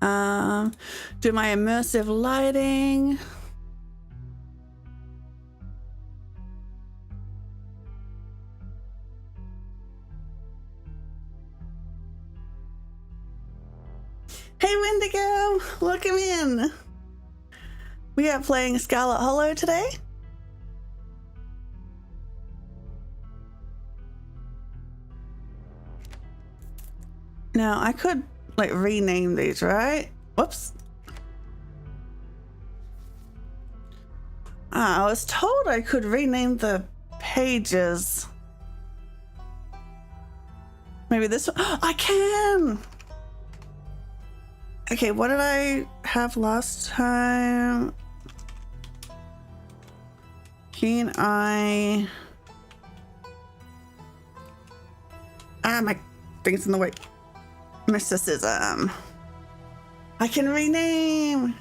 Do my immersive lighting. Hey Wendigo, welcome in. We are playing Scarlet Hollow today. Now I could like rename these, right? Whoops. I was told I could rename the pages. Maybe this one. I can! Okay, what did I have last time? Keen eye. My thing's in the way. Mysticism. I can rename.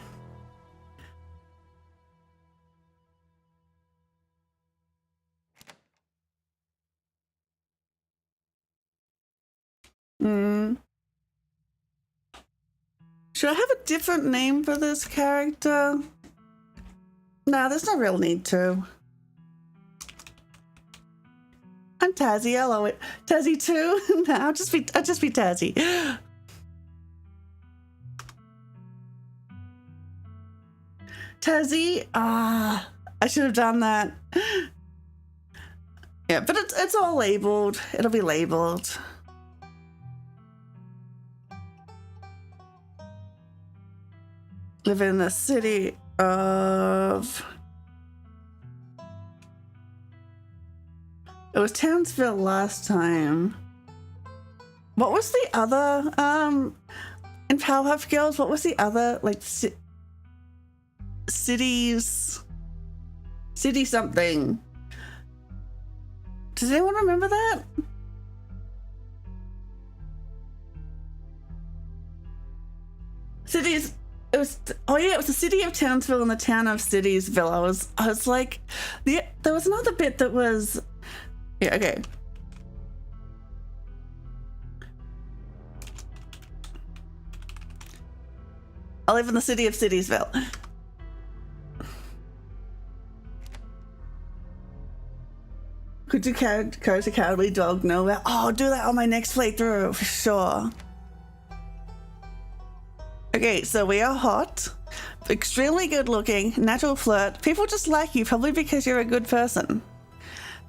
Should I have a different name for this character? No, there's no real need to. I'm Tazzy, I'll owe it. Tazzy too? No, I'll just be Tazzy. Tazzy? I should have done that. Yeah, but it's all labeled. It'll be labeled. Live in the city of... It was Townsville last time. What was the other, in Powerpuff Girls, what was the other, like, cities... City something. Does anyone remember that? Cities... It was, oh yeah, it was the city of Townsville and the town of Citiesville. I was like, there was another bit that was, yeah, okay. I live in the city of Citiesville. Could you coach a cowardly dog know about? Oh, I'll do that on my next playthrough for sure. Okay, so we are hot, extremely good looking, natural flirt. People just like you probably because you're a good person.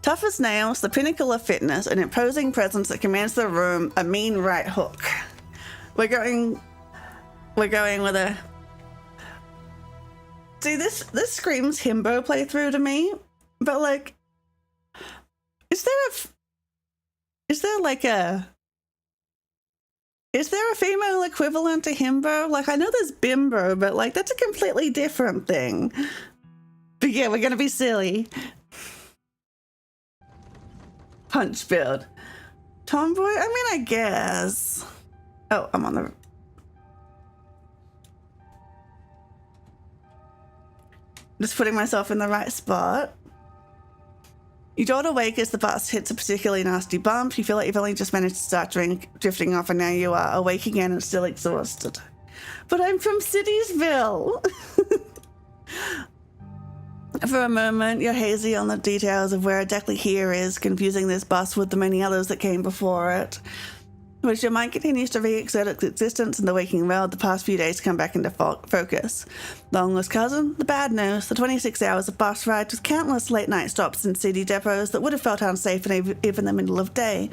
Tough as nails, the pinnacle of fitness, an imposing presence that commands the room, a mean right hook. We're going with a... See, this screams himbo playthrough to me, but like, is there a female equivalent to himbo? Like, I know there's bimbo, but like, that's a completely different thing. But yeah, we're gonna be silly. Punch build. Tomboy? I mean, I guess. Oh, I'm on the... Just putting myself in the right spot. You don't awake as the bus hits a particularly nasty bump. You feel like you've only just managed to start drifting off and now you are awake again and still exhausted. But I'm from Citiesville. For a moment, you're hazy on the details of where exactly here is, confusing this bus with the many others that came before it. As your mind continues to re-exert its existence in the waking world, the past few days come back into focus. Long lost cousin, the bad news, the 26 hours of bus rides with countless late-night stops in city depots that would have felt unsafe in even the middle of day.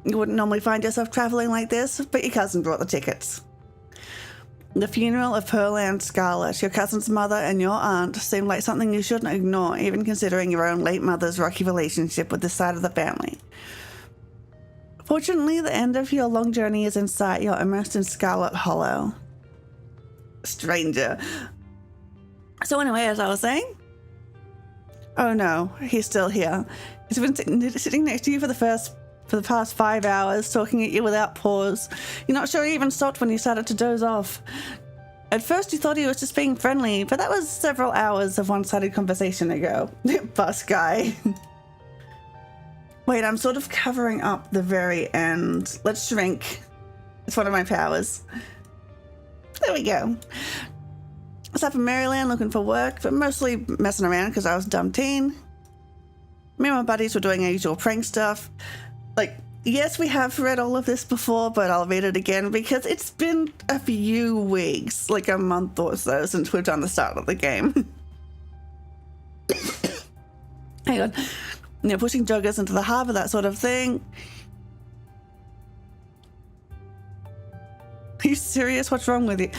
You wouldn't normally find yourself travelling like this, but your cousin brought the tickets. The funeral of Pearl and Scarlet, your cousin's mother and your aunt, seemed like something you shouldn't ignore, even considering your own late mother's rocky relationship with this side of the family. Fortunately, the end of your long journey is in sight. You're immersed in Scarlet Hollow. Stranger. So anyway, as I was saying... Oh no, he's still here. He's been sitting next to you for the past 5 hours, talking at you without pause. You're not sure he even stopped when you started to doze off. At first you thought he was just being friendly, but that was several hours of one-sided conversation ago. Bus guy. Wait, I'm sort of covering up the very end. Let's shrink. It's one of my powers. There we go. I was up in Maryland looking for work, but mostly messing around because I was a dumb teen. Me and my buddies were doing our usual prank stuff. Like, yes, we have read all of this before, but I'll read it again because it's been a few weeks, like a month or so, since we've done the start of the game. Hang on. You know, pushing joggers into the harbour, that sort of thing. Are you serious? What's wrong with you?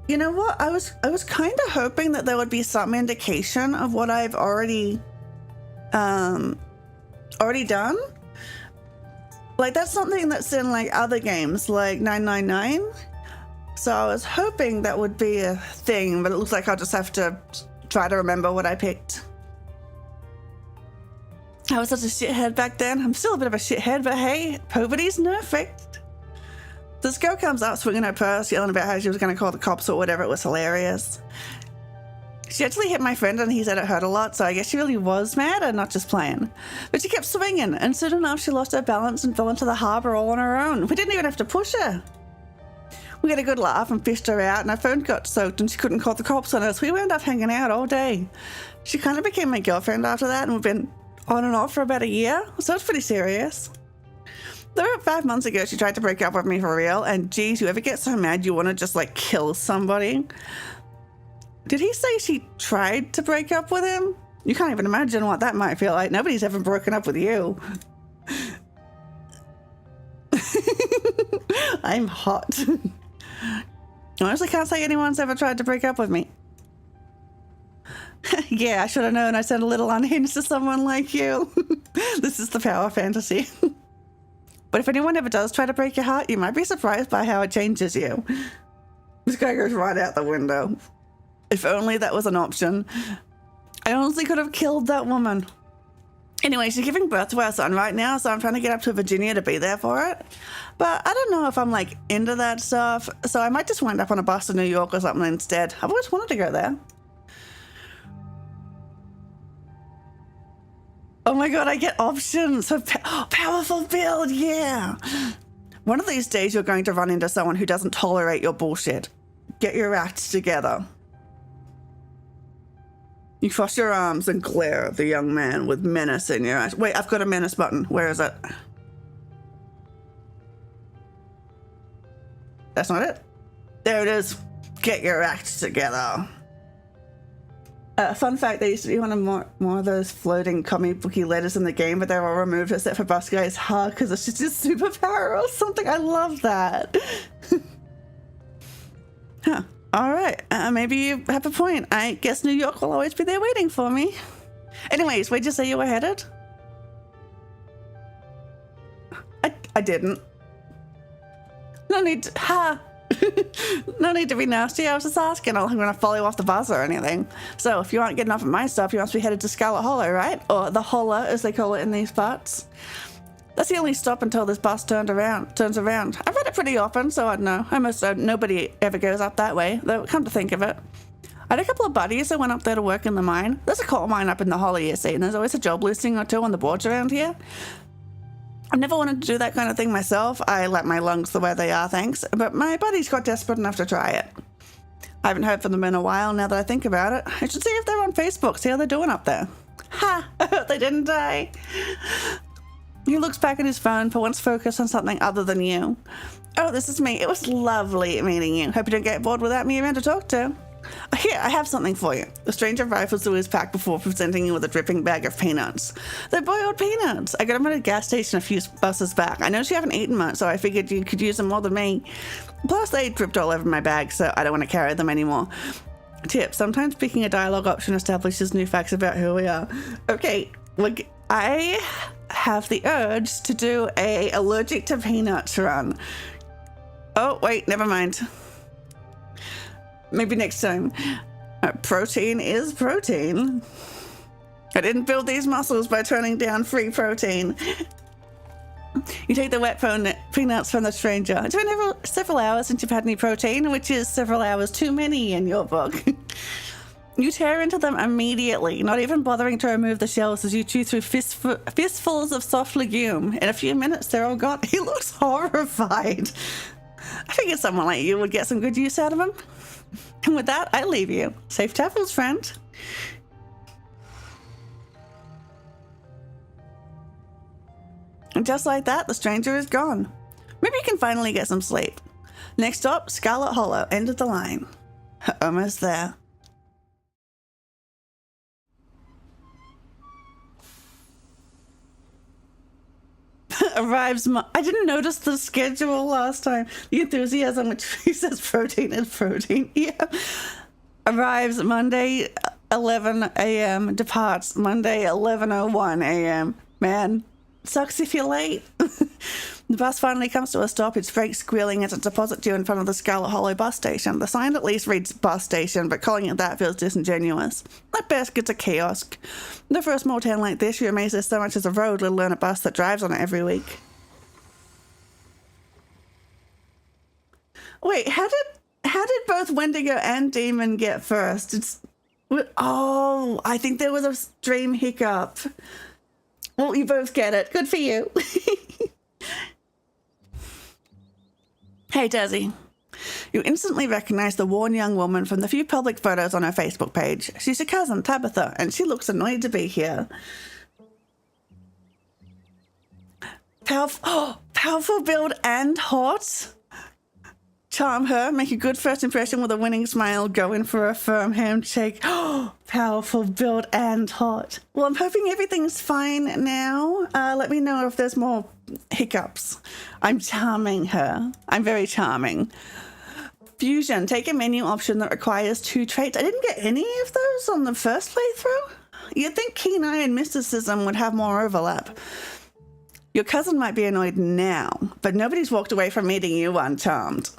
You know what? I was kind of hoping that there would be some indication of what I've already done. Like, that's something that's in like other games like 999. So I was hoping that would be a thing, but it looks like I'll just have to try to remember what I picked. I was such a shithead back then. I'm still a bit of a shithead, but hey, poverty's perfect. This girl comes up swinging her purse, yelling about how she was going to call the cops or whatever. It was hilarious. She actually hit my friend and he said it hurt a lot, so I guess she really was mad and not just playing. But she kept swinging, and soon enough she lost her balance and fell into the harbour all on her own. We didn't even have to push her. We had a good laugh and fished her out, and her phone got soaked and she couldn't call the cops on us. We wound up hanging out all day. She kind of became my girlfriend after that, and we've been on and off for about a year, so it's pretty serious. About 5 months ago, she tried to break up with me for real, and geez, you ever get so mad you want to just like kill somebody? Did he say she tried to break up with him? You can't even imagine what that might feel like. Nobody's ever broken up with you. I'm hot. I honestly can't say anyone's ever tried to break up with me. Yeah, I should have known I sound a little unhinged to someone like you. This is the power fantasy. But if anyone ever does try to break your heart, you might be surprised by how it changes you. This guy goes right out the window. If only that was an option. I honestly could have killed that woman. Anyway, she's giving birth to our son right now, so I'm trying to get up to Virginia to be there for it. But I don't know if I'm like into that stuff, so I might just wind up on a bus to New York or something instead. I've always wanted to go there. Oh my god, I get options for powerful build, yeah. One of these days you're going to run into someone who doesn't tolerate your bullshit. Get your act together. You cross your arms and glare at the young man with menace in your eyes. Wait, I've got a menace button. Where is it? That's not it. There it is. Get your act together. Fun fact, there used to be one of more of those floating comic booky letters in the game, but they were all removed except for Bus Guy's heart because it's just his superpower or something. I love that. Huh. All right. Maybe you have a point. I guess New York will always be there waiting for me. Anyways, where'd you say you were headed? I didn't. No need to... No need to be nasty. I was just asking. I'm going to follow you off the bus or anything. So if you aren't getting off at my stop, you must be headed to Scarlet Hollow, right? Or the Holler, as they call it in these parts. That's the only stop until this bus turns around. I've read it pretty often, so I don't know. Almost nobody ever goes up that way, though come to think of it. I had a couple of buddies that went up there to work in the mine. There's a coal mine up in the Hollow, you see, and there's always a job listing or two on the boards around here. I've never wanted to do that kind of thing myself. I like my lungs the way they are, thanks. But my buddies got desperate enough to try it. I haven't heard from them in a while now that I think about it. I should see if they're on Facebook, see how they're doing up there. Ha! I hope they didn't die. He looks back at his phone, for once focused on something other than you. Oh, this is me. It was lovely meeting you. Hope you don't get bored without me around to talk to. Here, I have something for you. The stranger rifles through his pack before presenting you with a dripping bag of peanuts. They're boiled peanuts. I got them at a gas station a few buses back. I noticed you haven't eaten much, so I figured you could use them more than me. Plus, they dripped all over my bag, so I don't want to carry them anymore. Tip, sometimes picking a dialogue option establishes new facts about who we are. Okay, look, I have the urge to do a allergic to peanuts run. Oh, wait, never mind. Maybe next time. Protein is protein. I didn't build these muscles by turning down free protein. You take the wet peanuts from the stranger. It's been several hours since you've had any protein, which is several hours too many in your book. You tear into them immediately, not even bothering to remove the shells as you chew through fistfuls of soft legume. In a few minutes, they're all gone. He looks horrified. I figured someone like you would get some good use out of them. And with that, I leave you. Safe travels, friend. And just like that, the stranger is gone. Maybe you can finally get some sleep. Next stop, Scarlet Hollow, end of the line. Almost there. Arrives. I didn't notice the schedule last time. The enthusiasm which he says protein is protein. Yeah. Arrives Monday 11 a.m. Departs Monday 11:01 a.m. Man, sucks if you're late. The bus finally comes to a stop, its brakes squealing as it deposits you in front of the Scarlet Hollow bus station. The sign at least reads bus station, but calling it that feels disingenuous. At best, it's a kiosk. Though for a small town like this, you're amazed there's so much as a road, let alone a bus that drives on it every week. Wait, how did both Wendigo and Demon get first? I think there was a stream hiccup. Well, you both get it. Good for you. Hey, Desi. You instantly recognize the worn young woman from the few public photos on her Facebook page. She's your cousin, Tabitha, and she looks annoyed to be here. Powerful build and hot? Charm her, make a good first impression with a winning smile, go in for a firm handshake. Powerful build and hot. Well, I'm hoping everything's fine now. Let me know if there's more hiccups. I'm charming her. I'm very charming. Fusion, take a menu option that requires 2 traits. I didn't get any of those on the first playthrough. You'd think keen eye and mysticism would have more overlap. Your cousin might be annoyed now, but nobody's walked away from meeting you uncharmed.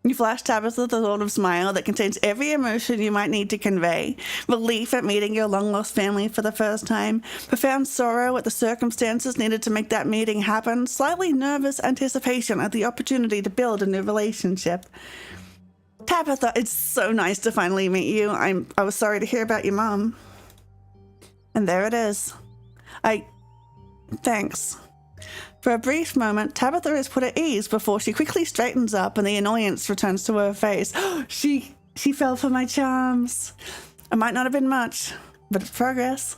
You flash Tabitha the sort of smile that contains every emotion you might need to convey. Relief at meeting your long-lost family for the first time, profound sorrow at the circumstances needed to make that meeting happen, slightly nervous anticipation at the opportunity to build a new relationship. Tabitha, it's so nice to finally meet you. I was sorry to hear about your mom. And there it is. Thanks. For a brief moment, Tabitha is put at ease before she quickly straightens up and the annoyance returns to her face. She fell for my charms. It might not have been much, but it's progress.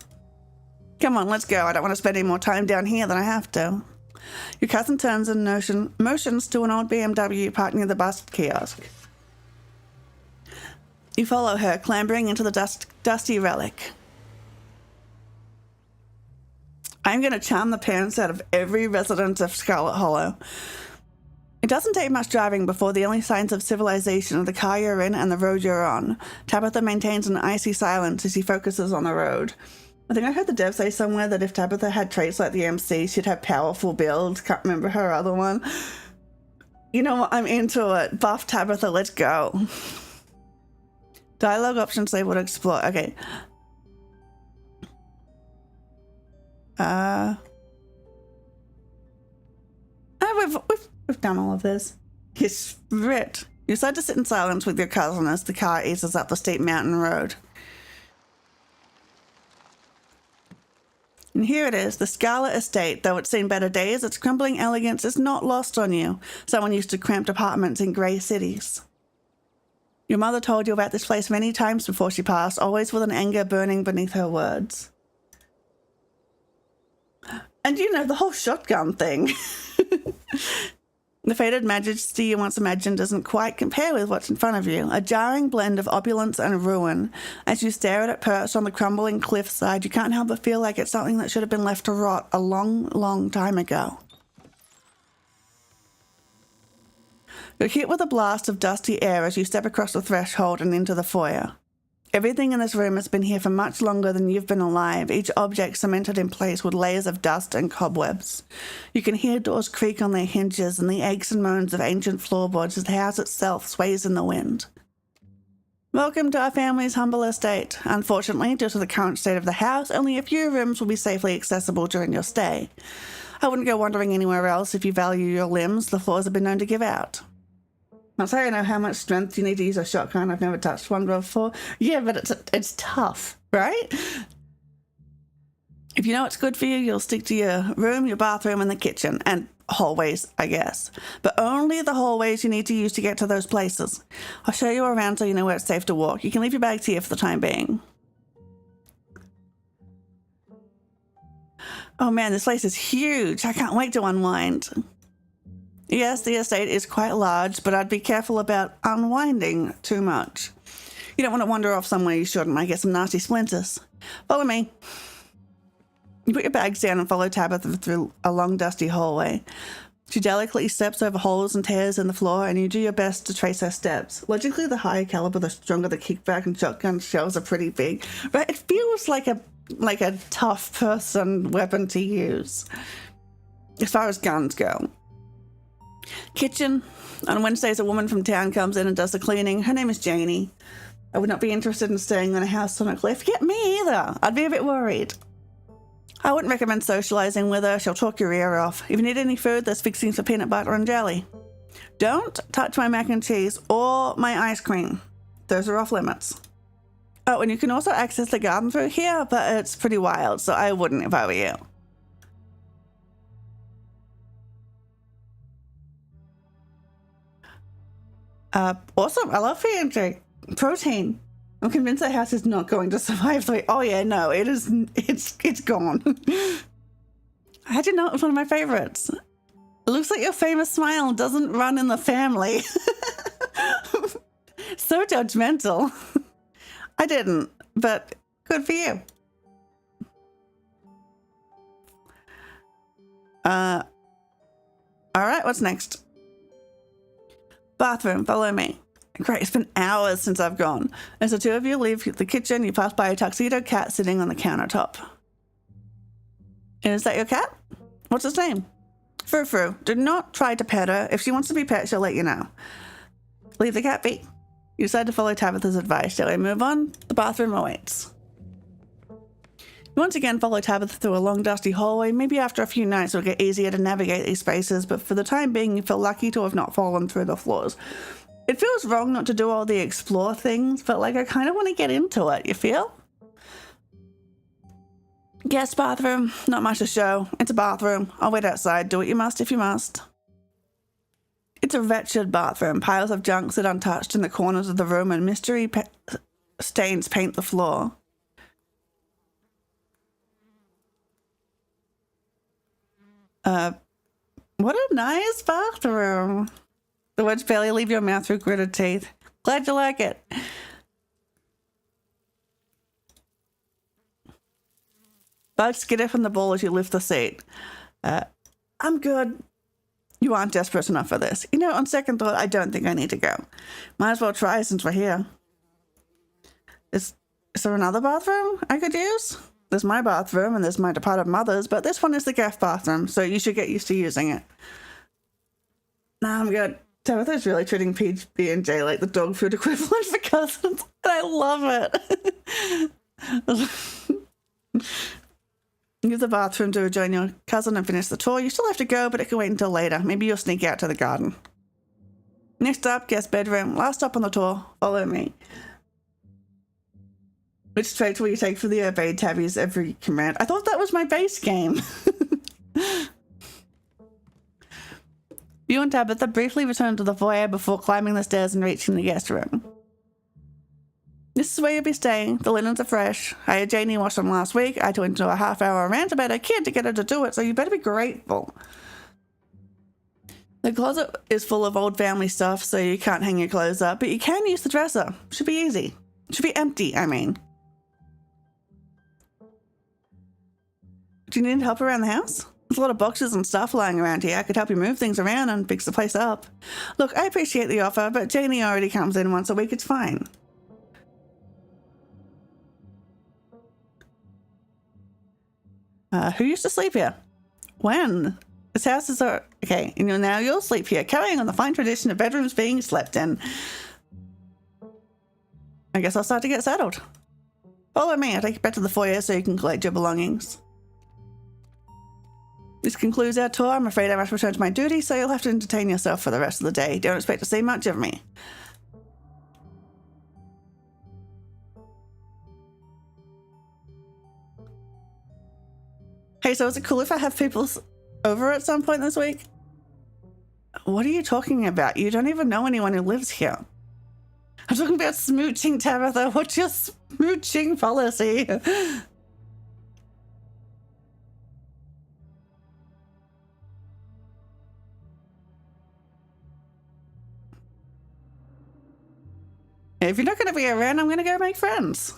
Come on, let's go. I don't want to spend any more time down here than I have to. Your cousin turns and motions to an old BMW parked near the bus kiosk. You follow her, clambering into the dusty relic. I'm going to charm the pants out of every resident of Scarlet Hollow. It doesn't take much driving before the only signs of civilization are the car you're in and the road you're on. Tabitha maintains an icy silence as she focuses on the road. I think I heard the dev say somewhere that if Tabitha had traits like the MC, she'd have powerful build. Can't remember her other one. You know what? I'm into it. Buff Tabitha, let's go. Dialogue options they would explore. Okay. We've done all of this. His spirit. You decide to sit in silence with your cousin as the car eases up the steep mountain road. And here it is, the Scarlet Estate. Though it's seen better days, its crumbling elegance is not lost on you. Someone used to cramped apartments in grey cities. Your mother told you about this place many times before she passed, always with an anger burning beneath her words. And you know, the whole shotgun thing. The faded majesty you once imagined doesn't quite compare with what's in front of you. A jarring blend of opulence and ruin. As you stare at it perched on the crumbling cliffside, you can't help but feel like it's something that should have been left to rot a long, long time ago. You're hit with a blast of dusty air as you step across the threshold and into the foyer. Everything in this room has been here for much longer than you've been alive, each object cemented in place with layers of dust and cobwebs. You can hear doors creak on their hinges and the aches and moans of ancient floorboards as the house itself sways in the wind. Welcome to our family's humble estate. Unfortunately, due to the current state of the house, only a few rooms will be safely accessible during your stay. I wouldn't go wandering anywhere else if you value your limbs. The floors have been known to give out. Not saying I know how much strength you need to use a shotgun. I've never touched one before. Yeah, but it's tough, right? If you know what's good for you, you'll stick to your room, your bathroom, and the kitchen. And hallways, I guess. But only the hallways you need to use to get to those places. I'll show you around so you know where it's safe to walk. You can leave your bags here for the time being. Oh man, this place is huge. I can't wait to unwind. Yes, the estate is quite large, but I'd be careful about unwinding too much. You don't want to wander off somewhere you shouldn't. Might get some nasty splinters. Follow me. You put your bags down and follow Tabitha through a long, dusty hallway. She delicately steps over holes and tears in the floor, and you do your best to trace her steps. Logically, the higher caliber, the stronger the kickback, and shotgun shells are pretty big. Right? It feels like a tough person weapon to use, as far as guns go. Kitchen. On Wednesdays, a woman from town comes in and does the cleaning. Her name is Janie. I would not be interested in staying in a house on a cliff. Yeah, me either. I'd be a bit worried. I wouldn't recommend socializing with her. She'll talk your ear off. If you need any food, there's fixings for peanut butter and jelly. Don't touch my mac and cheese or my ice cream. Those are off limits. Oh, and you can also access the garden through here, but it's pretty wild, so I wouldn't if I were you. Awesome. I love pantry. Protein. I'm convinced that house is not going to survive the way. Oh yeah, no, it is. It's gone. I had to know it was one of my favorites. It looks like your famous smile doesn't run in the family. So judgmental. I didn't, but good for you. All right, what's next? Bathroom, follow me. Great, it's been hours since I've gone. As the two of you leave the kitchen, you pass by a tuxedo cat sitting on the countertop. Is that your cat? What's its name? Frou-Frou. Do not try to pet her. If she wants to be pet, she'll let you know. Leave the cat be. You decide to follow Tabitha's advice. Shall we move on? The bathroom awaits. You once again follow Tabitha through a long dusty hallway. Maybe after a few nights it'll get easier to navigate these spaces, but for the time being you feel lucky to have not fallen through the floors. It feels wrong not to do all the explore things, but like I kind of want to get into it, you feel? Guest bathroom, not much to show. It's a bathroom. I'll wait outside. Do what you must if you must. It's a wretched bathroom. Piles of junk sit untouched in the corners of the room and mystery stains paint the floor. What a nice bathroom. The words barely leave your mouth through gritted teeth. Glad you like it. Bugs skitter from the bowl as you lift the seat. I'm good. You aren't desperate enough for this. You know, on second thought, I don't think I need to go. Might as well try since we're here. Is there another bathroom I could use? There's my bathroom and there's my departed mother's, but this one is the guest bathroom, so you should get used to using it. Nah, I'm good. Tabitha's really treating PB&J like the dog food equivalent for cousins, and I love it. Use the bathroom to rejoin your cousin and finish the tour. You still have to go, but it can wait until later. Maybe you'll sneak out to the garden. Next up, guest bedroom. Last stop on the tour. Follow me. Which traits will you take for the obeyed tabbies every command? I thought that was my base game. You and Tabitha briefly return to the foyer before climbing the stairs and reaching the guest room. This is where you'll be staying. The linens are fresh. I had Janie wash them last week. I went into a half-hour rant about her kid to get her to do it, so you better be grateful. The closet is full of old family stuff, so you can't hang your clothes up, but you can use the dresser. Should be easy. Should be empty, I mean. Do you need help around the house? There's a lot of boxes and stuff lying around here. I could help you move things around and fix the place up. Look, I appreciate the offer, but Janie already comes in once a week. It's fine. Who used to sleep here? When? This house is okay, and now you'll sleep here, carrying on the fine tradition of bedrooms being slept in. I guess I'll start to get settled. Follow me. I'll take you back to the foyer so you can collect your belongings. This concludes our tour. I'm afraid I must return to my duty, so you'll have to entertain yourself for the rest of the day. Don't expect to see much of me. Hey, so is it cool if I have people over at some point this week? What are you talking about? You don't even know anyone who lives here. I'm talking about smooching, Tabitha. What's your smooching policy? If you're not going to be around, I'm going to go make friends.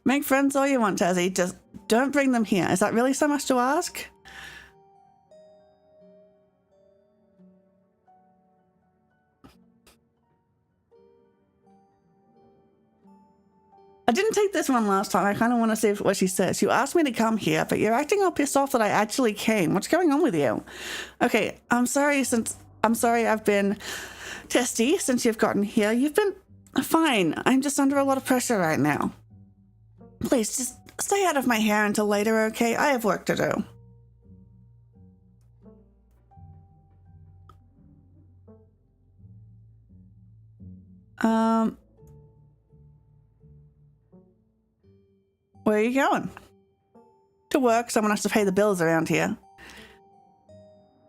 Make friends all you want, Tazzy. Just don't bring them here. Is that really so much to ask? I didn't take this one last time. I kind of want to see what she says. You asked me to come here, but you're acting all pissed off that I actually came. What's going on with you? Okay, I'm sorry I've been testy since you've gotten here. You've been fine. I'm just under a lot of pressure right now. Please, just stay out of my hair until later, okay? I have work to do. Where are you going? To work. Someone has to pay the bills around here.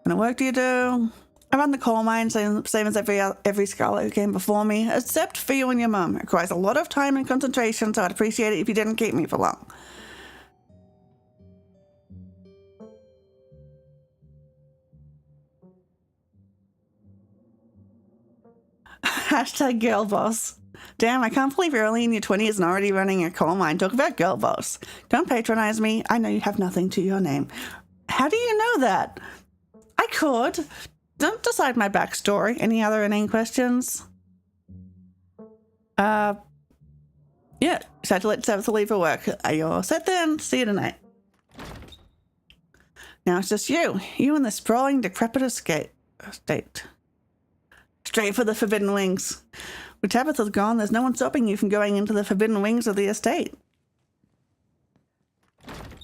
What work do you do? I run the coal mine, same as every Scarlet who came before me, except for you and your mum. It requires a lot of time and concentration, so I'd appreciate it if you didn't keep me for long. Hashtag girl boss. Damn, I can't believe you're only in your 20s and already running a coal mine. Talk about girl boss. Don't patronize me. I know you have nothing to your name. How do you know that? I could. Don't decide my backstory. Any other inane questions? Yeah. Just had to let Tabitha leave for work. Are you all set then? See you tonight. Now it's just you. You and the sprawling, decrepit estate. Straight for the Forbidden Wings. When Tabitha's gone, there's no one stopping you from going into the Forbidden Wings of the estate.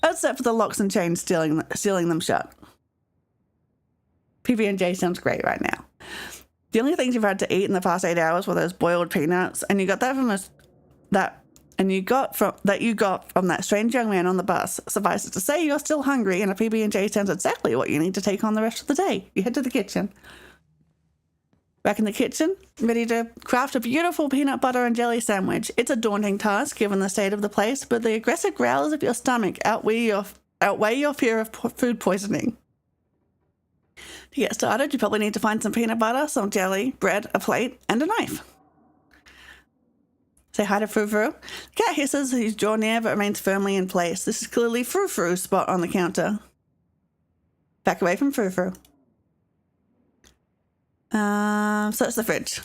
Except for the locks and chains sealing them shut. PB&J sounds great right now. The only things you've had to eat in the past 8 hours were those boiled peanuts, and you got that from that strange young man on the bus. Suffice it to say, you're still hungry, and a PB&J sounds exactly what you need to take on the rest of the day. You head to the kitchen. Back in the kitchen, ready to craft a beautiful peanut butter and jelly sandwich. It's a daunting task given the state of the place, but the aggressive growls of your stomach outweigh your fear of food poisoning. To get started, you probably need to find some peanut butter, some jelly, bread, a plate, and a knife. Say hi to Frou Frou. The cat hisses, his jaw near but remains firmly in place. This is clearly Frou Frou's spot on the counter. Back away from Frou Frou. Search the fridge.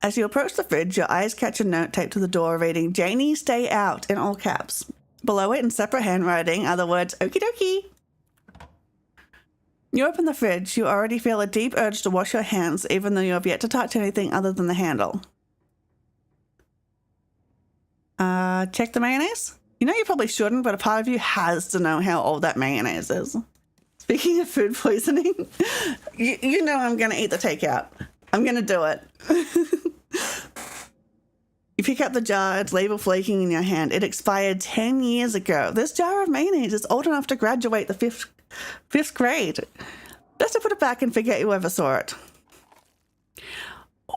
As you approach the fridge, your eyes catch a note taped to the door reading, "Janie, stay out," in all caps. Below it, in separate handwriting, are the words, "Okie dokie." You open the fridge. You already feel a deep urge to wash your hands, even though you have yet to touch anything other than the handle. Check the mayonnaise? You know you probably shouldn't, but a part of you has to know how old that mayonnaise is. Speaking of food poisoning, you know I'm going to eat the takeout. I'm going to do it. You pick up the jar, its label flaking in your hand. It expired 10 years ago. This jar of mayonnaise is old enough to graduate the fifth grade. Best to put it back and forget you ever saw it.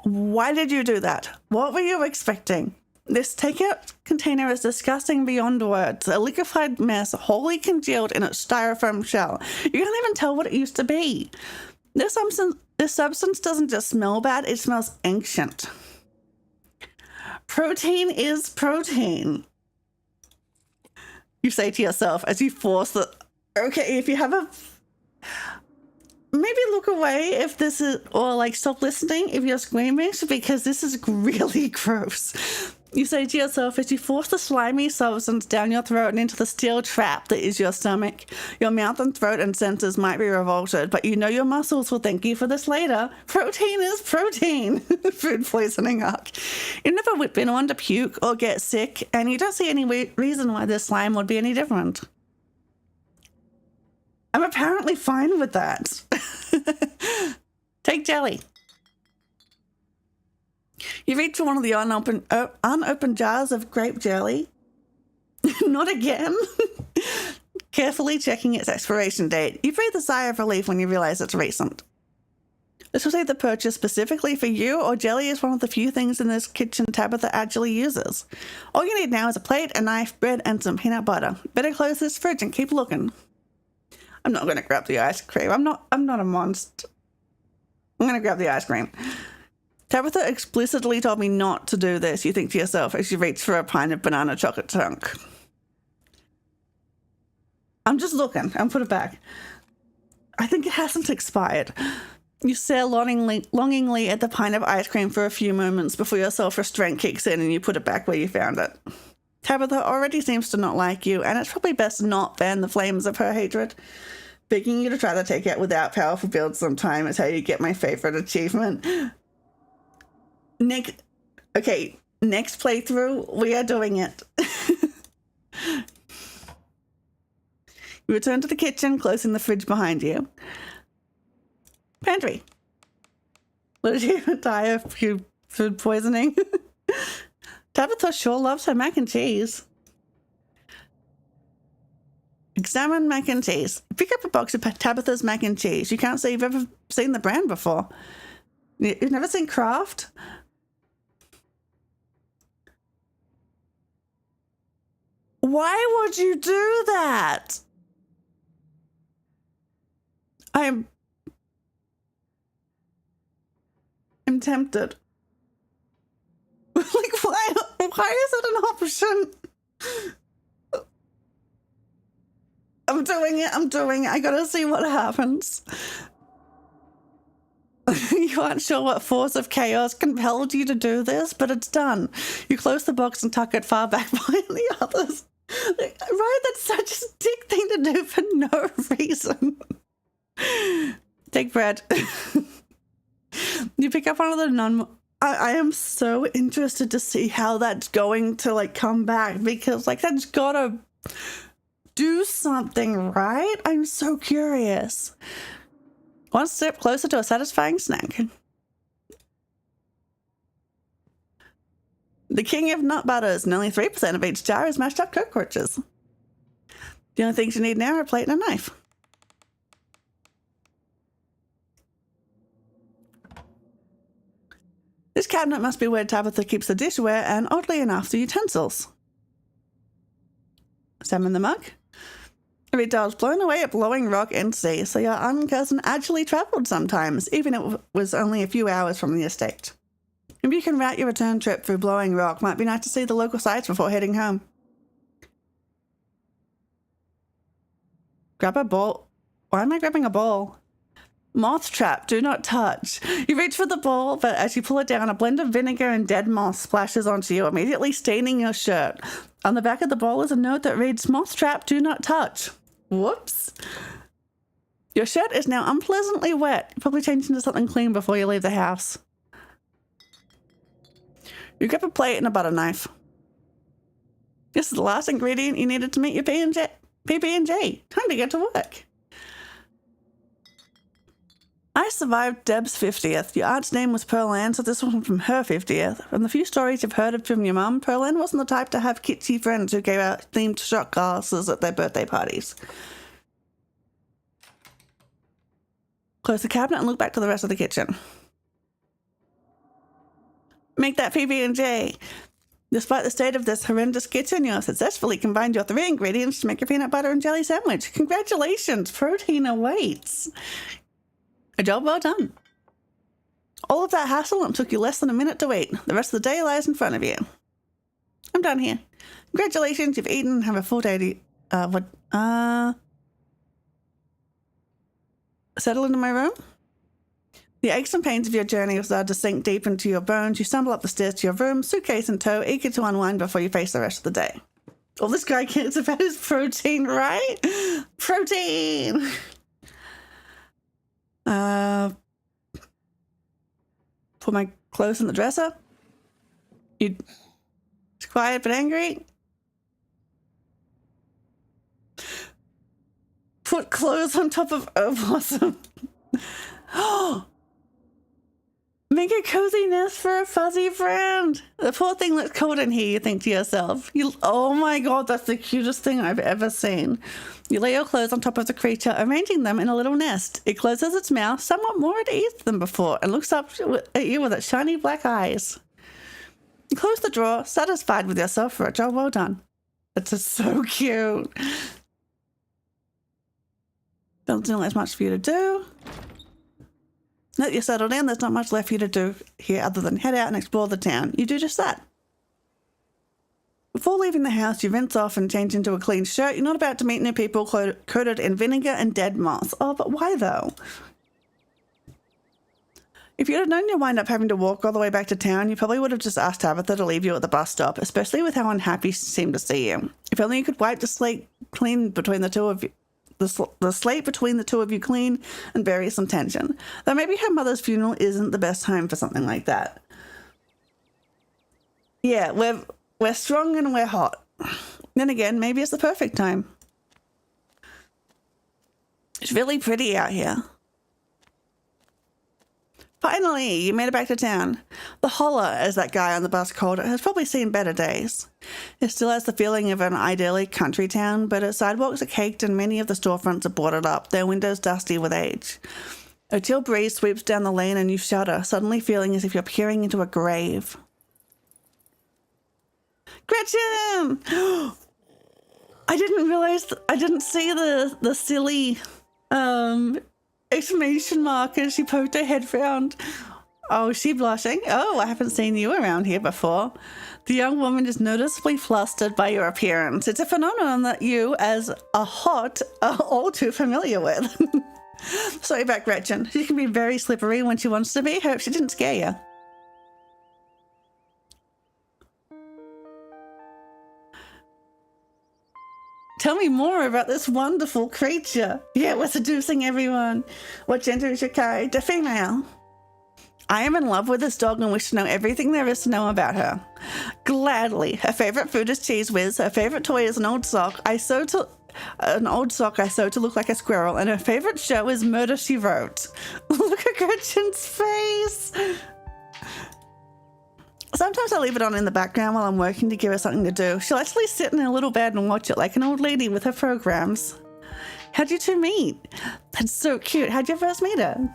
Why did you do that? What were you expecting? This takeout container is disgusting beyond words. A liquefied mess, wholly congealed in its styrofoam shell. You can't even tell what it used to be. This substance doesn't just smell bad, it smells ancient. Protein is protein. You say to yourself as you force the... Okay, if you have a... Maybe look away if this is... Or like stop listening if you're squeamish, because this is really gross. You say to yourself as you force the slimy substance down your throat and into the steel trap that is your stomach. Your mouth and throat and senses might be revolted, but you know your muscles will thank you for this later. Protein is protein. Food poisoning arc. You've never been on to puke or get sick, and you don't see any reason why this slime would be any different. I'm apparently fine with that. Take jelly. You reach for one of the unopened jars of grape jelly. Not again. carefully checking its expiration date. You breathe a sigh of relief when you realize it's recent. This was either purchased specifically for you, or jelly is one of the few things in this kitchen Tabitha actually uses. All you need now is a plate, a knife, bread, and some peanut butter. Better close this fridge and keep looking. I'm not going to grab the ice cream. I'm not a monster. I'm going to grab the ice cream. Tabitha explicitly told me not to do this, you think to yourself as you reach for a pint of banana chocolate chunk. I'm just looking and put it back. I think it hasn't expired. You stare longingly at the pint of ice cream for a few moments before your self-restraint kicks in and you put it back where you found it. Tabitha already seems to not like you, and it's probably best not fan the flames of her hatred. Begging you to try to take it without powerful build sometime is how you get my favorite achievement. Next playthrough, we are doing it. You return to the kitchen, closing the fridge behind you. Pantry. Did you die of food poisoning? Tabitha sure loves her mac and cheese. Examine mac and cheese. Pick up a box of Tabitha's mac and cheese. You can't say you've ever seen the brand before. You've never seen Kraft? Why would you do that? I'm tempted. Like, why is it an option? I'm doing it. I gotta see what happens. You aren't sure what force of chaos compelled you to do this, but it's done. You close the box and tuck it far back behind the others. Right, that's such a dick thing to do for no reason. Take bread. You pick up one of the I am so interested to see how that's going to, like, come back, because, like, that's gotta do something, right? I'm so curious. One step closer to a satisfying snack. The king of nut butters, and only 3% of each jar is mashed up cockroaches. The only things you need now are a plate and a knife. This cabinet must be where Tabitha keeps the dishware and, oddly enough, the utensils. Examine the mug. Rita was blown away at Blowing Rock and Sea, so your cousin actually travelled sometimes, even if it was only a few hours from the estate. If you can route your return trip through Blowing Rock, might be nice to see the local sights before heading home. Grab a ball. Why am I grabbing a ball? Moth trap, do not touch. You reach for the ball, but as you pull it down, a blend of vinegar and dead moth splashes onto you, immediately staining your shirt. On the back of the ball is a note that reads, "Moth trap, do not touch." Whoops. Your shirt is now unpleasantly wet. Probably change into something clean before you leave the house. You grab a plate and a butter knife. This is the last ingredient you needed to meet your PB&J. Time to get to work. I survived Deb's 50th. Your aunt's name was Pearl Ann, so this was from her 50th. From the few stories you've heard from your mum, Pearl Ann wasn't the type to have kitschy friends who gave out themed shot glasses at their birthday parties. Close the cabinet and look back to the rest of the kitchen. Make that PB&J. Despite the state of this horrendous kitchen, you have successfully combined your 3 ingredients to make a peanut butter and jelly sandwich. Congratulations, protein awaits. A job well done. All of that hassle and took you less than a minute to eat. The rest of the day lies in front of you. I'm done here. Congratulations, you've eaten and have a full day to... Settle into my room? The aches and pains of your journey have started to sink deep into your bones. You stumble up the stairs to your room, suitcase in tow, eager to unwind before you face the rest of the day. All this guy cares about is protein, right? Protein! Put my clothes in the dresser. It's quiet but angry. Put clothes on top of... Oh, awesome. Make a cozy nest for a fuzzy friend. The poor thing looks cold in here, you think to yourself. Oh my god, that's the cutest thing I've ever seen. You lay your clothes on top of the creature, arranging them in a little nest. It closes its mouth somewhat more at ease than before and looks up at you with its shiny black eyes. You close the drawer, satisfied with yourself for a job well done. It's just so cute. Doesn't seem like there's much for you to do. Now that you're settled in, there's not much left for you to do here other than head out and explore the town. You do just that. Before leaving the house, you rinse off and change into a clean shirt. You're not about to meet new people coated in vinegar and dead moss. Oh, but why though? If you'd have known you'd wind up having to walk all the way back to town, you probably would have just asked Tabitha to leave you at the bus stop, especially with how unhappy she seemed to see you. If only you could wipe the slate clean between the two of you. The slate between the two of you clean and bury some tension. Though maybe her mother's funeral isn't the best time for something like that. Yeah, we're strong and we're hot. Then again, maybe it's the perfect time. It's really pretty out here. Finally, you made it back to town. The holler, as that guy on the bus called it, has probably seen better days. It still has the feeling of an idyllic country town, but its sidewalks are caked and many of the storefronts are boarded up, their windows dusty with age. A chill breeze sweeps down the lane and you shudder, suddenly feeling as if you're peering into a grave. Gretchen! I didn't see the silly exclamation mark as she poked her head round. Oh, is she blushing? Oh, I haven't seen you around here before. The young woman is noticeably flustered by your appearance. It's a phenomenon that you, as a hot, are all too familiar with. Sorry about Gretchen. She can be very slippery when she wants to be. Hope she didn't scare you. Tell me more about this wonderful creature. Yeah, we're seducing everyone. What gender is your character? Female. I am in love with this dog and wish to know everything there is to know about her. Gladly. Her favorite food is Cheese Whiz. Her favorite toy is an old sock I sew to look like a squirrel. And her favorite show is Murder, She Wrote. Look at Gretchen's face. Sometimes I leave it on in the background while I'm working to give her something to do. She'll actually sit in her little bed and watch it like an old lady with her programs. How'd you two meet? That's so cute. How'd you first meet her?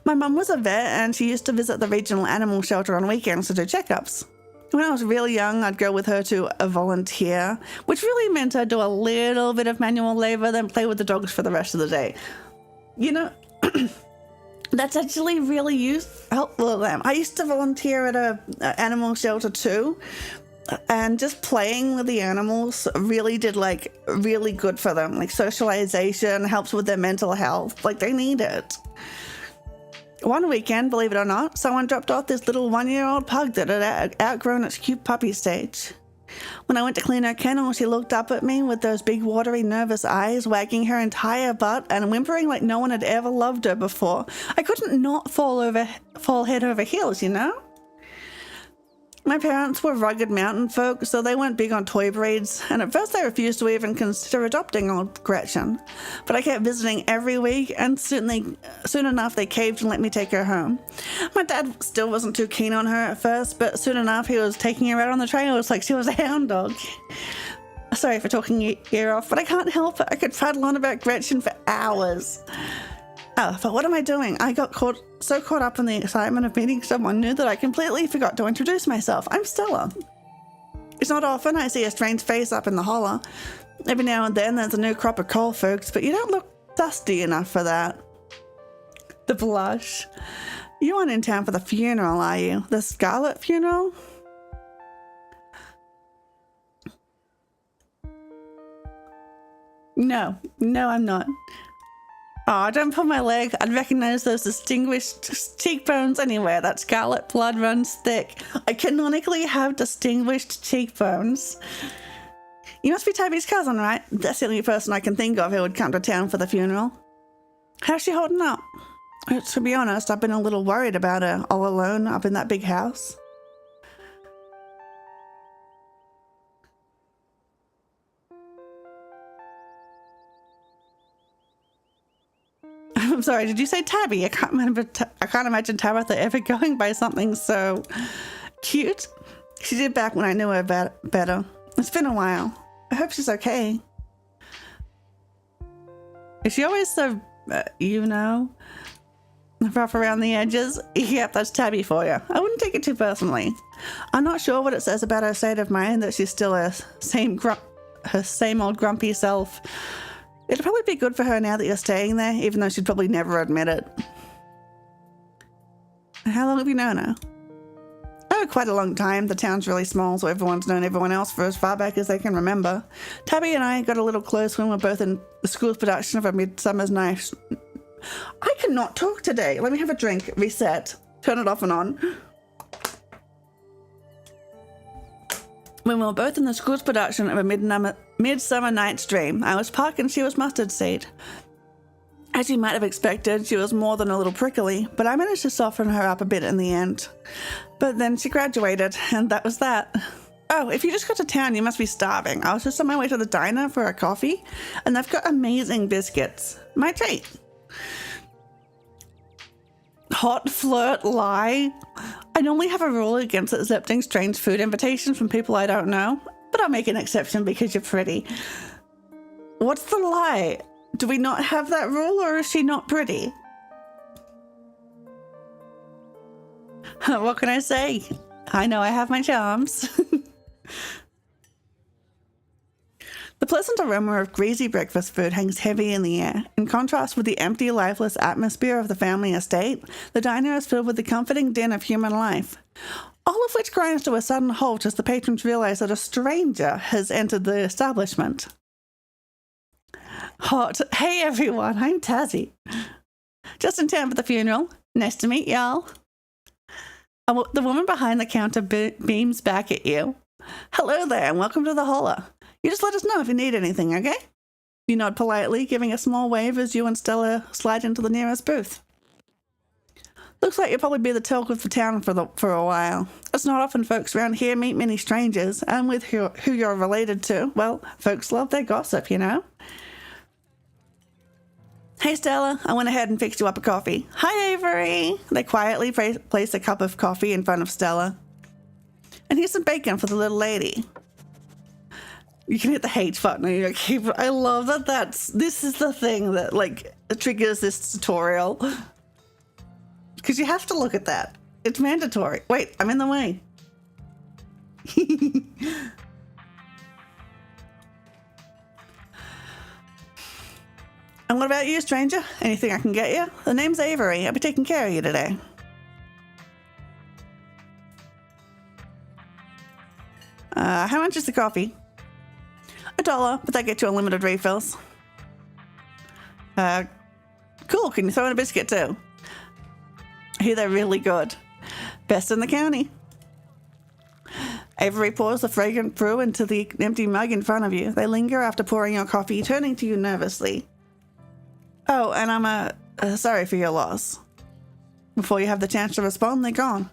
My mum was a vet and she used to visit the regional animal shelter on weekends to do checkups. When I was really young, I'd go with her to a volunteer, which really meant I'd do a little bit of manual labor, then play with the dogs for the rest of the day. You know... That's actually really helpful. I used to volunteer at a animal shelter too, and just playing with the animals really did really good for them. Like socialization helps with their mental health. Like they need it. One weekend, believe it or not, someone dropped off this little 1-year-old pug that had outgrown its cute puppy stage. When I went to clean her kennel, she looked up at me with those big, watery, nervous eyes, wagging her entire butt and whimpering like no one had ever loved her before. I couldn't not fall head over heels, you know? My parents were rugged mountain folk, so they weren't big on toy breeds, and at first they refused to even consider adopting old Gretchen. But I kept visiting every week, and soon enough they caved and let me take her home. My dad still wasn't too keen on her at first, but soon enough he was taking her out on the trails like she was a hound dog. Sorry for talking your ear off, but I can't help it. I could prattle on about Gretchen for hours. Oh, but what am I doing? I got so caught up in the excitement of meeting someone new that I completely forgot to introduce myself. I'm Stella. It's not often I see a strange face up in the holler. Every now and then there's a new crop of coal folks, but you don't look dusty enough for that. The blush. You aren't in town for the funeral, are you? The Scarlet funeral? No, I'm not. Oh, don't pull my leg. I'd recognize those distinguished cheekbones anywhere. That scarlet blood runs thick. I canonically have distinguished cheekbones. You must be Toby's cousin, right? That's the only person I can think of who would come to town for the funeral. How's she holding up? To be honest, I've been a little worried about her all alone up in that big house. I'm sorry, did you say Tabby? I can't remember. I can't imagine Tabitha ever going by something so cute. She did back when I knew her better. It's been a while. I hope she's okay. Is she always so, rough around the edges? Yep, that's Tabby for you. I wouldn't take it too personally. I'm not sure what it says about her state of mind that she's still her same old grumpy self. It'll probably be good for her now that you're staying there, even though she'd probably never admit it. How long have you known her? Oh, quite a long time. The town's really small, so everyone's known everyone else for as far back as they can remember. Tabby and I got a little close when we were both in the school's production of A Midsummer's Night. I cannot talk today. Let me have a drink. Reset. Turn it off and on. When we were both in the school's production of A Midsummer Night's Dream, I was Puck and she was Mustard Seed. As you might have expected, she was more than a little prickly, but I managed to soften her up a bit in the end. But then she graduated, and that was that. Oh, if you just got to town, you must be starving. I was just on my way to the diner for a coffee, and they've got amazing biscuits. My treat. Hot flirt lie. I normally have a rule against accepting strange food invitations from people I don't know, but I'll make an exception because you're pretty. What's the lie? Do we not have that rule, or is she not pretty? What can I say? I know I have my charms. The pleasant aroma of greasy breakfast food hangs heavy in the air. In contrast with the empty, lifeless atmosphere of the family estate, the diner is filled with the comforting din of human life. All of which grinds to a sudden halt as the patrons realize that a stranger has entered the establishment. Hot. Hey everyone, I'm Tazzy. Just in time for the funeral. Nice to meet y'all. The woman behind the counter beams back at you. Hello there and welcome to the holler. You just let us know if you need anything, okay? You nod politely, giving a small wave as you and Stella slide into the nearest booth. Looks like you'll probably be the talk of the town for a while. It's not often folks around here meet many strangers, and with who you're related to, well, folks love their gossip, you know? Hey Stella, I went ahead and fixed you up a coffee. Hi Avery! They quietly place a cup of coffee in front of Stella. And here's some bacon for the little lady. You can hit the hate button on your keyboard. I love that this is the thing that like triggers this tutorial. Because you have to look at that. It's mandatory. Wait, I'm in the way. And what about you, stranger? Anything I can get you? The name's Avery. I'll be taking care of you today. How much is the coffee? $1, but that gets you unlimited refills. Cool. Can you throw in a biscuit too? I hear they're really good. Best in the county. Avery pours the fragrant brew into the empty mug in front of you. They linger after pouring your coffee, turning to you nervously. Oh, and I'm sorry for your loss. Before you have the chance to respond, they're gone.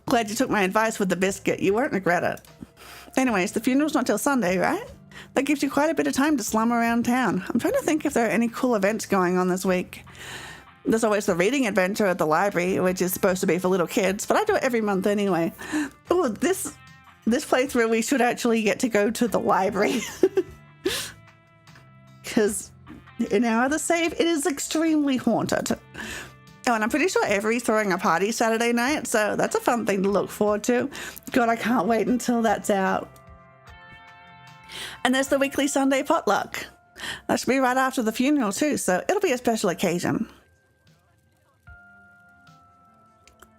Glad you took my advice with the biscuit. You won't regret it. Anyways, the funeral's not till Sunday, right? That gives you quite a bit of time to slum around town. I'm trying to think if there are any cool events going on this week. There's always the reading adventure at the library, which is supposed to be for little kids, but I do it every month anyway. Oh, this playthrough, we should actually get to go to the library. Because in our other save, it is extremely haunted. Oh, and I'm pretty sure Avery's throwing a party Saturday night, so that's a fun thing to look forward to. God, I can't wait until that's out. And there's the weekly Sunday potluck. That should be right after the funeral too, so it'll be a special occasion.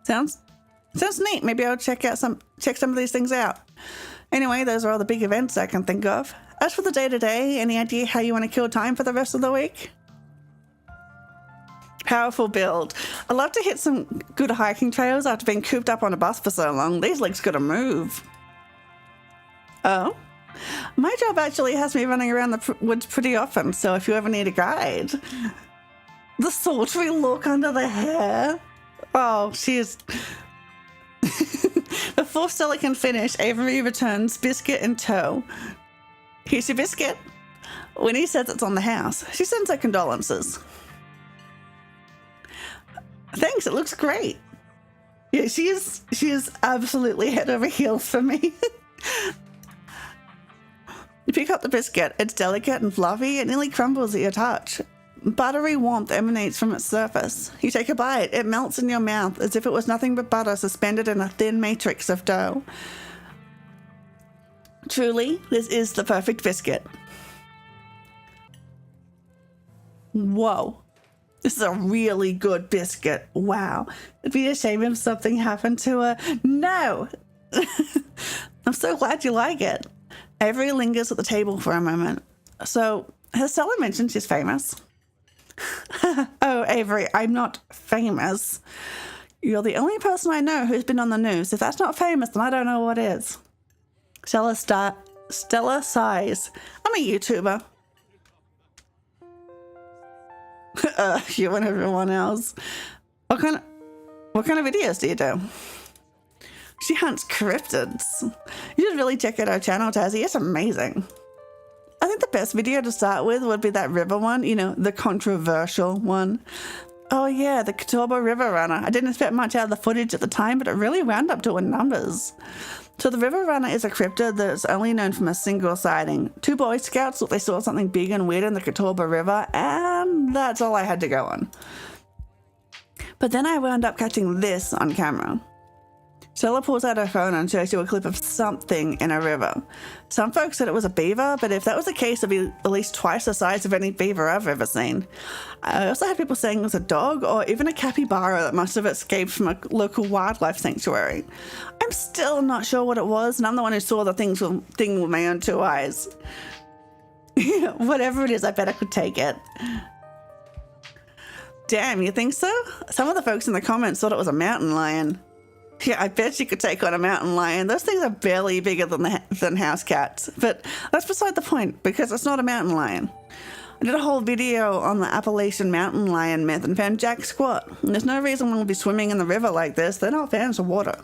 Sounds neat. Maybe I'll check some of these things out. Anyway, those are all the big events I can think of. As for the day-to-day, any idea how you want to kill time for the rest of the week? Powerful build. I love to hit some good hiking trails after being cooped up on a bus for so long. These legs gotta move. Oh? My job actually has me running around the woods pretty often, so if you ever need a guide. The sultry look under the hair. Oh, she is... Before Stella can finish, Avery returns biscuit in tow. Here's your biscuit. When he says it's on the house, she sends her condolences. Thanks, it looks great. Yeah, she is absolutely head over heels for me. You pick up the biscuit. It's delicate and fluffy. It nearly crumbles at your touch. Buttery warmth emanates from its surface. You take a bite. It melts in your mouth as if it was nothing but butter suspended in a thin matrix of dough. Truly, this is the perfect biscuit. Whoa. This is a really good biscuit. Wow. It'd be a shame if something happened to her. No! I'm so glad you like it. Avery lingers at the table for a moment. So, has Stella mentioned she's famous? Oh, Avery, I'm not famous. You're the only person I know who's been on the news. If that's not famous, then I don't know what is. Stella sighs. I'm a YouTuber. You and everyone else. What kind of videos do you do? She hunts cryptids. You should really check out our channel, Tazzy. It's amazing. I think the best video to start with would be that river one, you know, the controversial one. Oh yeah, the Catawba River Runner. I didn't expect much out of the footage at the time, but it really wound up doing numbers. So the River Runner is a cryptid that's only known from a single sighting. 2 Boy Scouts thought they saw something big and weird in the Catawba River, and that's all I had to go on. But then I wound up catching this on camera. Stella pulls out her phone and shows you a clip of something in a river. Some folks said it was a beaver, but if that was the case, it'd be at least twice the size of any beaver I've ever seen. I also had people saying it was a dog or even a capybara that must have escaped from a local wildlife sanctuary. I'm still not sure what it was, and I'm the one who saw the thing with my own 2 eyes. Whatever it is, I bet I could take it. Damn, you think so? Some of the folks in the comments thought it was a mountain lion. Yeah, I bet you could take on a mountain lion. Those things are barely bigger than house cats. But that's beside the point, because it's not a mountain lion. I did a whole video on the Appalachian mountain lion myth and found jack squat. And there's no reason one would be swimming in the river like this. They're not fans of water.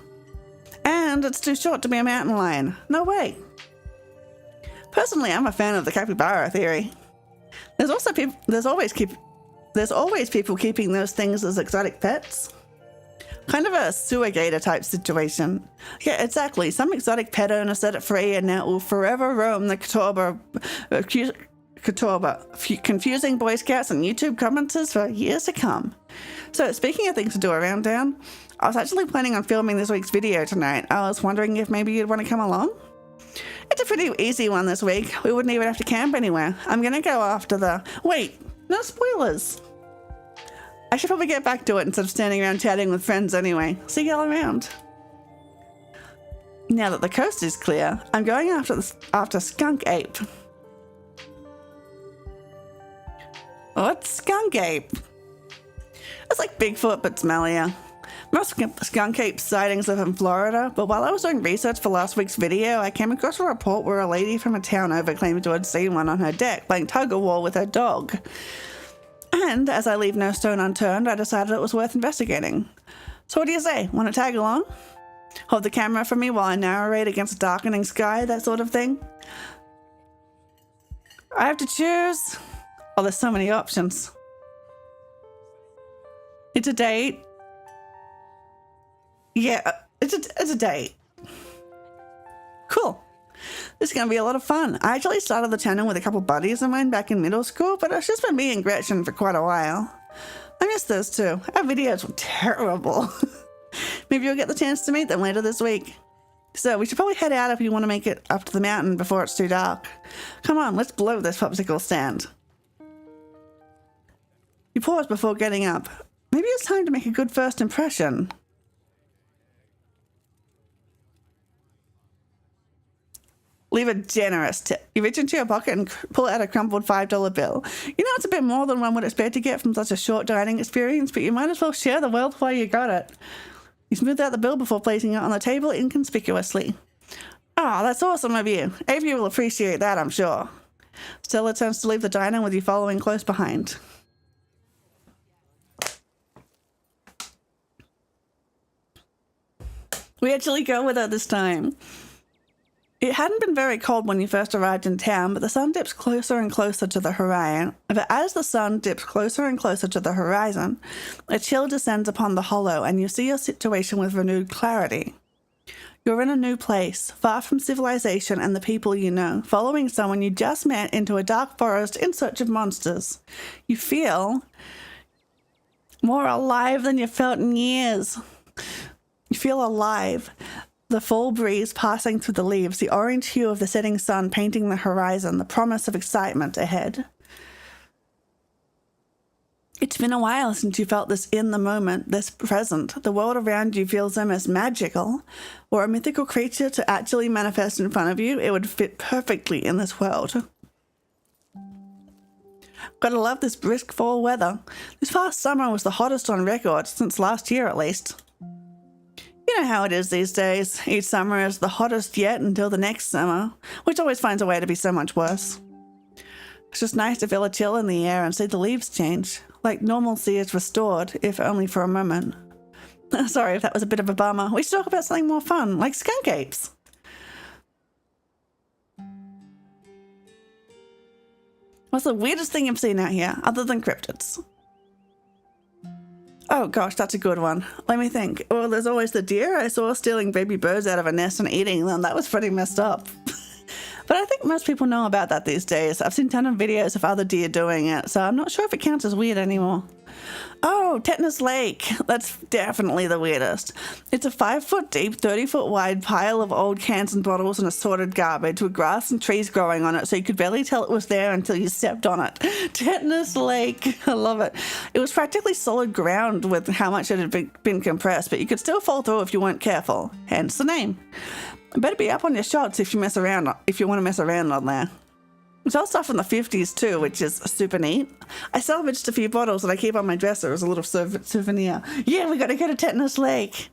And it's too short to be a mountain lion. No way. Personally, I'm a fan of the capybara theory. There's always people keeping those things as exotic pets. Kind of a sewer gator type situation. Yeah, exactly. Some exotic pet owner set it free and now it will forever roam the Catawba, confusing Boy Scouts and YouTube commenters for years to come. So speaking of things to do around town, I was actually planning on filming this week's video tonight. I was wondering if maybe you'd want to come along? It's a pretty easy one this week. We wouldn't even have to camp anywhere. I'm going to go after the... Wait, no spoilers. I should probably get back to it instead of standing around chatting with friends anyway. See you all around. Now that the coast is clear, I'm going after Skunk Ape. What's Skunk Ape? It's like Bigfoot but smellier. Most skunk ape sightings live in Florida, but while I was doing research for last week's video, I came across a report where a lady from a town over claimed to have seen one on her deck playing tug-of-war with her dog. And as I leave no stone unturned, I decided it was worth investigating. So what do you say? Want to tag along? Hold the camera for me while I narrate against a darkening sky, that sort of thing? I have to choose. Oh, there's so many options. It's a date. Yeah, it's a date. Cool. This is going to be a lot of fun. I actually started the channel with a couple buddies of mine back in middle school, but it's just been me and Gretchen for quite a while. I miss those two. Our videos were terrible. Maybe you'll get the chance to meet them later this week. So we should probably head out if you want to make it up to the mountain before it's too dark. Come on, let's blow this popsicle stand. You pause before getting up. Maybe it's time to make a good first impression. Leave a generous tip. You reach into your pocket and pull out a crumpled $5 bill. You know, it's a bit more than one would expect to get from such a short dining experience, but you might as well share the wealth while you got it. You smooth out the bill before placing it on the table inconspicuously. Oh, that's awesome of you. Avery will appreciate that, I'm sure. Stella turns to leave the diner with you following close behind. We actually go with her this time. It hadn't been very cold when you first arrived in town, but the sun dips closer and closer to the horizon. But as the sun dips closer and closer to the horizon, a chill descends upon the hollow, and you see your situation with renewed clarity. You're in a new place, far from civilization and the people you know, following someone you just met into a dark forest in search of monsters. You feel more alive than you've felt in years. You feel alive. The fall breeze passing through the leaves, the orange hue of the setting sun painting the horizon, the promise of excitement ahead. It's been a while since you felt this in the moment, this present. The world around you feels almost magical. Were a mythical creature to actually manifest in front of you, it would fit perfectly in this world. Gotta love this brisk fall weather. This past summer was the hottest on record, since last year at least. You know how it is these days. Each summer is the hottest yet until the next summer, which always finds a way to be so much worse. It's just nice to feel a chill in the air and see the leaves change, like normalcy is restored, if only for a moment. Sorry if that was a bit of a bummer. We should talk about something more fun, like skunk apes. What's the weirdest thing you've seen out here, other than cryptids? Oh gosh, that's a good one. Let me think. Well, there's always the deer I saw stealing baby birds out of a nest and eating them. That was pretty messed up. But I think most people know about that these days. I've seen a ton of videos of other deer doing it, so I'm not sure if it counts as weird anymore. Oh, Tetanus Lake. That's definitely the weirdest. It's a 5-foot deep, 30-foot wide pile of old cans and bottles and assorted garbage with grass and trees growing on it, so you could barely tell it was there until you stepped on it. Tetanus Lake. I love it. It was practically solid ground with how much it had been compressed, but you could still fall through if you weren't careful. Hence the name. Better be up on your shots if you want to mess around on there. It's all stuff from the 50s too, which is super neat. I salvaged a few bottles that I keep on my dresser as a little souvenir. Yeah, we got to go to Tetanus Lake.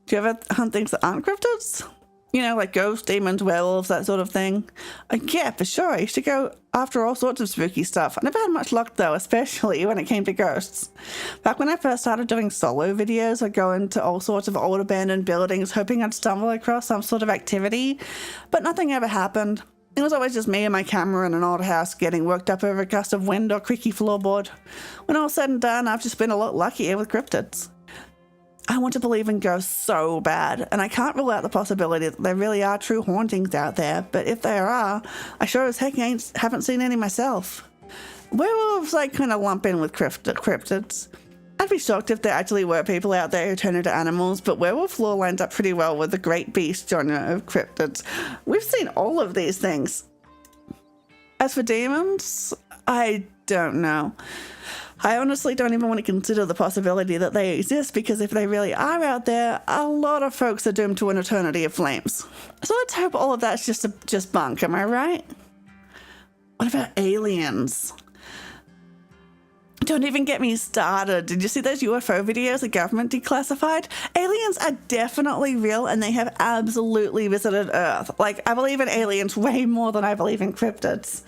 Do you ever hunt things that aren't cryptids? You know, like ghosts, demons, werewolves, that sort of thing. Yeah, for sure. I used to go after all sorts of spooky stuff. I never had much luck though, especially when it came to ghosts. Back when I first started doing solo videos, I'd go into all sorts of old abandoned buildings, hoping I'd stumble across some sort of activity, but nothing ever happened. It was always just me and my camera in an old house getting worked up over a gust of wind or creaky floorboard. When all said and done, I've just been a lot luckier with cryptids. I want to believe in ghosts so bad, and I can't rule out the possibility that there really are true hauntings out there, but if there are, I sure as heck haven't seen any myself. Werewolves I kind of lump in with cryptids. I'd be shocked if there actually were people out there who turn into animals, but werewolf lore lines up pretty well with the great beast genre of cryptids. We've seen all of these things. As for demons, I don't know. I honestly don't even want to consider the possibility that they exist, because if they really are out there, a lot of folks are doomed to an eternity of flames. So let's hope all of that's just bunk, am I right? What about aliens? Don't even get me started. Did you see those UFO videos the government declassified? Aliens are definitely real, and they have absolutely visited Earth. Like, I believe in aliens way more than I believe in cryptids.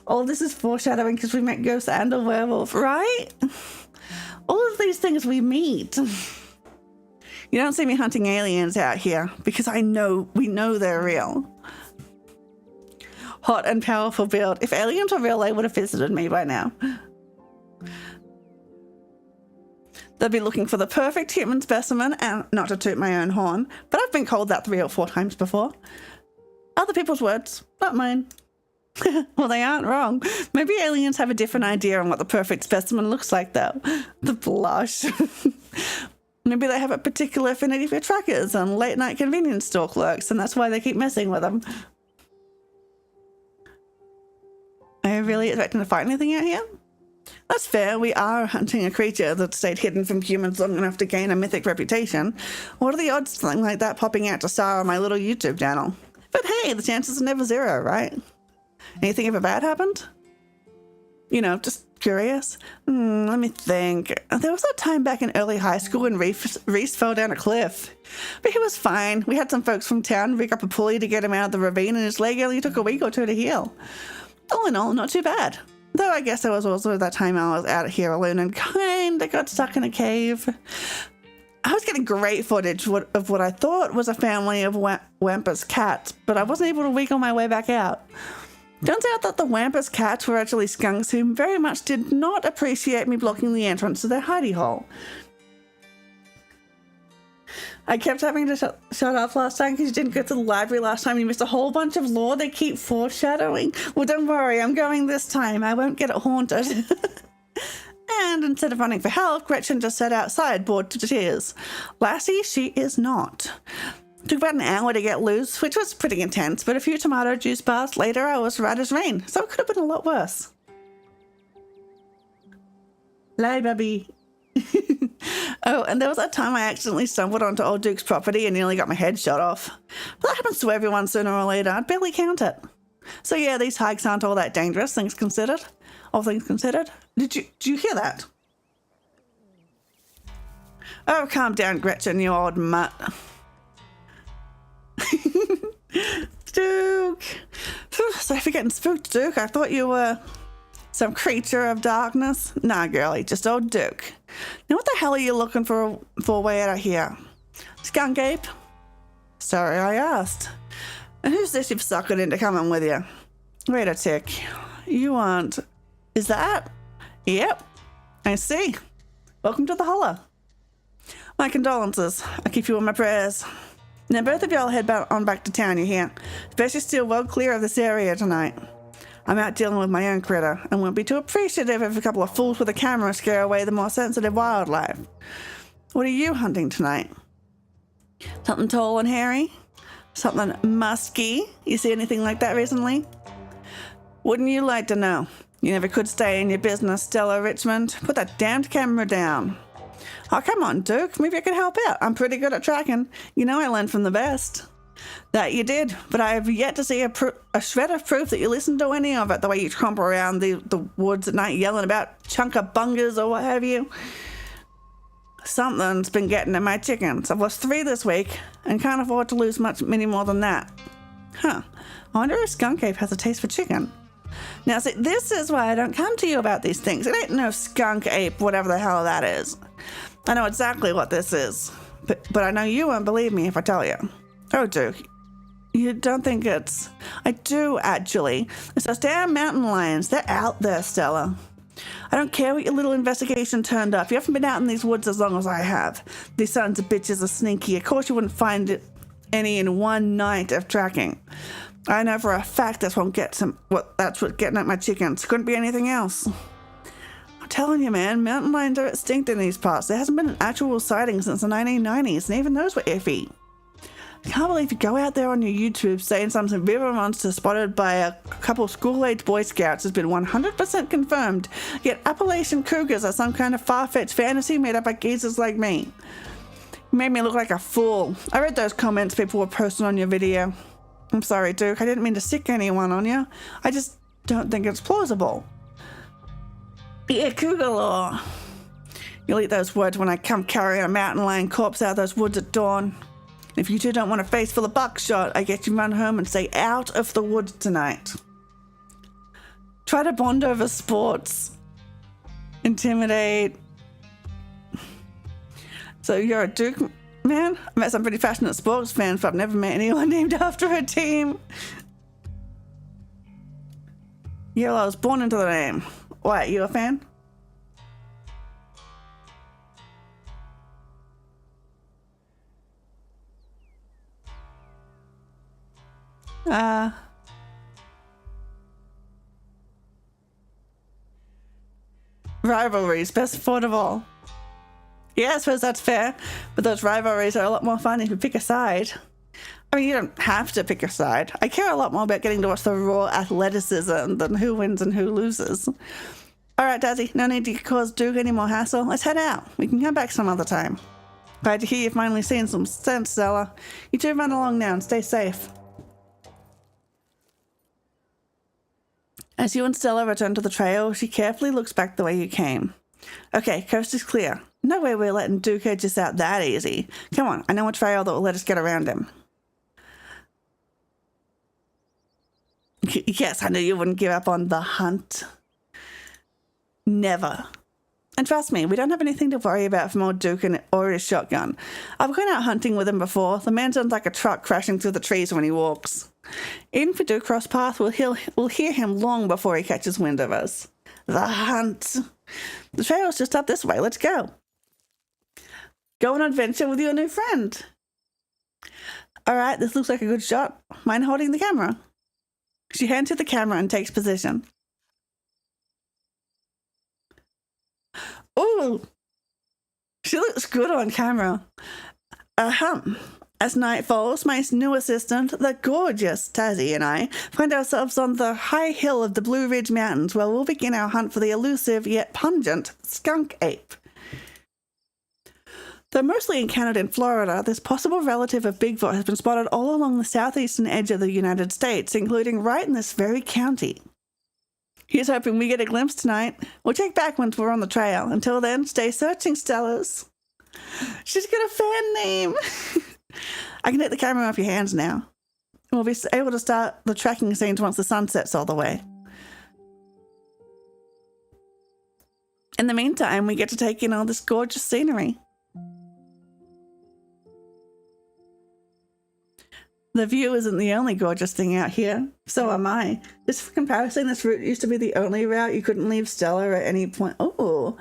All this is foreshadowing because we met ghosts and a werewolf, right? All of these things we meet. You don't see me hunting aliens out here because we know they're real. Hot and powerful build. If aliens were real, they would have visited me by now. They'd be looking for the perfect human specimen, and not to toot my own horn, but I've been called that 3 or 4 times before. Other people's words, not mine. Well, they aren't wrong. Maybe aliens have a different idea on what the perfect specimen looks like, though. The blush. Maybe they have a particular affinity for truckers and late-night convenience store clerks, and that's why they keep messing with them. Are you really expecting to find anything out here? That's fair. We are hunting a creature that stayed hidden from humans long enough to gain a mythic reputation. What are the odds of something like that popping out to star on my little YouTube channel? But hey, the chances are never zero, right? Anything ever bad happened? You know, just curious. Let me think. There was that time back in early high school when Reese fell down a cliff. But he was fine. We had some folks from town rig up a pulley to get him out of the ravine, and his leg only took a week or 2 to heal. All in all, not too bad. Though I guess there was also that time I was out here alone and kinda got stuck in a cave. I was getting great footage of what I thought was a family of Wampus cats, but I wasn't able to wiggle my way back out. Turns out that the Wampus cats were actually skunks who very much did not appreciate me blocking the entrance to their hidey hole. I kept having to shut off last time because you didn't go to the library last time. You missed a whole bunch of lore they keep foreshadowing. Well, don't worry, I'm going this time. I won't get it haunted. And instead of running for help, Gretchen just sat outside, bored to tears. Lassie, she is not. Took about an hour to get loose, which was pretty intense, but a few tomato juice baths later, I was right as rain, so it could have been a lot worse. Lie, baby. Oh, and there was that time I accidentally stumbled onto old Duke's property and nearly got my head shot off. But that happens to everyone sooner or later. I'd barely count it. So yeah, these hikes aren't all that dangerous, things considered. All things considered. Did you hear that? Oh, calm down, Gretchen, you old mutt. Duke! Sorry for getting spooked, Duke. I thought you were some creature of darkness. Nah, girlie, just old Duke. Now what the hell are you looking for way out of here? Skunk ape? Sorry I asked. And who's this you've suckered into coming with you? Wait a tick. You aren't... Is that? Yep. I see. Welcome to the holler. My condolences. I keep you in my prayers. Now both of y'all head on back to town, you hear? Especially steer well clear of this area tonight. I'm out dealing with my own critter and won't be too appreciative if a couple of fools with a camera scare away the more sensitive wildlife. What are you hunting tonight? Something tall and hairy? Something musky? You see anything like that recently? Wouldn't you like to know? You never could stay in your business, Stella Richmond. Put that damned camera down. Oh, come on, Duke. Maybe I could help out. I'm pretty good at tracking. You know I learned from the best. That you did, but I have yet to see a shred of proof that you listened to any of it, the way you tromp around the woods at night yelling about chunka-bungas or what have you. Something's been getting at my chickens. I've lost 3 this week and can't afford to lose many more than that. Huh. I wonder if Skunk Ape has a taste for chicken. Now, see, this is why I don't come to you about these things. It ain't no Skunk Ape, whatever the hell that is. I know exactly what this is, but I know you won't believe me if I tell you. Oh, Duke, you don't think it's... I do, actually. It's those damn mountain lions. They're out there, Stella. I don't care what your little investigation turned up. You haven't been out in these woods as long as I have. These sons of bitches are sneaky. Of course you wouldn't find any in one night of tracking. I know for a fact that's what getting at my chickens. Couldn't be anything else. I'm telling you, man, mountain lions are extinct in these parts. There hasn't been an actual sighting since the 1990s, and even those were iffy. I can't believe you go out there on your YouTube saying some river monster spotted by a couple of school-aged Boy Scouts has been 100% confirmed, yet Appalachian cougars are some kind of far-fetched fantasy made up by geezers like me. You made me look like a fool. I read those comments people were posting on your video. I'm sorry, Duke, I didn't mean to sick anyone on you. I just don't think it's plausible. Yeah, cougar law. You'll eat those words when I come carrying a mountain lion corpse out of those woods at dawn. If you two don't want a face full of buckshot, I get you run home and stay out of the woods tonight. Try to bond over sports. Intimidate. So you're a Duke man? I met some pretty passionate sports fans, but I've never met anyone named after a team. Yeah, well, I was born into the name. What, you a fan? Rivalries, best sport of all. Yeah, I suppose that's fair, but those rivalries are a lot more fun if you pick a side. I mean, you don't have to pick a side. I care a lot more about getting to watch the raw athleticism than who wins and who loses. All right, Dazzy, no need to cause Duke any more hassle. Let's head out. We can come back some other time. Glad to hear you've finally seen some sense, Stella. You two run along now and stay safe. As you and Stella return to the trail, she carefully looks back the way you came. Okay, coast is clear. No way we're letting Duke edge us out that easy. Come on, I know a trail that will let us get around him. Yes, I knew you wouldn't give up on the hunt. Never. And trust me, we don't have anything to worry about from old Duke or his shotgun. I've gone out hunting with him before. The man sounds like a truck crashing through the trees when he walks. Even if we do cross path, we'll hear him long before he catches wind of us. The hunt. The trail's just up this way. Let's go. Go on an adventure with your new friend. All right, this looks like a good shot. Mind holding the camera? She hands to the camera and takes position. Ooh, she looks good on camera. As night falls, my new assistant, the gorgeous Tazzy, and I find ourselves on the high hill of the Blue Ridge Mountains where we'll begin our hunt for the elusive yet pungent skunk ape. Though mostly encountered in Florida, this possible relative of Bigfoot has been spotted all along the southeastern edge of the United States, including right in this very county. Here's hoping we get a glimpse tonight. We'll check back once we're on the trail. Until then, stay searching, Stellas. She's got a fan name. I can take the camera off your hands now. We'll be able to start the tracking scenes once the sun sets all the way. In the meantime, we get to take in all this gorgeous scenery. The view isn't the only gorgeous thing out here. So am I. Just for comparison, this route used to be the only route you couldn't leave Stella at any point. Oh,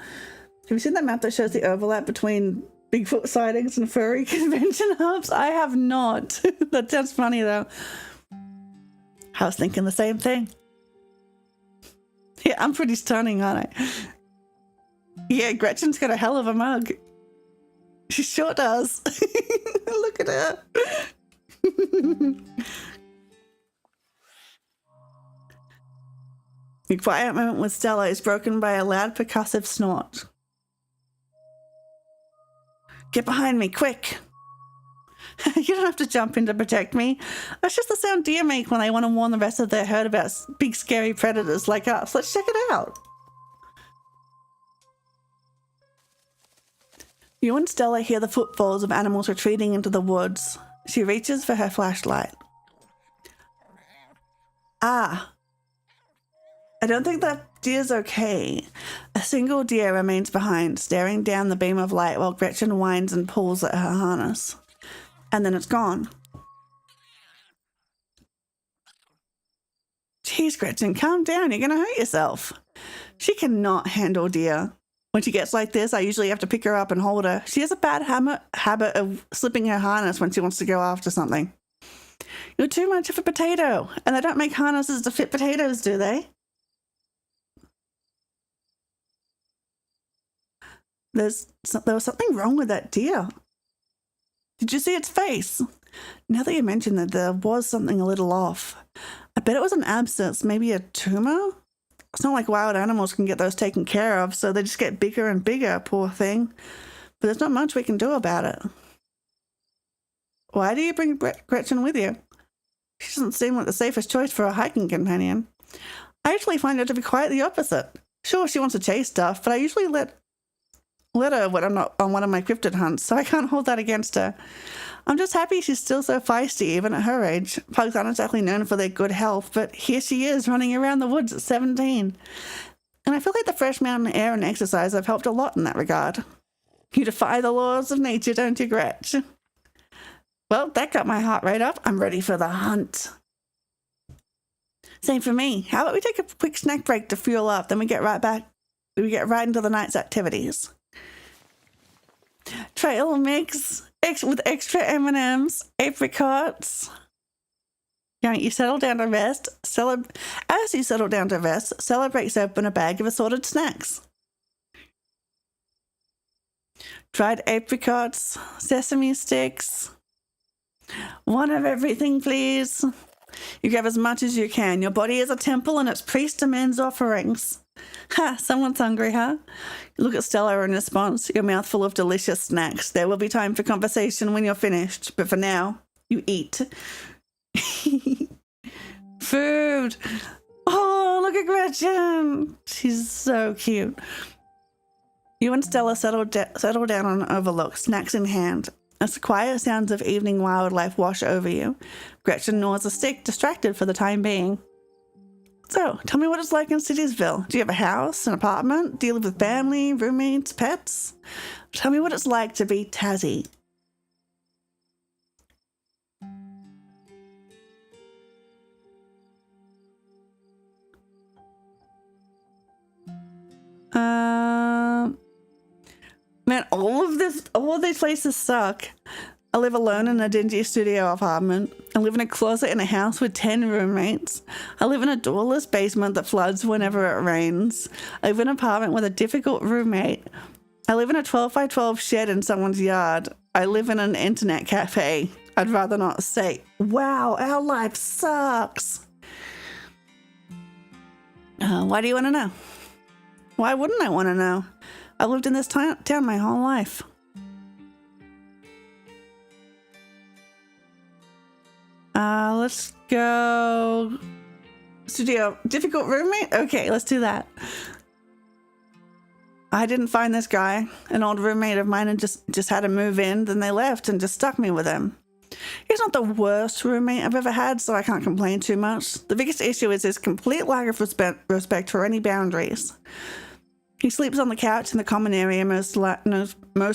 have you seen that map that shows the overlap between Bigfoot sightings and furry convention hubs? I have not. That sounds funny though. I was thinking the same thing. Yeah, I'm pretty stunning, aren't I? Yeah, Gretchen's got a hell of a mug. She sure does. Look at her. The quiet moment with Stella is broken by a loud percussive snort. Get behind me, quick! You don't have to jump in to protect me. That's just the sound deer make when they want to warn the rest of their herd about big scary predators like us. Let's check it out. You and Stella hear the footfalls of animals retreating into the woods. She reaches for her flashlight. Ah. I don't think that deer's okay. A single deer remains behind, staring down the beam of light while Gretchen whines and pulls at her harness. And then it's gone. Jeez, Gretchen, calm down. You're going to hurt yourself. She cannot handle deer. When she gets like this, I usually have to pick her up and hold her. She has a bad habit of slipping her harness when she wants to go after something. You're too much of a potato, and they don't make harnesses to fit potatoes, do they? There was something wrong with that deer. Did you see its face? Now that you mention that, there was something a little off. I bet it was an abscess, maybe a tumor? It's not like wild animals can get those taken care of, so they just get bigger and bigger, poor thing. But there's not much we can do about it. Why do you bring Gretchen with you? She doesn't seem like the safest choice for a hiking companion. I actually find her to be quite the opposite. Sure, she wants to chase stuff, but I usually let her when I'm not on one of my cryptid hunts, so I can't hold that against her. I'm just happy she's still so feisty, even at her age. Pugs aren't exactly known for their good health, but here she is running around the woods at 17. And I feel like the fresh mountain air and exercise have helped a lot in that regard. You defy the laws of nature, don't you, Gretch? Well, that got my heart rate up. I'm ready for the hunt. Same for me. How about we take a quick snack break to fuel up, then we get right back. We get right into the night's activities. Trail mix with extra M&Ms, apricots. You settle down to rest. As you settle down to rest, Stella breaks open a bag of assorted snacks. Dried apricots, sesame sticks. One of everything, please. You grab as much as you can. Your body is a temple and its priest demands offerings. Ha, someone's hungry, huh? You look at Stella in response, your mouth full of delicious snacks. There will be time for conversation when you're finished, but for now, you eat. Food! Oh, look at Gretchen! She's so cute. You and Stella settle down on an overlook, snacks in hand. As the quiet sounds of evening wildlife wash over you, Gretchen gnaws a stick, distracted for the time being. So, tell me what it's like in Citiesville. Do you have a house, an apartment? Do you live with family, roommates, pets? Tell me what it's like to be Tassie. Man, all of these places suck. I live alone in a dingy studio apartment. I live in a closet in a house with 10 roommates. I live in a doorless basement that floods whenever it rains. I live in an apartment with a difficult roommate. I live in a 12 by 12 shed in someone's yard. I live in an internet cafe. I'd rather not say. Wow, our life sucks. Why do you want to know? Why wouldn't I want to know? I've lived in this town my whole life. Let's go. Studio. Difficult roommate? Okay, let's do that. I didn't find this guy, an old roommate of mine, and just had to move in. Then they left and just stuck me with him. He's not the worst roommate I've ever had, so I can't complain too much. The biggest issue is his complete lack of respect for any boundaries. He sleeps on the couch in the common area most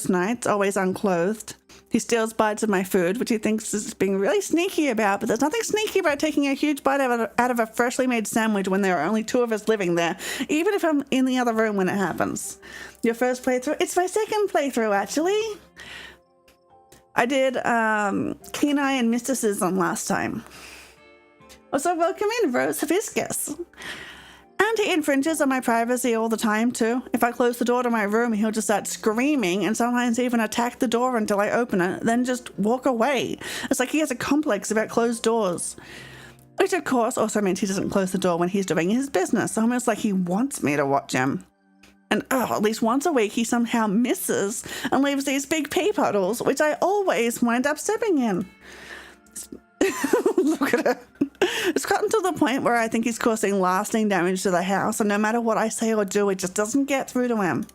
nights, always unclothed. He steals bites of my food, which he thinks is being really sneaky about, but there's nothing sneaky about taking a huge bite out of a freshly made sandwich when there are only 2 of us living there, even if I'm in the other room when it happens. Your first playthrough? It's my second playthrough, actually. I did Kenai and Mysticism last time. Also, welcome in, Rose Hibiscus. And he infringes on my privacy all the time, too. If I close the door to my room, he'll just start screaming and sometimes even attack the door until I open it, then just walk away. It's like he has a complex about closed doors. Which, of course, also means he doesn't close the door when he's doing his business, almost like he wants me to watch him. And at least once a week, he somehow misses and leaves these big pee puddles, which I always wind up stepping in. Look at it. It's gotten to the point where I think he's causing lasting damage to the house, and no matter what I say or do, it just doesn't get through to him.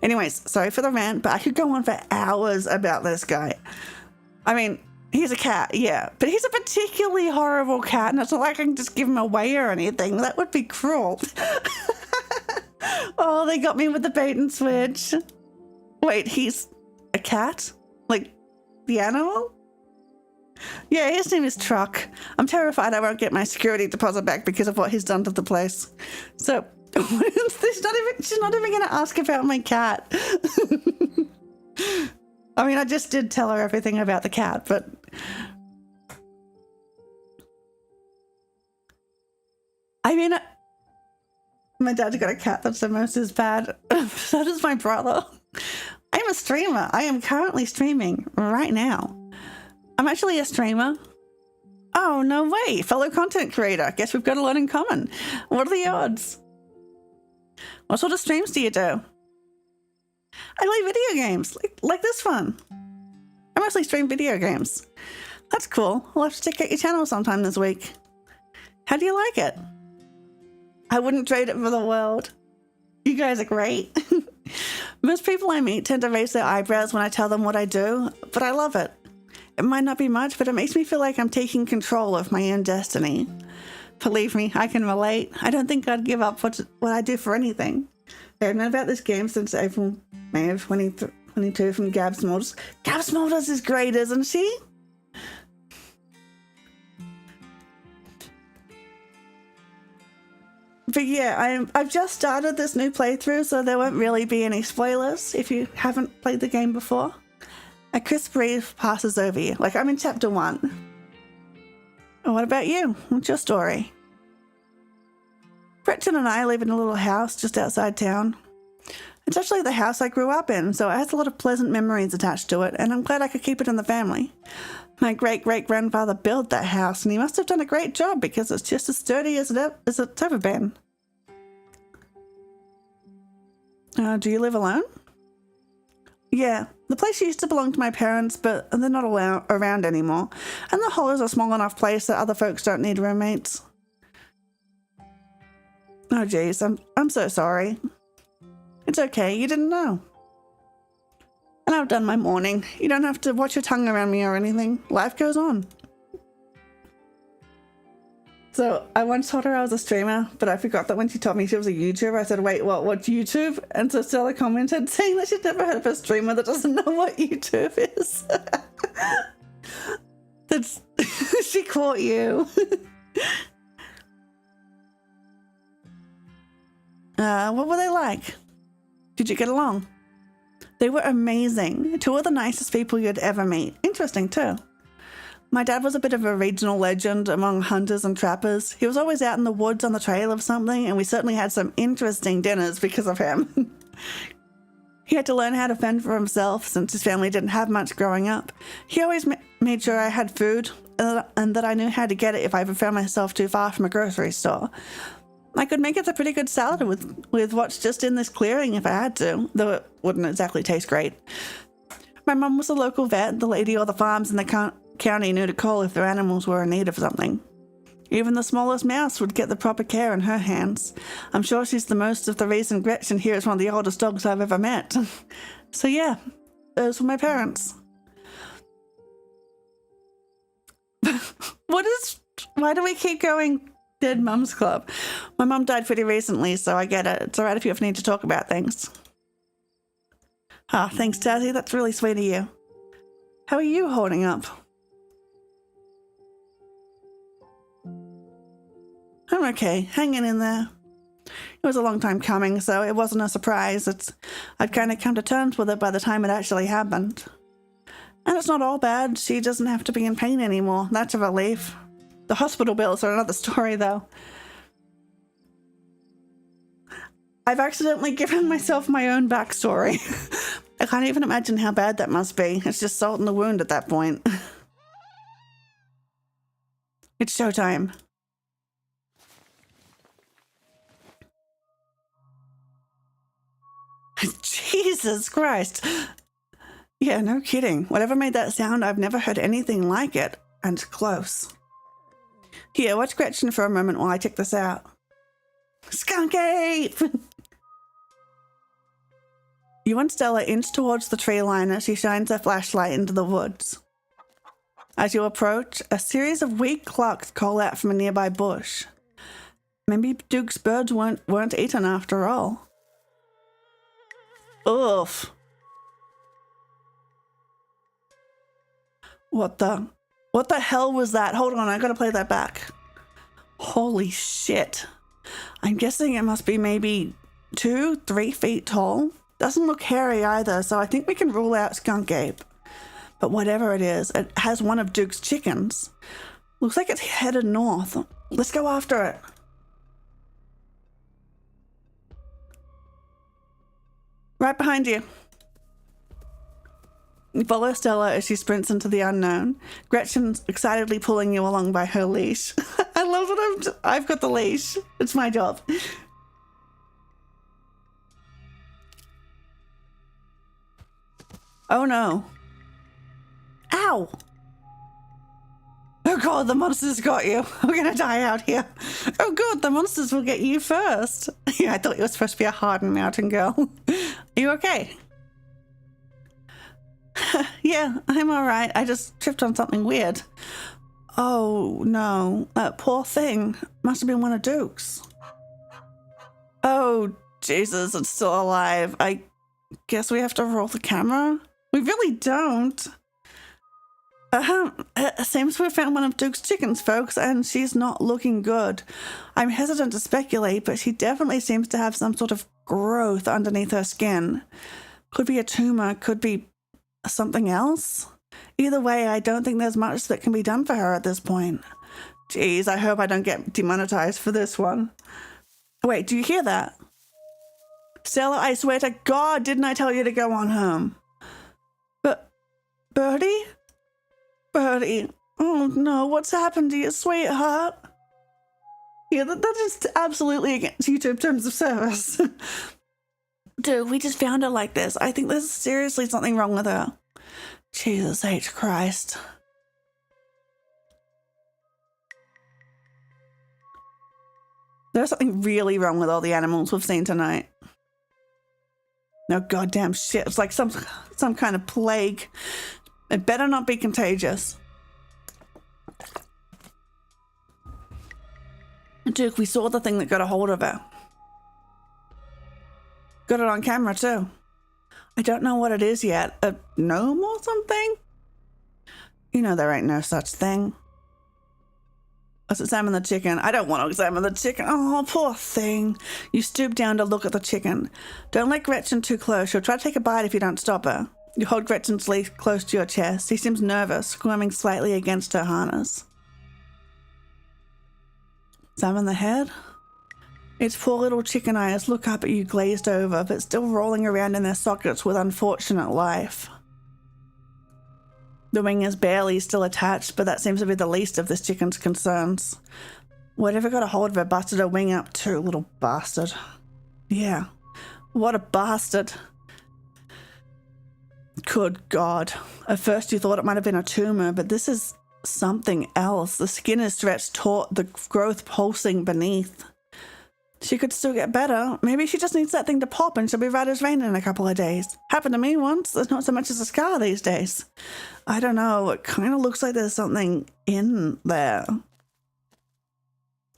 Anyways, sorry for the rant, but I could go on for hours about this guy. I mean, he's a cat, yeah, but he's a particularly horrible cat, and it's not like I can just give him away or anything. That would be cruel. Oh, they got me with the bait and switch. Wait, he's a cat? Like, the animal? Yeah, his name is Truck. I'm terrified I won't get my security deposit back because of what he's done to the place. So, she's not even going to ask about my cat. I mean, I just did tell her everything about the cat, but... I mean, my dad's got a cat that's almost as bad. So does my brother. I'm a streamer. I am currently streaming right now. I'm actually a streamer. Oh, no way. Fellow content creator. Guess we've got a lot in common. What are the odds? What sort of streams do you do? I play video games, like this one. I mostly stream video games. That's cool. I'll have to check out your channel sometime this week. How do you like it? I wouldn't trade it for the world. You guys are great. Most people I meet tend to raise their eyebrows when I tell them what I do, but I love it. It might not be much, but it makes me feel like I'm taking control of my own destiny. Believe me, I can relate. I don't think I'd give up what I do for anything. I've known about this game since April, May of 2022 from Gab Smulders. Gab Smulders is great, isn't she? But yeah, I've just started this new playthrough, so there won't really be any spoilers if you haven't played the game before. A crisp breeze passes over you. Like, I'm in chapter 1. And what about you? What's your story? Gretchen and I live in a little house just outside town. It's actually the house I grew up in, so it has a lot of pleasant memories attached to it, and I'm glad I could keep it in the family. My great-great-grandfather built that house, and he must have done a great job because it's just as sturdy as it's ever been. Do you live alone? Yeah, the place used to belong to my parents, but they're not around anymore. And the hall is a small enough place that other folks don't need roommates. Oh geez, I'm so sorry. It's okay, you didn't know. And I've done my morning. You don't have to watch your tongue around me or anything. Life goes on. So I once told her I was a streamer, but I forgot that when she told me she was a YouTuber, I said, wait, what, what's YouTube? And so Stella commented saying that she'd never heard of a streamer that doesn't know what YouTube is. That's, she caught you. What were they like? Did you get along? They were amazing. Two of the nicest people you'd ever meet. Interesting too. My dad was a bit of a regional legend among hunters and trappers. He was always out in the woods on the trail of something, and we certainly had some interesting dinners because of him. He had to learn how to fend for himself since his family didn't have much growing up. He always made sure I had food and that I knew how to get it if I ever found myself too far from a grocery store. I could make it a pretty good salad with what's just in this clearing if I had to, though it wouldn't exactly taste great. My mum was a local vet. The lady or the farms in the county knew to call if their animals were in need of something. Even the smallest mouse would get the proper care in her hands. I'm sure she's the most of the reason Gretchen here is one of the oldest dogs I've ever met. So yeah, those were my parents. Why do we keep going Dead Mums Club? My mum died pretty recently, so I get it. It's alright if you ever need to talk about things. Ah, thanks, Tazzy. That's really sweet of you. How are you holding up? I'm okay, hanging in there. It was a long time coming, so it wasn't a surprise. I'd kind of come to terms with it by the time it actually happened. And it's not all bad. She doesn't have to be in pain anymore. That's a relief. The hospital bills are another story, though. I've accidentally given myself my own backstory. I can't even imagine how bad that must be. It's just salt in the wound at that point. It's showtime. Jesus Christ. Yeah, no kidding. Whatever made that sound, I've never heard anything like it. And close. Here, watch Gretchen for a moment while I check this out. Skunk ape! You and Stella inch towards the tree line as she shines her flashlight into the woods. As you approach, a series of weak clucks call out from a nearby bush. Maybe Duke's birds weren't eaten after all. Oof. What the hell was that? Hold on, I gotta play that back. Holy shit. I'm guessing it must be maybe 2-3 feet tall. Doesn't look hairy either, so I think we can rule out skunk ape. But whatever it is, it has one of Duke's chickens. Looks like it's headed north. Let's go after it. Right behind you. You follow Stella as she sprints into the unknown. Gretchen's excitedly pulling you along by her leash. I love that I've got the leash. It's my job. Oh no. Ow! Oh god, the monsters got you. We're gonna die out here. Oh god, the monsters will get you first. Yeah, I thought you were supposed to be a hardened mountain girl. Are you okay? Yeah, I'm alright. I just tripped on something weird. Oh no, that poor thing. Must have been one of Duke's. Oh Jesus, it's still alive. I guess we have to roll the camera? We really don't. Seems we found one of Duke's chickens, folks, and she's not looking good. I'm hesitant to speculate, but she definitely seems to have some sort of growth underneath her skin. Could be a tumor, could be something else. Either way, I don't think there's much that can be done for her at this point. Jeez, I hope I don't get demonetized for this one. Wait, do you hear that? Stella, I swear to God, didn't I tell you to go on home? But, Birdie? Birdie, oh no, what's happened to you, sweetheart? Yeah, that is absolutely against YouTube terms of service. Dude, we just found her like this. I think there's seriously something wrong with her. Jesus H. Christ. There's something really wrong with all the animals we've seen tonight. No goddamn shit. It's like some kind of plague. It better not be contagious. Duke, we saw the thing that got a hold of her. Got it on camera too. I don't know what it is yet. A gnome or something? You know there ain't no such thing. Let's examine the chicken. I don't want to examine the chicken. Oh, poor thing. You stoop down to look at the chicken. Don't let Gretchen too close. She'll try to take a bite if you don't stop her. You hold Gretchen's leash close to your chest. He seems nervous, squirming slightly against her harness. Examine the head. Its poor little chicken eyes look up at you glazed over, but still rolling around in their sockets with unfortunate life. The wing is barely still attached, but that seems to be the least of this chicken's concerns. Whatever got a hold of her busted her wing up too, little bastard. Yeah, what a bastard. Good God. At first you thought it might have been a tumor, but this is something else. The skin is stretched taut, the growth pulsing beneath. She could still get better. Maybe she just needs that thing to pop and she'll be right as rain in a couple of days. Happened to me once. There's not so much as a scar these days. I don't know. It kind of looks like there's something in there.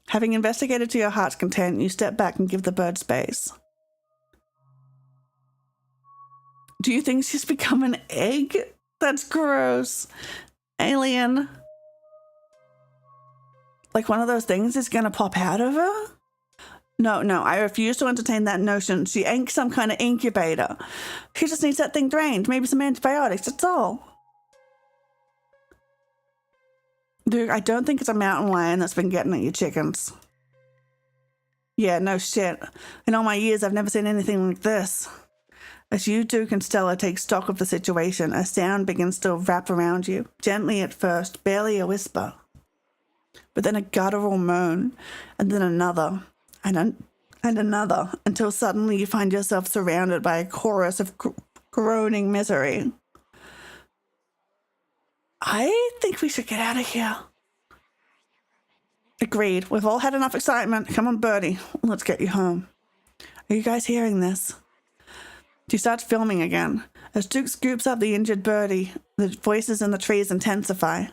Having investigated to your heart's content, you step back and give the bird space. Do you think she's become an egg? That's gross. Alien. Like one of those things is gonna pop out of her? No, I refuse to entertain that notion. She ain't some kind of incubator. She just needs that thing drained, maybe some antibiotics, that's all. Dude, I don't think it's a mountain lion that's been getting at your chickens. Yeah, no shit. In all my years, I've never seen anything like this. As you, Duke, and Stella take stock of the situation, a sound begins to wrap around you, gently at first, barely a whisper. But then a guttural moan, and then another. And another, until suddenly you find yourself surrounded by a chorus of groaning misery. I think we should get out of here. Agreed. We've all had enough excitement. Come on, Birdie. Let's get you home. Are you guys hearing this? She starts filming again. As Duke scoops up the injured Birdie, the voices in the trees intensify.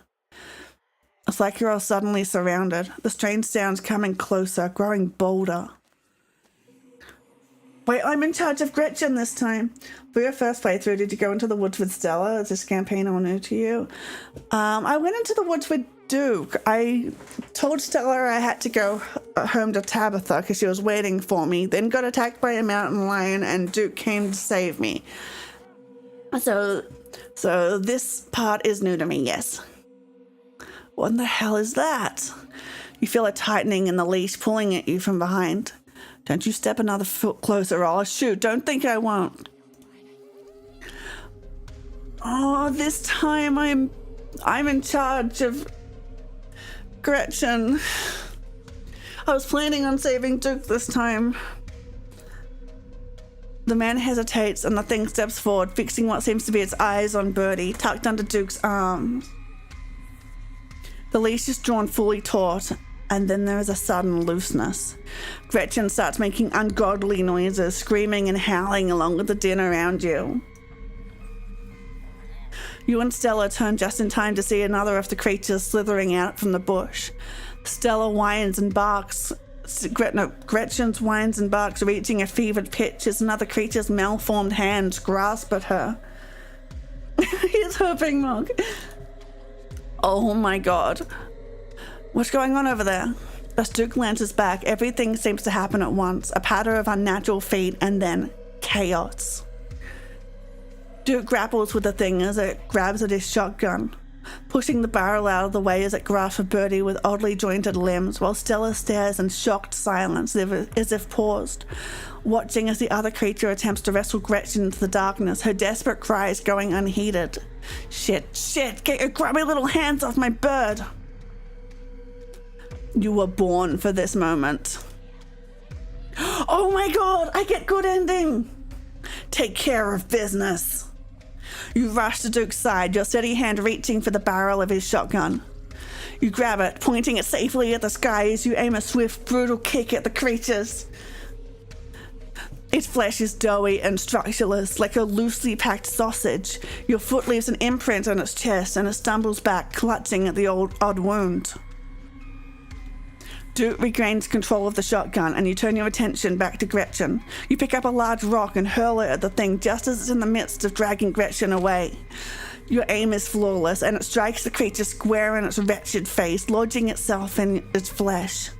It's like you're all suddenly surrounded. The strange sounds coming closer, growing bolder. Wait, I'm in charge of Gretchen this time. For your first playthrough, did you go into the woods with Stella? Is this campaign all new to you? I went into the woods with Duke. I told Stella I had to go home to Tabitha because she was waiting for me, then got attacked by a mountain lion and Duke came to save me. So this part is new to me, yes. What the hell is that? You feel a tightening in the leash pulling at you from behind. Don't you step another foot closer or I'll shoot. Don't think I won't. Oh, this time I'm in charge of Gretchen. I was planning on saving Duke this time. The man hesitates and the thing steps forward, fixing what seems to be its eyes on Birdie, tucked under Duke's arms. The leash is drawn fully taut, and then there is a sudden looseness. Gretchen starts making ungodly noises, screaming and howling along with the din around you. You and Stella turn just in time to see another of the creatures slithering out from the bush. Stella whines and barks. Gretchen's whines and barks, reaching a fevered pitch as another creature's malformed hands grasp at her. He's hoping, Mog. Oh my God. What's going on over there? As Duke glances back, everything seems to happen at once. A patter of unnatural feet and then chaos. Duke grapples with the thing as it grabs at his shotgun, pushing the barrel out of the way as it grasps a Birdie with oddly jointed limbs, while Stella stares in shocked silence as if paused, watching as the other creature attempts to wrestle Gretchen into the darkness, her desperate cries going unheeded. Shit, get your grubby little hands off my bird. You were born for this moment. Oh my God, I get good ending. Take care of business. You rush to Duke's side, your steady hand reaching for the barrel of his shotgun. You grab it, pointing it safely at the sky as you aim a swift, brutal kick at the creatures. Its flesh is doughy and structureless, like a loosely packed sausage. Your foot leaves an imprint on its chest and it stumbles back, clutching at the odd wound. Duke regains control of the shotgun and you turn your attention back to Gretchen. You pick up a large rock and hurl it at the thing just as it's in the midst of dragging Gretchen away. Your aim is flawless and it strikes the creature square in its wretched face, lodging itself in its flesh.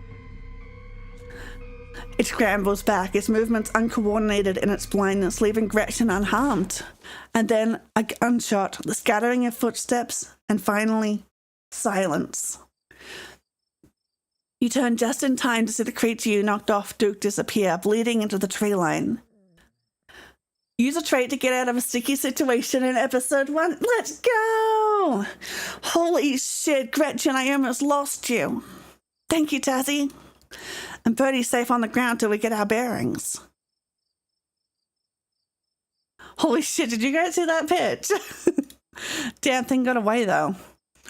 It scrambles back, its movements uncoordinated in its blindness, leaving Gretchen unharmed. And then a gunshot, the scattering of footsteps, and finally, silence. You turn just in time to see the creature you knocked off Duke disappear, bleeding into the tree line. Use a trait to get out of a sticky situation in episode 1. Let's go! Holy shit, Gretchen, I almost lost you. Thank you, Tassie. And Birdie's safe on the ground till we get our bearings. Holy shit, did you guys see that pitch? Damn thing got away, though.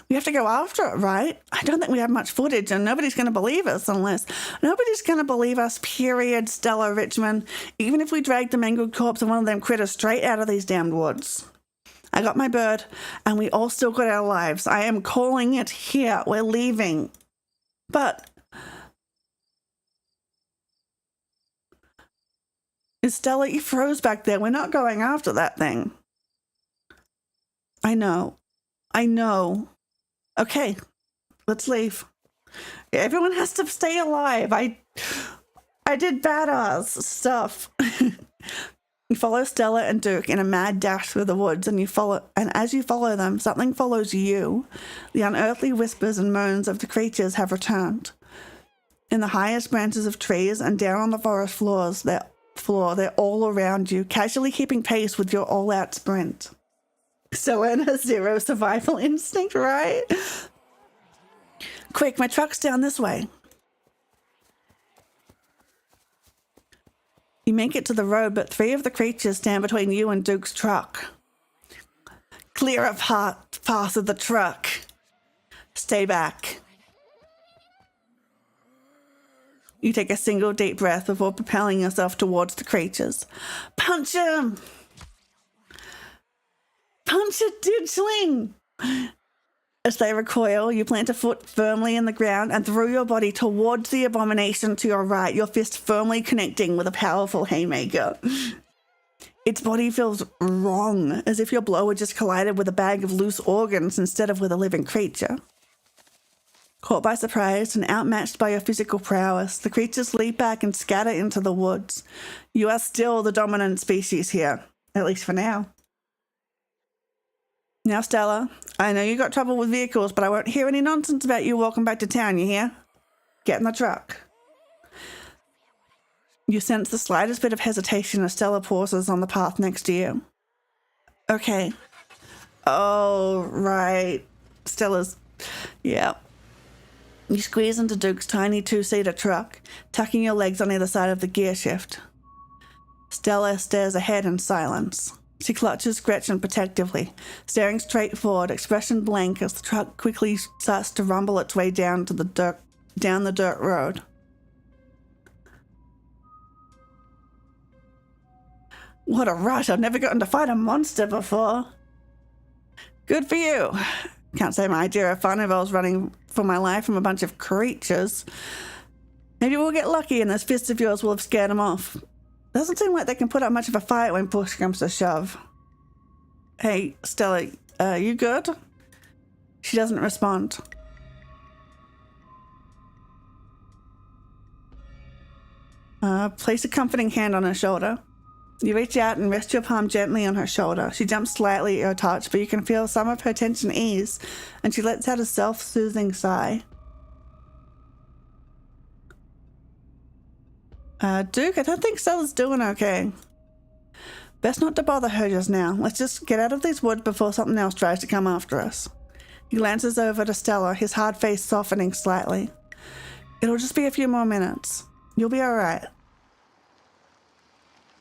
We have to go after it, right? I don't think we have much footage, and nobody's going to believe us nobody's going to believe us, period, Stella Richmond, even if we drag the mangled corpse of one of them critters straight out of these damned woods. I got my bird, and we all still got our lives. I am calling it here. We're leaving. But Stella, you froze back there. We're not going after that thing. I know. Okay, let's leave. Everyone has to stay alive. I did badass stuff. You follow Stella and Duke in a mad dash through the woods, and as you follow them, something follows you. The unearthly whispers and moans of the creatures have returned. In the highest branches of trees and down on the forest floor, they're all around you, casually keeping pace with your all-out sprint. Stella has zero survival instinct, right? Quick, my truck's down this way. You make it to the road, but 3 of the creatures stand between you and Duke's truck. Clear a path of the truck. Stay back. You take a single deep breath before propelling yourself towards the creatures. Punch him! Punch a ditchling! As they recoil, you plant a foot firmly in the ground and throw your body towards the abomination to your right, your fist firmly connecting with a powerful haymaker. Its body feels wrong, as if your blow had just collided with a bag of loose organs instead of with a living creature. Caught by surprise and outmatched by your physical prowess, the creatures leap back and scatter into the woods. You are still the dominant species here, at least for now. Now, Stella, I know you got trouble with vehicles, but I won't hear any nonsense about you walking back to town, you hear? Get in the truck. You sense the slightest bit of hesitation as Stella pauses on the path next to you. Okay. Oh, right. Stella's... Yeah. You squeeze into Duke's tiny 2-seater truck, tucking your legs on either side of the gear shift. Stella stares ahead in silence. She clutches Gretchen protectively, staring straight forward, expression blank as the truck quickly starts to rumble its way down the dirt road. What a rush! I've never gotten to fight a monster before. Good for you. Can't say my idea of fun involves running for my life from a bunch of creatures. Maybe we'll get lucky and those fists of yours will have scared them off. Doesn't seem like they can put up much of a fight when push comes to shove. Hey, Stella, you good? She doesn't respond. Place a comforting hand on her shoulder. You reach out and rest your palm gently on her shoulder. She jumps slightly at your touch, but you can feel some of her tension ease, and she lets out a self-soothing sigh. Duke, I don't think Stella's doing okay. Best not to bother her just now. Let's just get out of these woods before something else tries to come after us. He glances over to Stella, his hard face softening slightly. It'll just be a few more minutes. You'll be alright.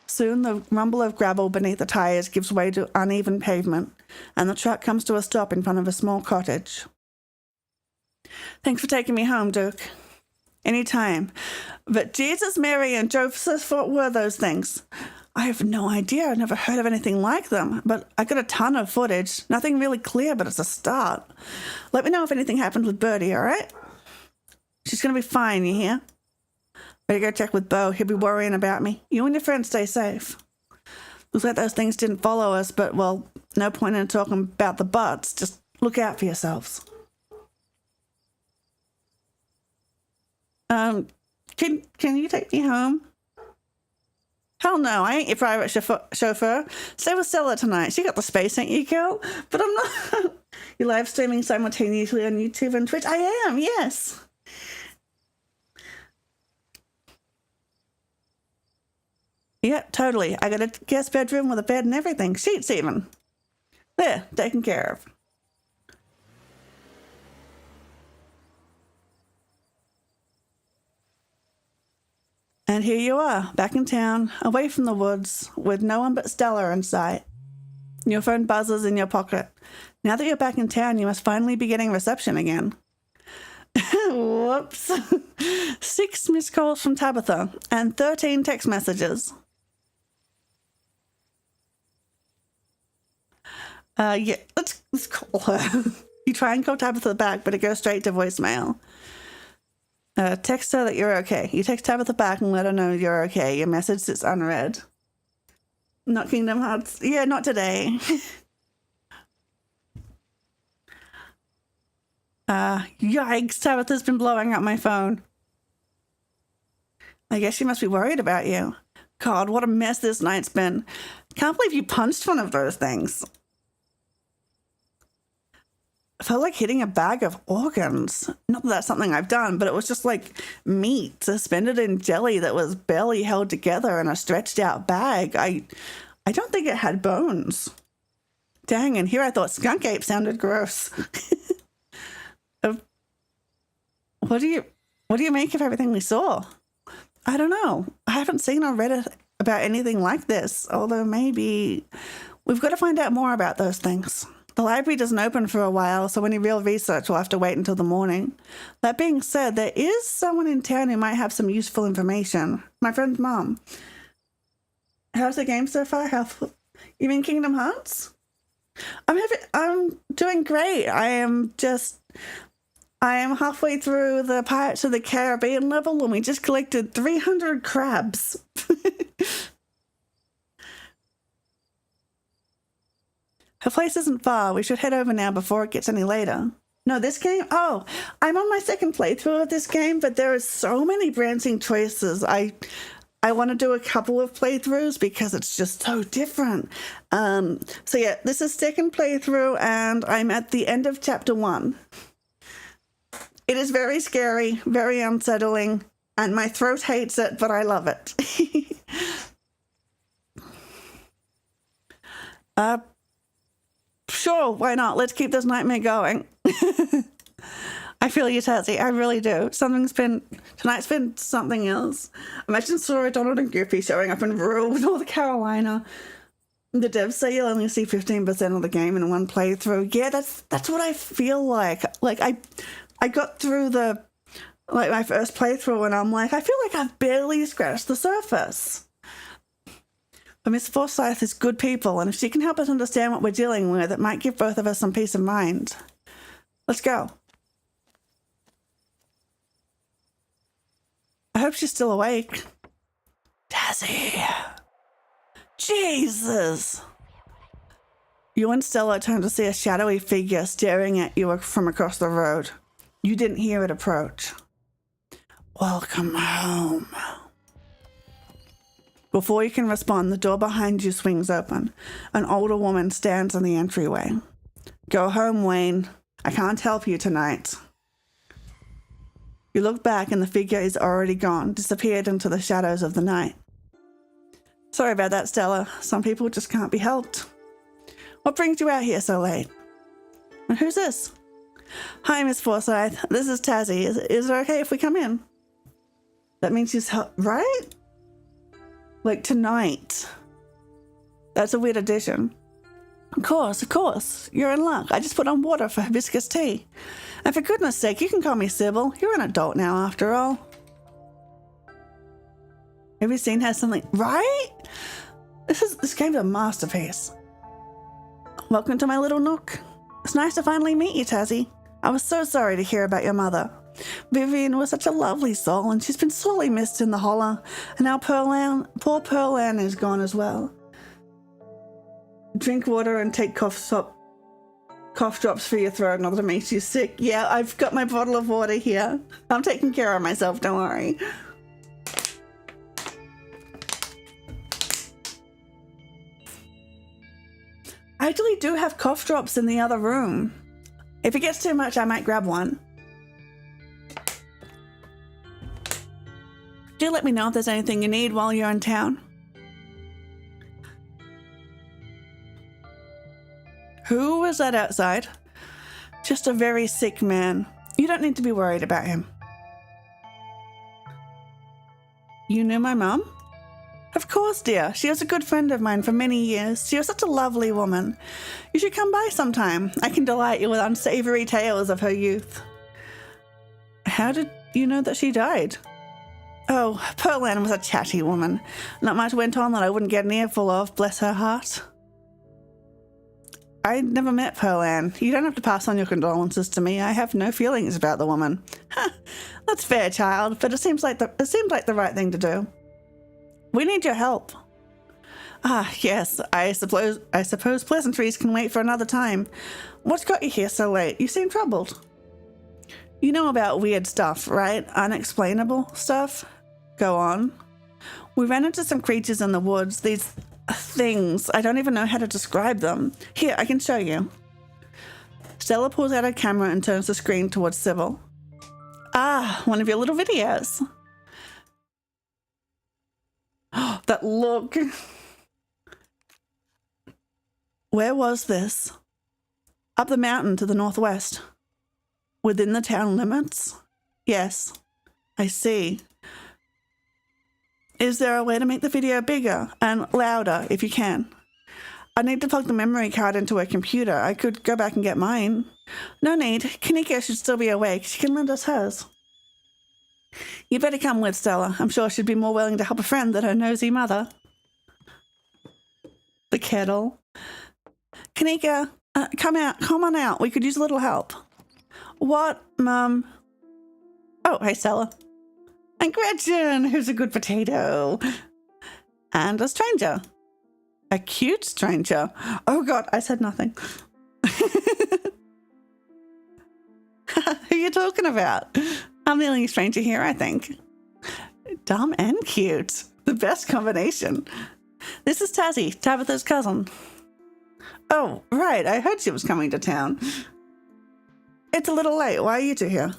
Soon the rumble of gravel beneath the tires gives way to uneven pavement, and the truck comes to a stop in front of a small cottage. Thanks for taking me home, Duke. Anytime. But Jesus, Mary, and Joseph, what were those things? I have no idea. I've never heard of anything like them, but I got a ton of footage. Nothing really clear, but it's a start. Let me know if anything happens with Birdie, all right? She's gonna be fine, you hear? Better go check with Bo. He'll be worrying about me. You and your friends stay safe. Looks like those things didn't follow us, but, well, no point in talking about the buts. Just look out for yourselves. Can you take me home? Hell no, I ain't your private chauffeur. Stay with Stella tonight. She got the space, ain't you, girl? But I'm not. You're live streaming simultaneously on YouTube and Twitch? I am, yes. Yeah, totally. I got a guest bedroom with a bed and everything. Sheets even. There, taken care of. And here you are, back in town, away from the woods, with no one but Stella in sight. Your phone buzzes in your pocket. Now that you're back in town, you must finally be getting reception again. Whoops. 6 missed calls from Tabitha and 13 text messages. Yeah, let's call her. You try and call Tabitha back, but it goes straight to voicemail. Text her that you're okay. You text Tabitha back and let her know you're okay. Your message sits unread. Not Kingdom Hearts. Yeah, not today. Yikes, Tabitha's been blowing up my phone. I guess she must be worried about you. God, what a mess this night's been. Can't believe you punched one of those things. I felt like hitting a bag of organs. Not that that's something I've done, but it was just like meat suspended in jelly that was barely held together in a stretched out bag. I don't think it had bones. Dang, and here I thought skunk ape sounded gross. What do you make of everything we saw? I don't know. I haven't seen or read about anything like this, although maybe we've got to find out more about those things. The library doesn't open for a while, so any real research will have to wait until the morning. That being said, there is someone in town who might have some useful information. My friend's mom. How's the game so far? You mean Kingdom Hearts? I'm doing great. I am halfway through the Pirates of the Caribbean level, and we just collected 300 crabs. Her place isn't far. We should head over now before it gets any later. No, this game? Oh, I'm on my second playthrough of this game, but there are so many branching choices. I want to do a couple of playthroughs because it's just so different. So yeah, this is second playthrough, and I'm at the end of chapter 1. It is very scary, very unsettling, and my throat hates it, but I love it. Sure, why not? Let's keep this nightmare going. I feel you, Tazzy. I really do. Tonight's been something else. Imagine Sora, Donald, and Goofy showing up in rural North Carolina. The devs say you'll only see 15% of the game in one playthrough. Yeah, that's what I feel like. Like, I got through my first playthrough and I'm like, I feel like I've barely scratched the surface. But Miss Forsyth is good people, and if she can help us understand what we're dealing with, it might give both of us some peace of mind. Let's go. I hope she's still awake. Dazzy. Jesus. You and Stella turned to see a shadowy figure staring at you from across the road. You didn't hear it approach. Welcome home. Before you can respond, the door behind you swings open. An older woman stands in the entryway. Go home, Wayne. I can't help you tonight. You look back and the figure is already gone, disappeared into the shadows of the night. Sorry about that, Stella. Some people just can't be helped. What brings you out here so late? And who's this? Hi, Miss Forsyth. This is Tazzy. Is it okay if we come in? That means she's right? Like tonight. That's a weird addition. Of course. You're in luck. I just put on water for hibiscus tea. And for goodness sake, you can call me Sybil. You're an adult now, after all. Every scene has something, right? This game's a masterpiece. Welcome to my little nook. It's nice to finally meet you, Tazzy. I was so sorry to hear about your mother. Vivian was such a lovely soul, and she's been sorely missed in the holler. And now poor Pearl Ann is gone as well. Drink water and take cough drops for your throat, not to make you sick. Yeah, I've got my bottle of water here. I'm taking care of myself, don't worry. I actually do have cough drops in the other room. If it gets too much, I might grab one. Do let me know if there's anything you need while you're in town. Who was that outside? Just a very sick man. You don't need to be worried about him. You knew my mum? Of course, dear. She was a good friend of mine for many years. She was such a lovely woman. You should come by sometime. I can delight you with unsavory tales of her youth. How did you know that she died? Oh, Pearl Ann was a chatty woman. Not much went on that I wouldn't get an earful of, bless her heart. I never met Pearl Ann. You don't have to pass on your condolences to me. I have no feelings about the woman. That's fair, child, but it seems like the right thing to do. We need your help. Ah, yes, I suppose pleasantries can wait for another time. What's got you here so late? You seem troubled. You know about weird stuff, right? Unexplainable stuff? Go on. We ran into some creatures in the woods. These things. I don't even know how to describe them. Here, I can show you. Stella pulls out her camera and turns the screen towards Sybil. Ah, one of your little videos. That look. Where was this? Up the mountain to the northwest. Within the town limits? Yes, I see. Is there a way to make the video bigger and louder if you can? I need to plug the memory card into a computer. I could go back and get mine. No need. Kanika should still be awake. She can lend us hers. You better come with, Stella. I'm sure she'd be more willing to help a friend than her nosy mother. The kettle. Kanika, come on out. We could use a little help. What, Mum? Oh, hey, Stella. And Gretchen, who's a good potato. And a stranger. A cute stranger. Oh, God, I said nothing. Who are you talking about? I'm the only stranger here, I think. Dumb and cute. The best combination. This is Tazzy, Tabitha's cousin. Oh, right. I heard she was coming to town. It's a little late. Why are you two here?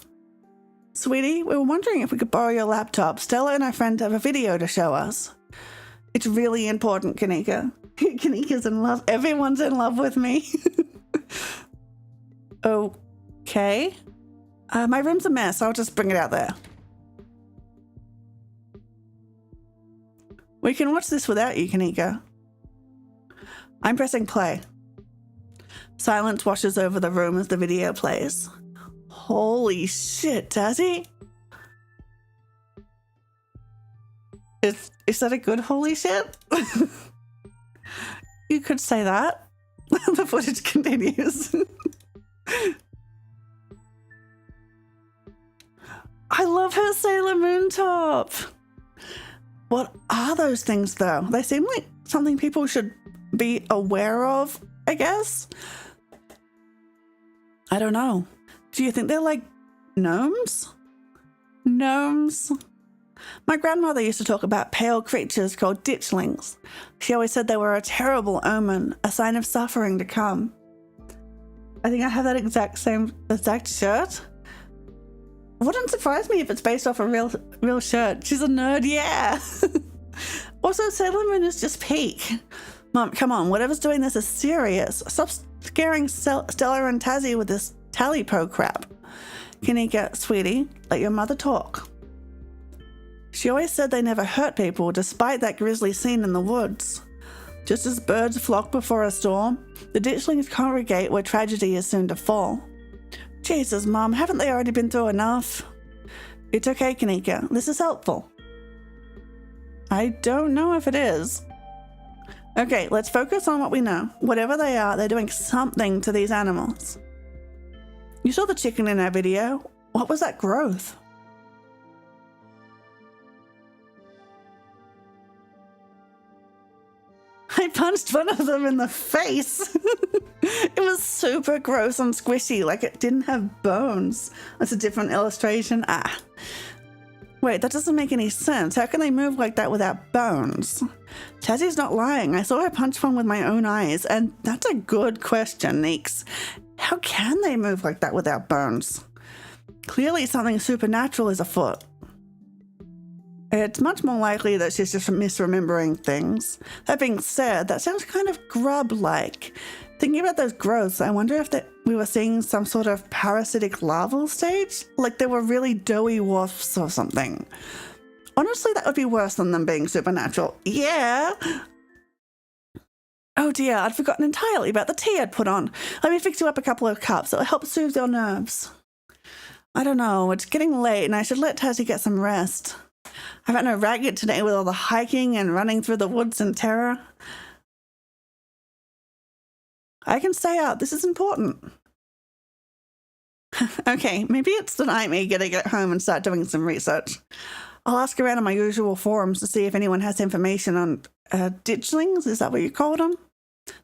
Sweetie, we were wondering if we could borrow your laptop. Stella and our friend have a video to show us. It's really important, Kanika. Kanika's in love. Everyone's in love with me. Okay. My room's a mess. I'll just bring it out there. We can watch this without you, Kanika. I'm pressing play. Silence washes over the room as the video plays. Holy shit, Tazzy. Is that a good holy shit? You could say that. The footage continues. I love her Sailor Moon top. What are those things, though? They seem like something people should be aware of, I guess. I don't know. Do you think they're like gnomes? Gnomes? My grandmother used to talk about pale creatures called ditchlings. She always said they were a terrible omen, a sign of suffering to come. I think I have that exact shirt. Wouldn't surprise me if it's based off a real shirt. She's a nerd, yeah. Also, Sailor Moon is just peak. Mom, come on, whatever's doing this is serious. Stop scaring Stella and Tazzy with this tally-po crap. Kanika, sweetie, let your mother talk. She always said they never hurt people, despite that grisly scene in the woods. Just as birds flock before a storm, the ditchlings congregate where tragedy is soon to fall. Jesus, Mom, haven't they already been through enough? It's okay, Kanika. This is helpful. I don't know if it is. Okay, let's focus on what we know. Whatever they are, they're doing something to these animals. You saw the chicken in our video. What was that growth? I punched one of them in the face. It was super gross and squishy, like it didn't have bones. That's a different illustration. Wait, that doesn't make any sense. How can they move like that without bones? Tassie's not lying. I saw her punch one with my own eyes, and that's a good question, Neeks. How can they move like that without bones? Clearly something supernatural is afoot. It's much more likely that she's just misremembering things. That being said, that sounds kind of grub-like. Thinking about those growths, I wonder if we were seeing some sort of parasitic larval stage? Like they were really doughy wasps or something. Honestly, that would be worse than them being supernatural. Yeah! Oh dear, I'd forgotten entirely about the tea I'd put on. Let me fix you up a couple of cups. It'll help soothe your nerves. I don't know, it's getting late and I should let Tassie get some rest. I've had no ragged today with all the hiking and running through the woods in terror. I can stay up. This is important. Okay, maybe it's the night me getting get home and start doing some research. I'll ask around on my usual forums to see if anyone has information on ditchlings. Is that what you called them?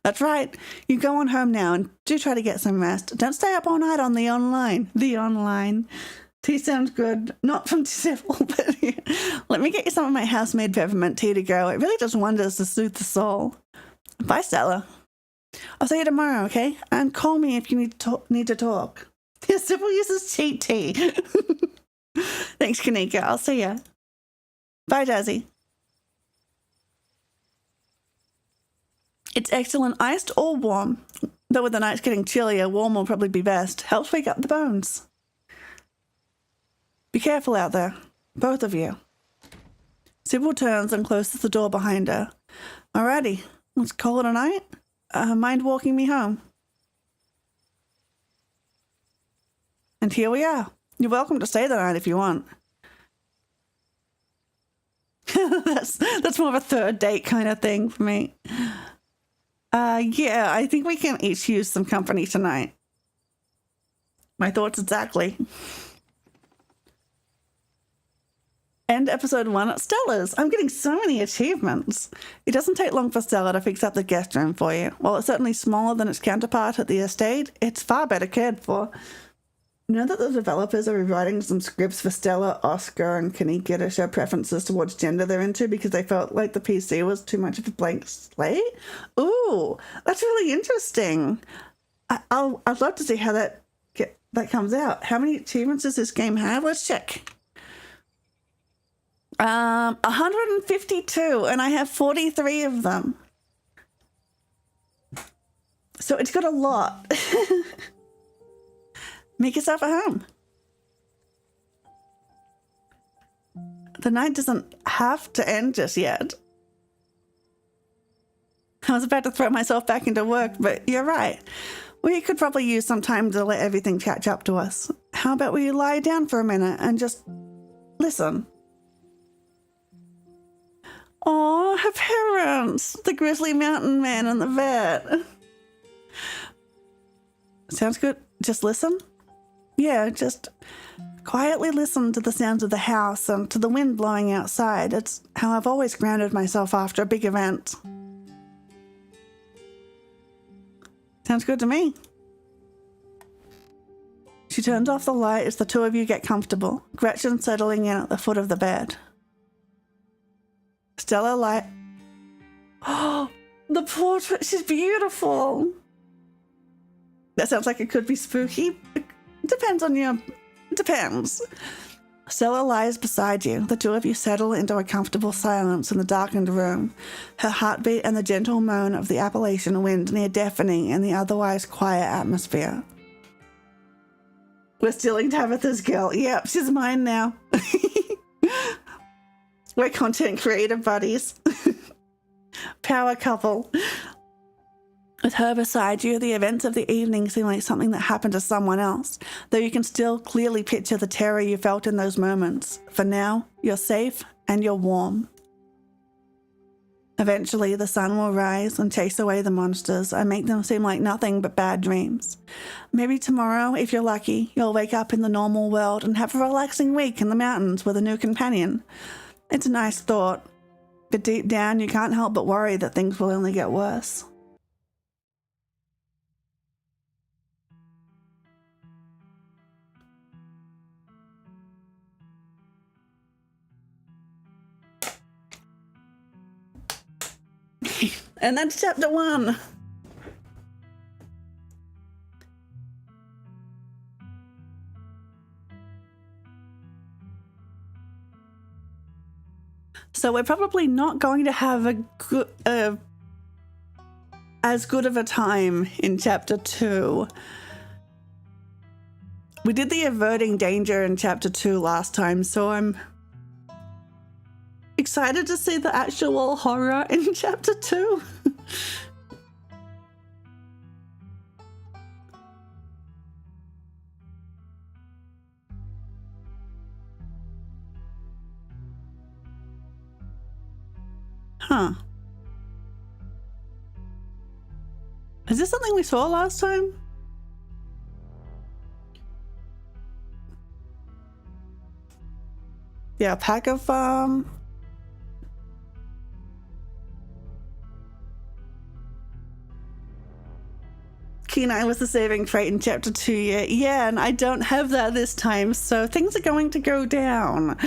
That's right. You go on home now and do try to get some rest. Don't stay up all night on the online. The online. Tea sounds good. Not from Civil, but let me get you some of my house-made peppermint tea to go. It really does wonders to soothe the soul. Bye, Stella. I'll see you tomorrow, okay? And call me if you need to talk. Civil uses cheat tea. Thanks, Kanika. I'll see ya. Bye, Dazzy. It's excellent iced or warm. Though with the nights getting chillier, warm will probably be best. Helps wake up the bones. Be careful out there. Both of you. Sybil turns and closes the door behind her. Alrighty, let's call it a night. Mind walking me home? And here we are. You're welcome to stay the night if you want. That's more of a third date kind of thing for me. Yeah, I think we can each use some company tonight. My thoughts exactly. End episode 1 at Stella's. I'm getting so many achievements. It doesn't take long for Stella to fix up the guest room for you. While it's certainly smaller than its counterpart at the estate, it's far better cared for. You know that the developers are rewriting some scripts for Stella, Oscar, and Kanika to show preferences towards gender they're into because they felt like the PC was too much of a blank slate? Ooh, that's really interesting. I'd love to see how that comes out. How many achievements does this game have? Let's check. 152, and I have 43 of them. So it's got a lot. Make yourself at home. The night doesn't have to end just yet. I was about to throw myself back into work, but you're right. We could probably use some time to let everything catch up to us. How about we lie down for a minute and just listen? Aw, her parents, the grizzly mountain man and the vet. Sounds good. Just listen? Yeah, just quietly listen to the sounds of the house and to the wind blowing outside. It's how I've always grounded myself after a big event. Sounds good to me. She turns off the light as the two of you get comfortable, Gretchen settling in at the foot of the bed. Stella light. Oh, the portrait. She's beautiful. That sounds like it could be spooky. It depends on your... It depends. Stella lies beside you. The two of you settle into a comfortable silence in the darkened room, her heartbeat and the gentle moan of the Appalachian wind near deafening in the otherwise quiet atmosphere. We're stealing Tabitha's girl. Yep, she's mine now. We're content creator buddies. Power couple. With her beside you, the events of the evening seem like something that happened to someone else, though you can still clearly picture the terror you felt in those moments. For now, you're safe and you're warm. Eventually, the sun will rise and chase away the monsters and make them seem like nothing but bad dreams. Maybe tomorrow, if you're lucky, you'll wake up in the normal world and have a relaxing week in the mountains with a new companion. It's a nice thought, but deep down you can't help but worry that things will only get worse. And that's chapter 1. So we're probably not going to have as good of a time in chapter 2. We did the averting danger in chapter 2 last time, so I'm excited to see the actual horror in chapter 2. Huh. Is this something we saw last time? Yeah, Packer Farm. Kenai was the saving trait in chapter 2 yet. Yeah, and I don't have that this time, so things are going to go down.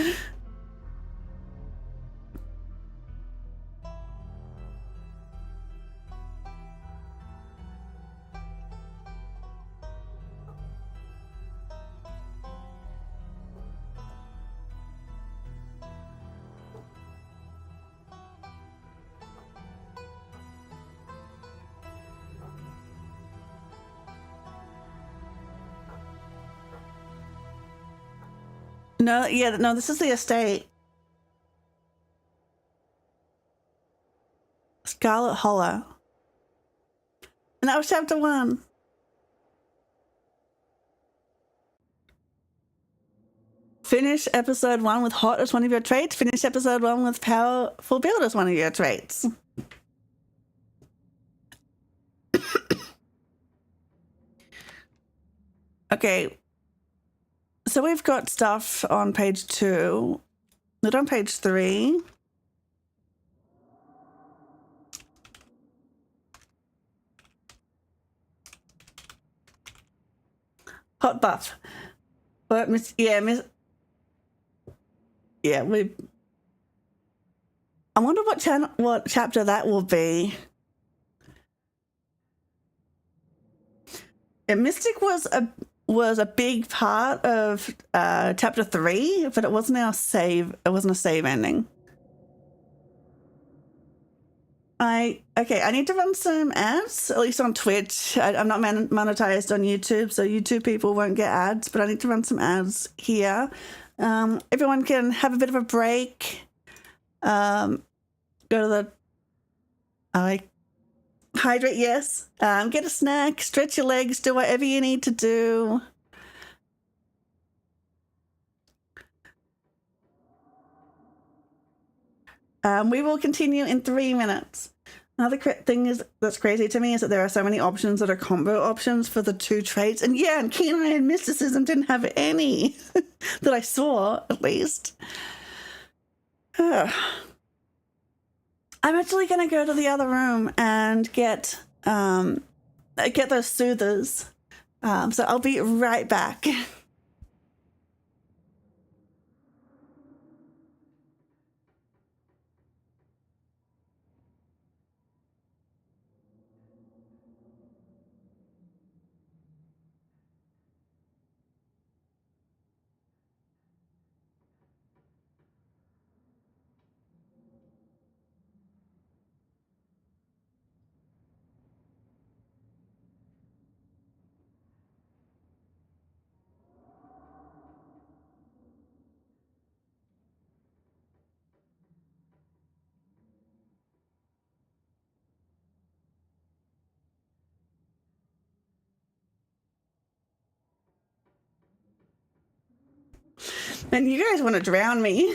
No, this is the estate. Scarlet Hollow. And that was chapter 1. Finish episode 1 with hot as one of your traits. Finish episode 1 with powerful build as one of your traits. Okay. So we've got stuff on page 2. Not on page 3. Hot buff. But I wonder what chapter that will be. And Mystic was a big part of chapter 3, but it wasn't a save ending. I need to run some ads, at least on Twitch. I'm not monetized on YouTube, so YouTube people won't get ads, but I need to run some ads here. Everyone can have a bit of a break. Go to the hydrate, yes. Get a snack, stretch your legs, do whatever you need to do. We will continue in 3 minutes. Another thing that's crazy to me is that there are so many options that are combo options for the 2 traits. And yeah, and Kenai and Mysticism didn't have any that I saw, at least. I'm actually going to go to the other room and get those soothers. So I'll be right back. And you guys want to drown me.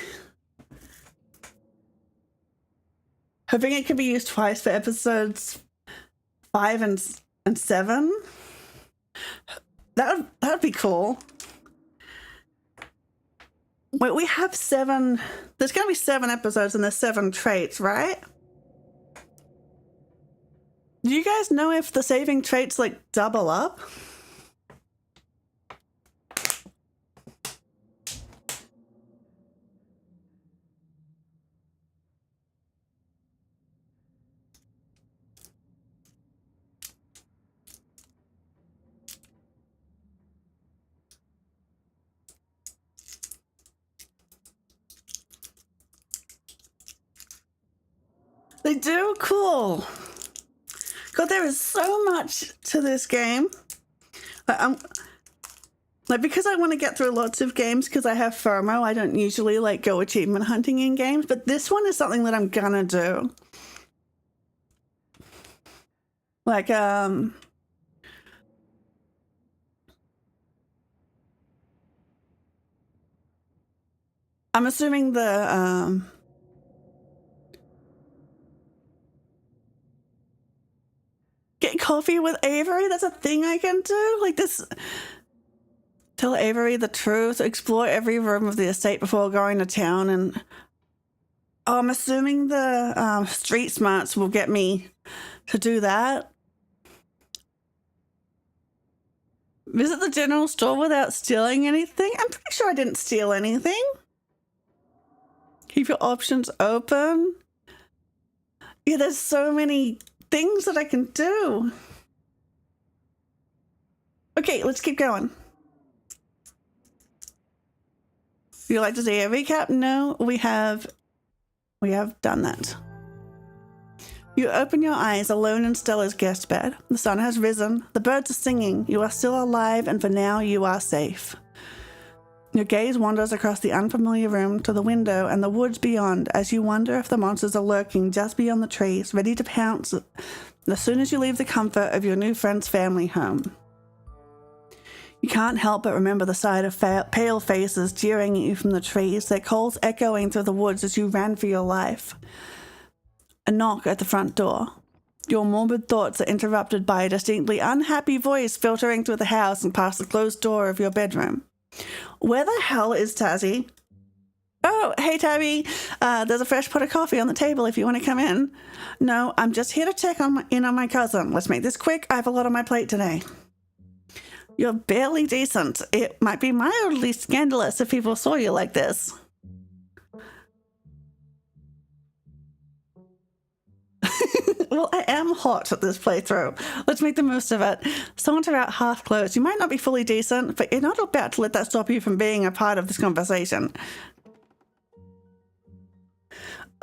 Hoping it could be used twice for episodes 5 and 7. That'd be cool. Wait, we have 7. There's going to be 7 episodes and there's 7 traits, right? Do you guys know if the saving traits like double up? They do? Cool. God, there is so much to this game. Because I want to get through lots of games because I have FOMO, I don't usually like go achievement hunting in games, but this one is something that I'm gonna do. Like, I'm assuming the, get coffee with Avery? That's a thing I can do? Like this... Tell Avery the truth, explore every room of the estate before going to town, and... Oh, I'm assuming the street smarts will get me to do that. Visit the general store without stealing anything? I'm pretty sure I didn't steal anything. Keep your options open. Yeah, there's so many things that I can do. Okay, let's keep going. Would you like to see a recap? No, we have done that. You open your eyes alone in Stella's guest bed. The sun has risen. The birds are singing. You are still alive, and for now you are safe. Your gaze wanders across the unfamiliar room to the window and the woods beyond as you wonder if the monsters are lurking just beyond the trees, ready to pounce as soon as you leave the comfort of your new friend's family home. You can't help but remember the sight of pale faces jeering at you from the trees, their calls echoing through the woods as you ran for your life. A knock at the front door. Your morbid thoughts are interrupted by a distinctly unhappy voice filtering through the house and past the closed door of your bedroom. Where the hell is Tazzy? Oh, hey Tabby, there's a fresh pot of coffee on the table if you want to come in. No, I'm just here to check in on my cousin. Let's make this quick. I have a lot on my plate today. You're barely decent. It might be mildly scandalous if people saw you like this. Well, I am hot at this playthrough. Let's make the most of it. Someone's about half closed. You might not be fully decent, but you're not about to let that stop you from being a part of this conversation.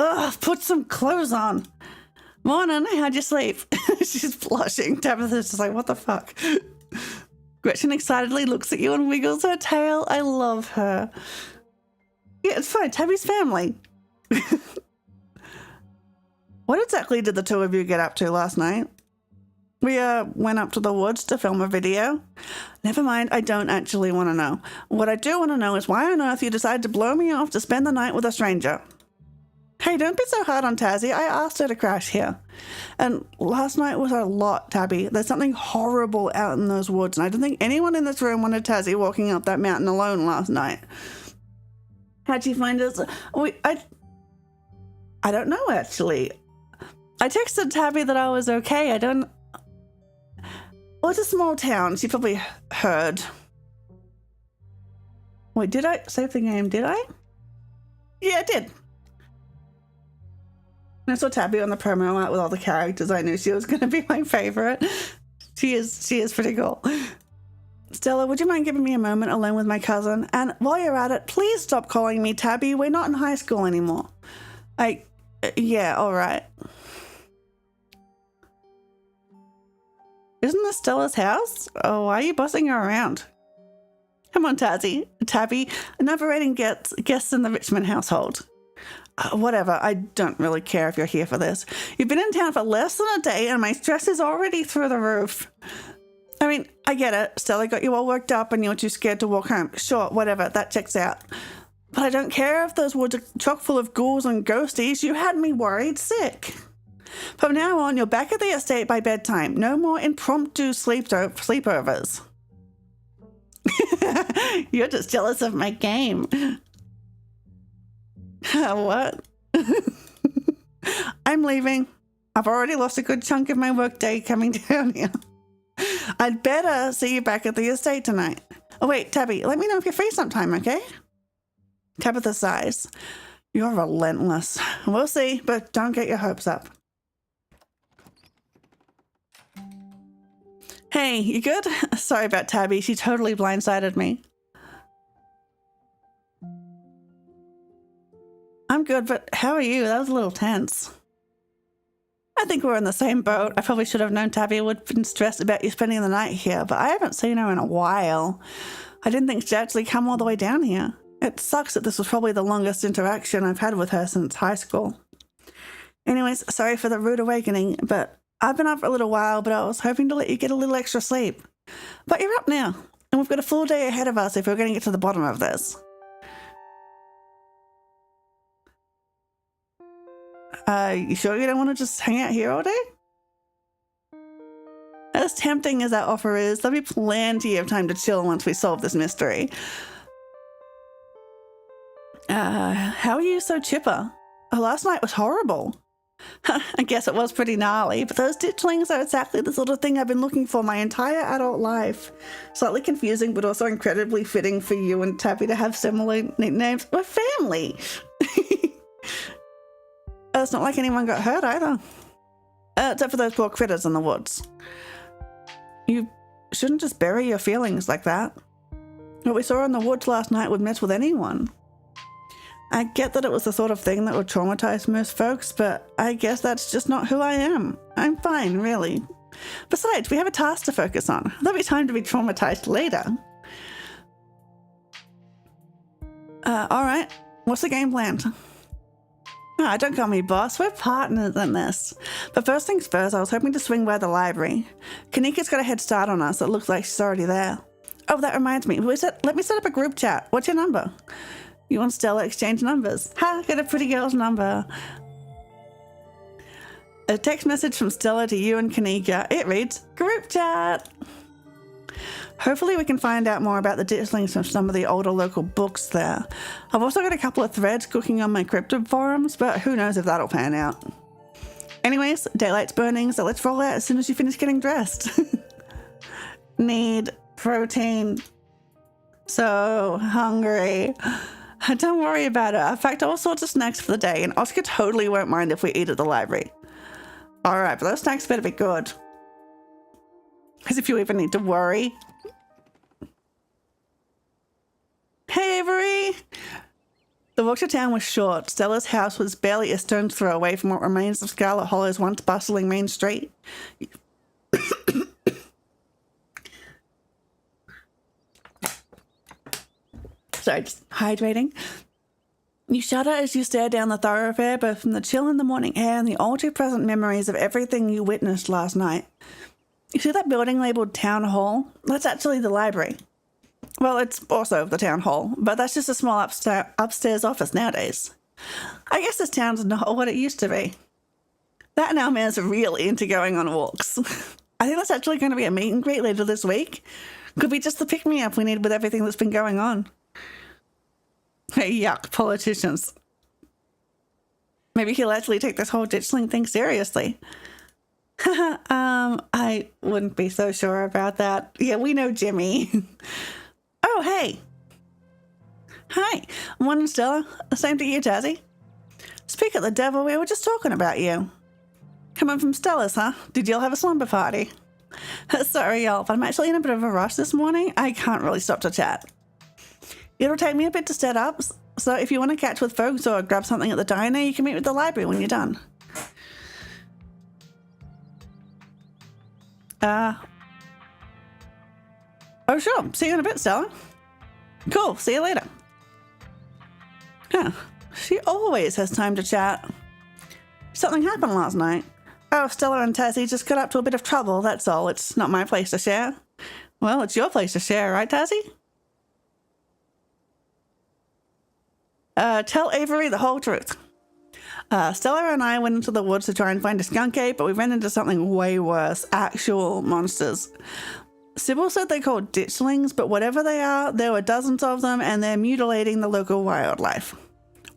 Ugh, put some clothes on. Morning, how'd you sleep? She's blushing. Tabitha's just like, what the fuck? Gretchen excitedly looks at you and wiggles her tail. I love her. Yeah, it's fine. Tabby's family. What exactly did the two of you get up to last night? We went up to the woods to film a video. Never mind, I don't actually want to know. What I do want to know is why on earth you decided to blow me off to spend the night with a stranger. Hey, don't be so hard on Tazzy. I asked her to crash here. And last night was a lot, Tabby. There's something horrible out in those woods, and I don't think anyone in this room wanted Tazzy walking up that mountain alone last night. How'd she find us? I don't know, actually. I texted Tabby that I was okay. I don't... Well, it's a small town. She probably heard. Wait, did I save the game? Did I? Yeah, I did. And I saw Tabby on the promo art with all the characters. I knew she was going to be my favorite. She is pretty cool. Stella, would you mind giving me a moment alone with my cousin? And while you're at it, please stop calling me Tabby. We're not in high school anymore. Yeah, all right. Isn't this Stella's house? Oh, why are you bossing her around? Come on, Tabby, never rating guests in the Richmond household. Whatever, I don't really care if you're here for this. You've been in town for less than a day and my stress is already through the roof. I mean, I get it. Stella got you all worked up and you were too scared to walk home. Sure, whatever, that checks out. But I don't care if those woods are chock full of ghouls and ghosties. You had me worried sick. From now on, you're back at the estate by bedtime. No more impromptu sleepovers. You're just jealous of my game. What? I'm leaving. I've already lost a good chunk of my workday coming down here. I'd better see you back at the estate tonight. Oh wait, Tabby, let me know if you're free sometime, okay? Tabitha sighs. You're relentless. We'll see, but don't get your hopes up. Hey, you good? Sorry about Tabby. She totally blindsided me. I'm good, but how are you? That was a little tense. I think we're in the same boat. I probably should have known Tabby would have been stressed about you spending the night here, but I haven't seen her in a while. I didn't think she'd actually come all the way down here. It sucks that this was probably the longest interaction I've had with her since high school. Anyways, sorry for the rude awakening, but I've been up for a little while, but I was hoping to let you get a little extra sleep. But you're up now, and we've got a full day ahead of us if we're going to get to the bottom of this. You sure you don't want to just hang out here all day? As tempting as that offer is, there'll be plenty of time to chill once we solve this mystery. How are you so chipper? Last night was horrible. I guess it was pretty gnarly, but those ditchlings are exactly the sort of thing I've been looking for my entire adult life. Slightly confusing, but also incredibly fitting for you and Tabby to have similar nicknames. We're family. It's not like anyone got hurt either. Except for those poor critters in the woods. You shouldn't just bury your feelings like that. What we saw in the woods last night would mess with anyone. I get that it was the sort of thing that would traumatize most folks, but I guess that's just not who I am. I'm fine, really. Besides, we have a task to focus on. There'll be time to be traumatized later. Alright. What's the game plan? Don't call me boss. We're partners in this. But first things first, I was hoping to swing by the library. Kanika's got a head start on us. It looks like she's already there. Oh, that reminds me. Let me set up a group chat. What's your number? You and Stella exchange numbers. Ha! Get a pretty girl's number. A text message from Stella to you and Kanika. It reads, group chat. Hopefully we can find out more about the ditchlings from some of the older local books there. I've also got a couple of threads cooking on my cryptid forums, but who knows if that'll pan out. Anyways, daylight's burning, so let's roll out as soon as you finish getting dressed. Need protein. So hungry. Don't worry about it. I've packed all sorts of snacks for the day, and Oscar totally won't mind if we eat at the library. Alright, but those snacks better be good. Because if you even need to worry. Hey, Avery! The walk to town was short. Stella's house was barely a stone's throw away from what remains of Scarlet Hollow's once bustling main street. Sorry, just hydrating. You shudder as you stare down the thoroughfare, both from the chill in the morning air and the all-too-present memories of everything you witnessed last night. You see that building labelled Town Hall? That's actually the library. Well, it's also the town hall, but that's just a small upstairs office nowadays. I guess this town's not what it used to be. That and our mayor's really into going on walks. I think that's actually going to be a meet and greet later this week. Could be just the pick-me-up we need with everything that's been going on. Hey, yuck, politicians. Maybe he'll actually take this whole ditchling thing seriously. I wouldn't be so sure about that. Yeah, we know Jimmy. Oh, hey. Hi, One and Stella. Same to you, Tazzy. Speak of the devil, we were just talking about you. Coming from Stella's, huh? Did y'all have a slumber party? Sorry, y'all, but I'm actually in a bit of a rush this morning. I can't really stop to chat. It'll take me a bit to set up, so if you want to catch with folks or grab something at the diner, you can meet with the library when you're done. Oh, sure. See you in a bit, Stella. Cool. See you later. Huh. She always has time to chat. Something happened last night. Oh, Stella and Tazzy just got up to a bit of trouble, that's all. It's not my place to share. Well, it's your place to share, right, Tazzy? Tell Avery the whole truth. Stella and I went into the woods to try and find a skunk ape, but we ran into something way worse. Actual monsters. Sybil said they called ditchlings, but whatever they are, there were dozens of them, and they're mutilating the local wildlife.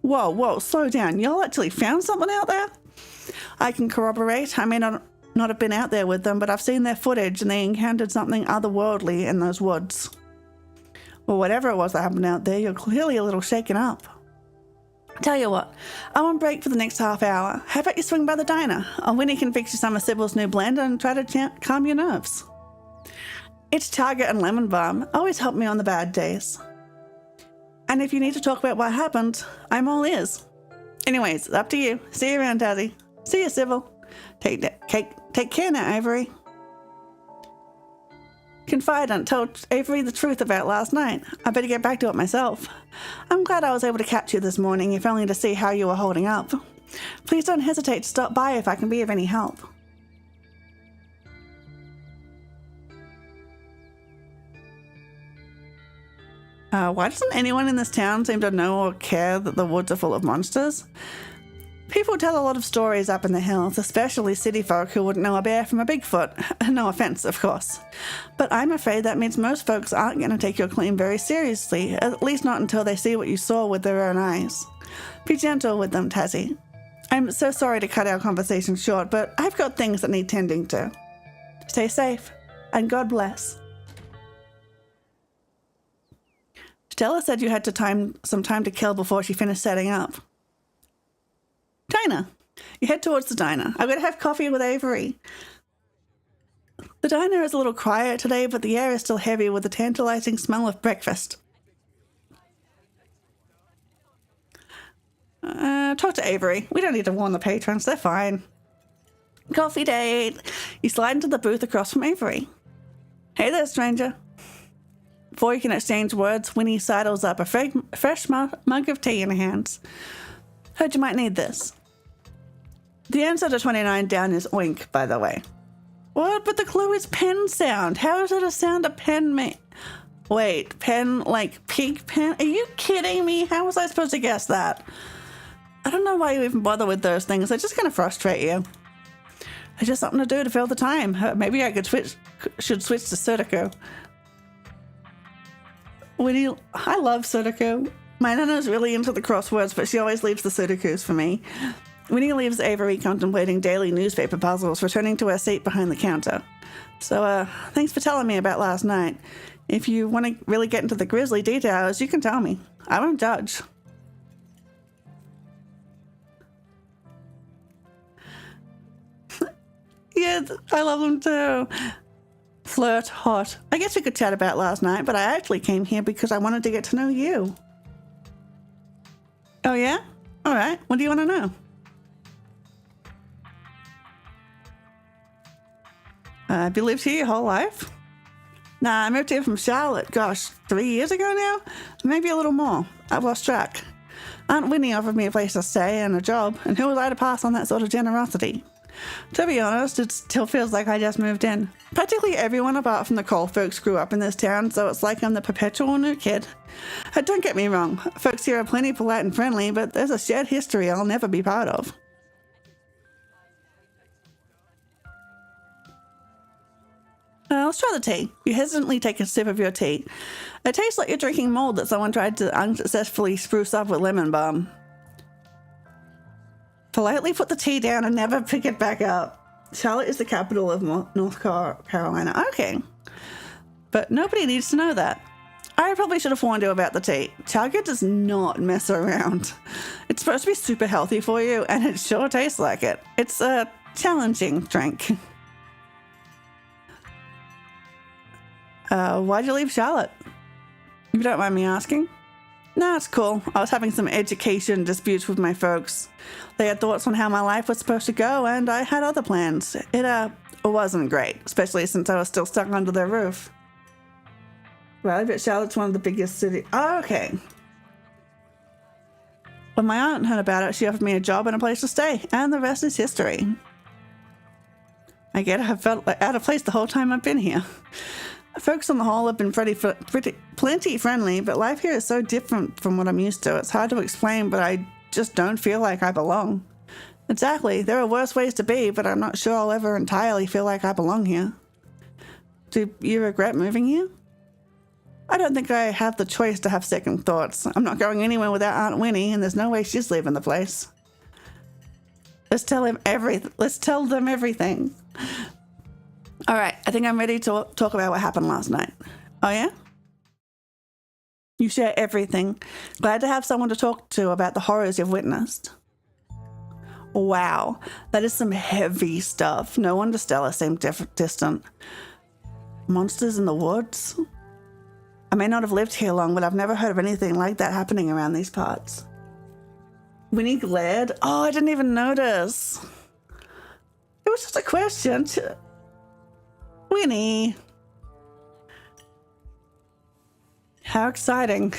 Whoa, slow down. Y'all actually found something out there? I can corroborate. I may not have been out there with them, but I've seen their footage, and they encountered something otherworldly in those woods. Well, whatever it was that happened out there, you're clearly a little shaken up. Tell you what, I'm on break for the next half hour. How about you swing by the diner? Winnie can fix you some of Sybil's new blend and try to calm your nerves. It's Target and Lemon Balm. Always help me on the bad days. And if you need to talk about what happened, I'm all ears. Anyways, it's up to you. See you around, Tazzy. See you, Sybil. Take care now, Avery. Confidant told Avery the truth about last night. I better get back to it myself. I'm glad I was able to catch you this morning, if only to see how you were holding up. Please don't hesitate to stop by if I can be of any help. Why doesn't anyone in this town seem to know or care that the woods are full of monsters? People tell a lot of stories up in the hills, especially city folk who wouldn't know a bear from a Bigfoot. No offense, of course. But I'm afraid that means most folks aren't going to take your claim very seriously, at least not until they see what you saw with their own eyes. Be gentle with them, Tazzy. I'm so sorry to cut our conversation short, but I've got things that need tending to. Stay safe, and God bless. Stella said you had some time to kill before she finished setting up. Diner. You head towards the diner. I'm going to have coffee with Avery. The diner is a little quiet today, but the air is still heavy with the tantalizing smell of breakfast. Talk to Avery. We don't need to warn the patrons. They're fine. Coffee date. You slide into the booth across from Avery. Hey there, stranger. Before you can exchange words, Winnie sidles up a fresh mug of tea in her hands. Heard you might need this. The answer to 29 down is oink, by the way. What? But the clue is pen sound. How is it a sound a pen make? Wait, pen like pig pen? Are you kidding me? How was I supposed to guess that? I don't know why you even bother with those things. They're just going to frustrate you. It's just something to do to fill the time. Maybe I should switch to Sudoku. I love Sudoku. My nana's really into the crosswords, but she always leaves the Sudokus for me. Winnie leaves Avery contemplating daily newspaper puzzles, returning to her seat behind the counter. So, thanks for telling me about last night. If you want to really get into the grisly details, you can tell me. I won't judge. Yeah, I love them too. Flirt, hot. I guess we could chat about last night, but I actually came here because I wanted to get to know you. Oh yeah? All right. What do you want to know? Have you lived here your whole life? Nah, I moved here from Scarlet, gosh, 3 years ago now? Maybe a little more. I've lost track. Aunt Winnie offered me a place to stay and a job, and who was I to pass on that sort of generosity? To be honest, it still feels like I just moved in. Practically everyone apart from the Cole folks grew up in this town, so it's like I'm the perpetual new kid. Don't get me wrong, folks here are plenty polite and friendly, but there's a shared history I'll never be part of. Let's try the tea. You hesitantly take a sip of your tea. It tastes like you're drinking mold that someone tried to unsuccessfully spruce up with lemon balm. Politely put the tea down and never pick it back up. Charlotte is the capital of North Carolina. Okay. But nobody needs to know that. I probably should have warned you about the tea. Target does not mess around. It's supposed to be super healthy for you, and it sure tastes like it. It's a challenging drink. Why'd you leave Charlotte? If you don't mind me asking. No, it's cool. I was having some education disputes with my folks. They had thoughts on how my life was supposed to go, and I had other plans. It wasn't great, especially since I was still stuck under their roof. Well, I bet Charlotte's one of the biggest cities. Oh, okay. When my aunt heard about it, she offered me a job and a place to stay, and the rest is history. I get I've felt out of place the whole time I've been here. Folks on the whole have been plenty friendly, but life here is so different from what I'm used to. It's hard to explain, but I just don't feel like I belong. Exactly. There are worse ways to be, but I'm not sure I'll ever entirely feel like I belong here. Do you regret moving here? I don't think I have the choice to have second thoughts. I'm not going anywhere without Aunt Winnie, and there's no way she's leaving the place. Let's tell them everything. All right, I think I'm ready to talk about what happened last night. Oh, yeah? You share everything. Glad to have someone to talk to about the horrors you've witnessed. Wow, that is some heavy stuff. No wonder Stella seemed distant. Monsters in the woods? I may not have lived here long, but I've never heard of anything like that happening around these parts. Winnie glared. Oh, I didn't even notice. It was just a question. Winnie. How exciting.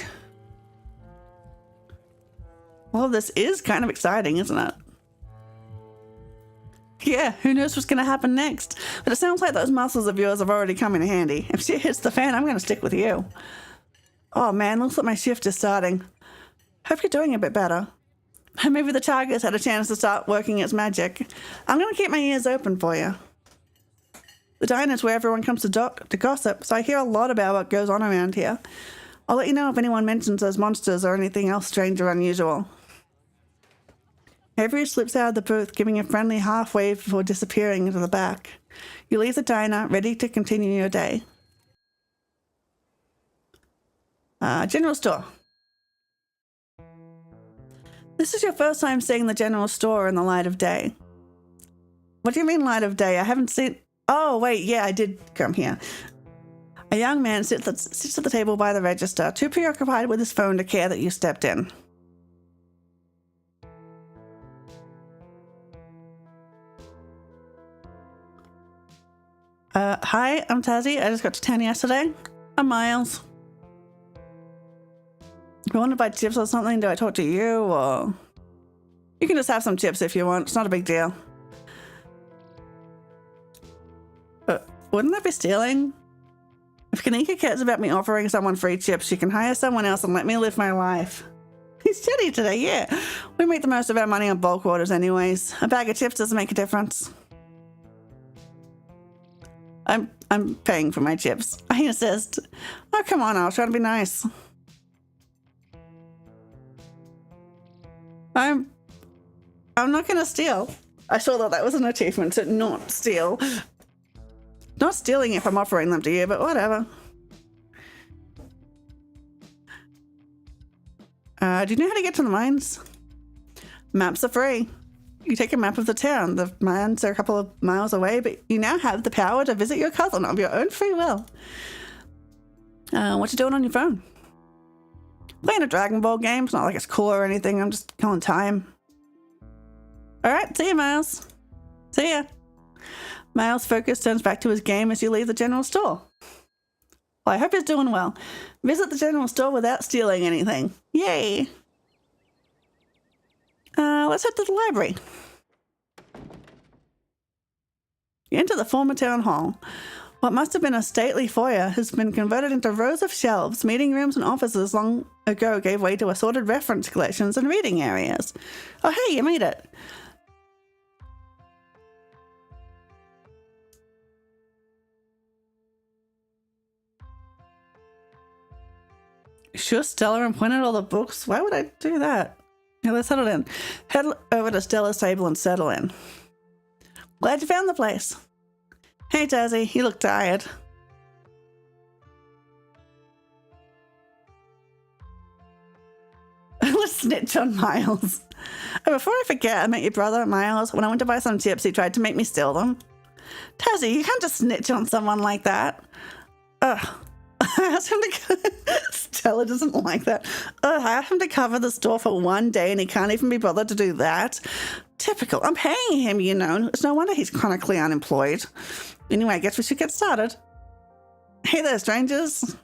Well, this is kind of exciting, isn't it? Yeah, who knows what's going to happen next? But it sounds like those muscles of yours have already come in handy. If shit hits the fan, I'm going to stick with you. Oh man, looks like my shift is starting. Hope you're doing a bit better. Maybe the target's had a chance to start working its magic. I'm going to keep my ears open for you. The diner's where everyone comes to gossip, so I hear a lot about what goes on around here. I'll let you know if anyone mentions those monsters or anything else strange or unusual. Avery slips out of the booth, giving a friendly half wave before disappearing into the back. You leave the diner, ready to continue your day. General store. This is your first time seeing the general store in the light of day. What do you mean light of day? I haven't seen... Oh, wait, yeah, I did come here. A young man sits at the table by the register, too preoccupied with his phone to care that you stepped in. Hi, I'm Tazzy. I just got to town yesterday. I'm Miles. If you want to buy chips or something, do I talk to you, or... You can just have some chips if you want. It's not a big deal. Wouldn't that be stealing? If Kanika cares about me offering someone free chips, she can hire someone else and let me live my life. He's shitty today, yeah. We make the most of our money on bulk orders anyways. A bag of chips doesn't make a difference. I'm paying for my chips. I insist. Oh, come on, I'll try to be nice. I'm not gonna steal. I saw that was an achievement to not steal. Not stealing if I'm offering them to you, but whatever. Do you know how to get to the mines? Maps are free. You take a map of the town. The mines are a couple of miles away, but you now have the power to visit your cousin of your own free will. What you doing on your phone? Playing a Dragon Ball game. It's not like it's cool or anything. I'm just killing time. All right, see you, Miles. See ya. Miles' focus turns back to his game as you leave the general store. Well, I hope he's doing well. Visit the general store without stealing anything. Yay! Let's head to the library. You enter the former town hall. What must have been a stately foyer has been converted into rows of shelves. Meeting rooms and offices long ago gave way to assorted reference collections and reading areas. Oh, hey, you made it. Sure, Stella and point out all the books. Why would I do that? Yeah, let's settle in. Head over to Stella's table and settle in. Glad you found the place. Hey, Tazzy, you look tired. Let's snitch on Miles. Oh, before I forget, I met your brother, Miles. When I went to buy some chips, he tried to make me steal them. Tazzy, you can't just snitch on someone like that. Ugh. I asked him to... Stella doesn't like that. I asked him to cover the store for one day and he can't even be bothered to do that. Typical. I'm paying him, you know. It's no wonder he's chronically unemployed. Anyway, I guess we should get started. Hey there, strangers.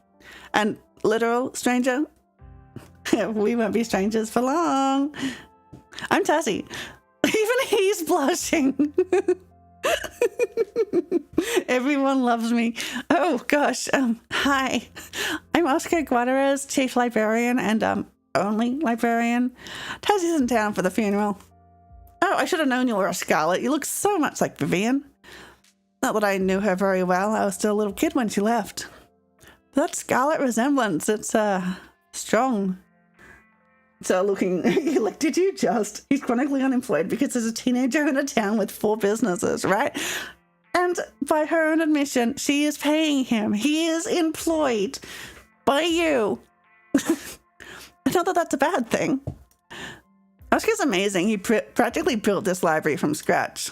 And literal stranger. We won't be strangers for long. I'm Tassie. Even he's blushing. Everyone loves me. Oh gosh. Hi. I'm Oscar Guadarez, Chief Librarian and only librarian. Tassie's in town for the funeral. Oh, I should have known you were a Scarlet. You look so much like Vivian. Not that I knew her very well. I was still a little kid when she left. That Scarlet resemblance, it's strong. So looking, you're like, did you just? He's chronically unemployed because there's a teenager in a town with 4 businesses, right? And by her own admission, she is paying him. He is employed by you. Not that that's a bad thing. Oscar's amazing. He practically built this library from scratch.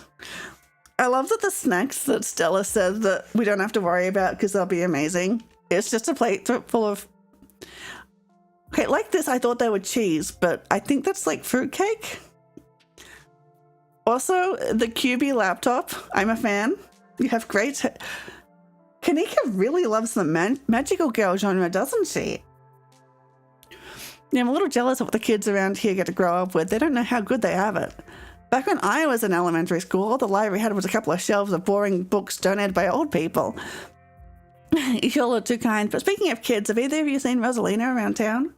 I love that the snacks that Stella said that we don't have to worry about because they'll be amazing. It's just a plate full of... Okay, like this, I thought they were cheese, but I think that's like fruitcake. Also, the QB laptop. I'm a fan. You have great... Kanika really loves the magical girl genre, doesn't she? Yeah, I'm a little jealous of what the kids around here get to grow up with. They don't know how good they have it. Back when I was in elementary school, all the library had was a couple of shelves of boring books donated by old people. You all are too kind. But speaking of kids, have either of you seen Rosalina around town?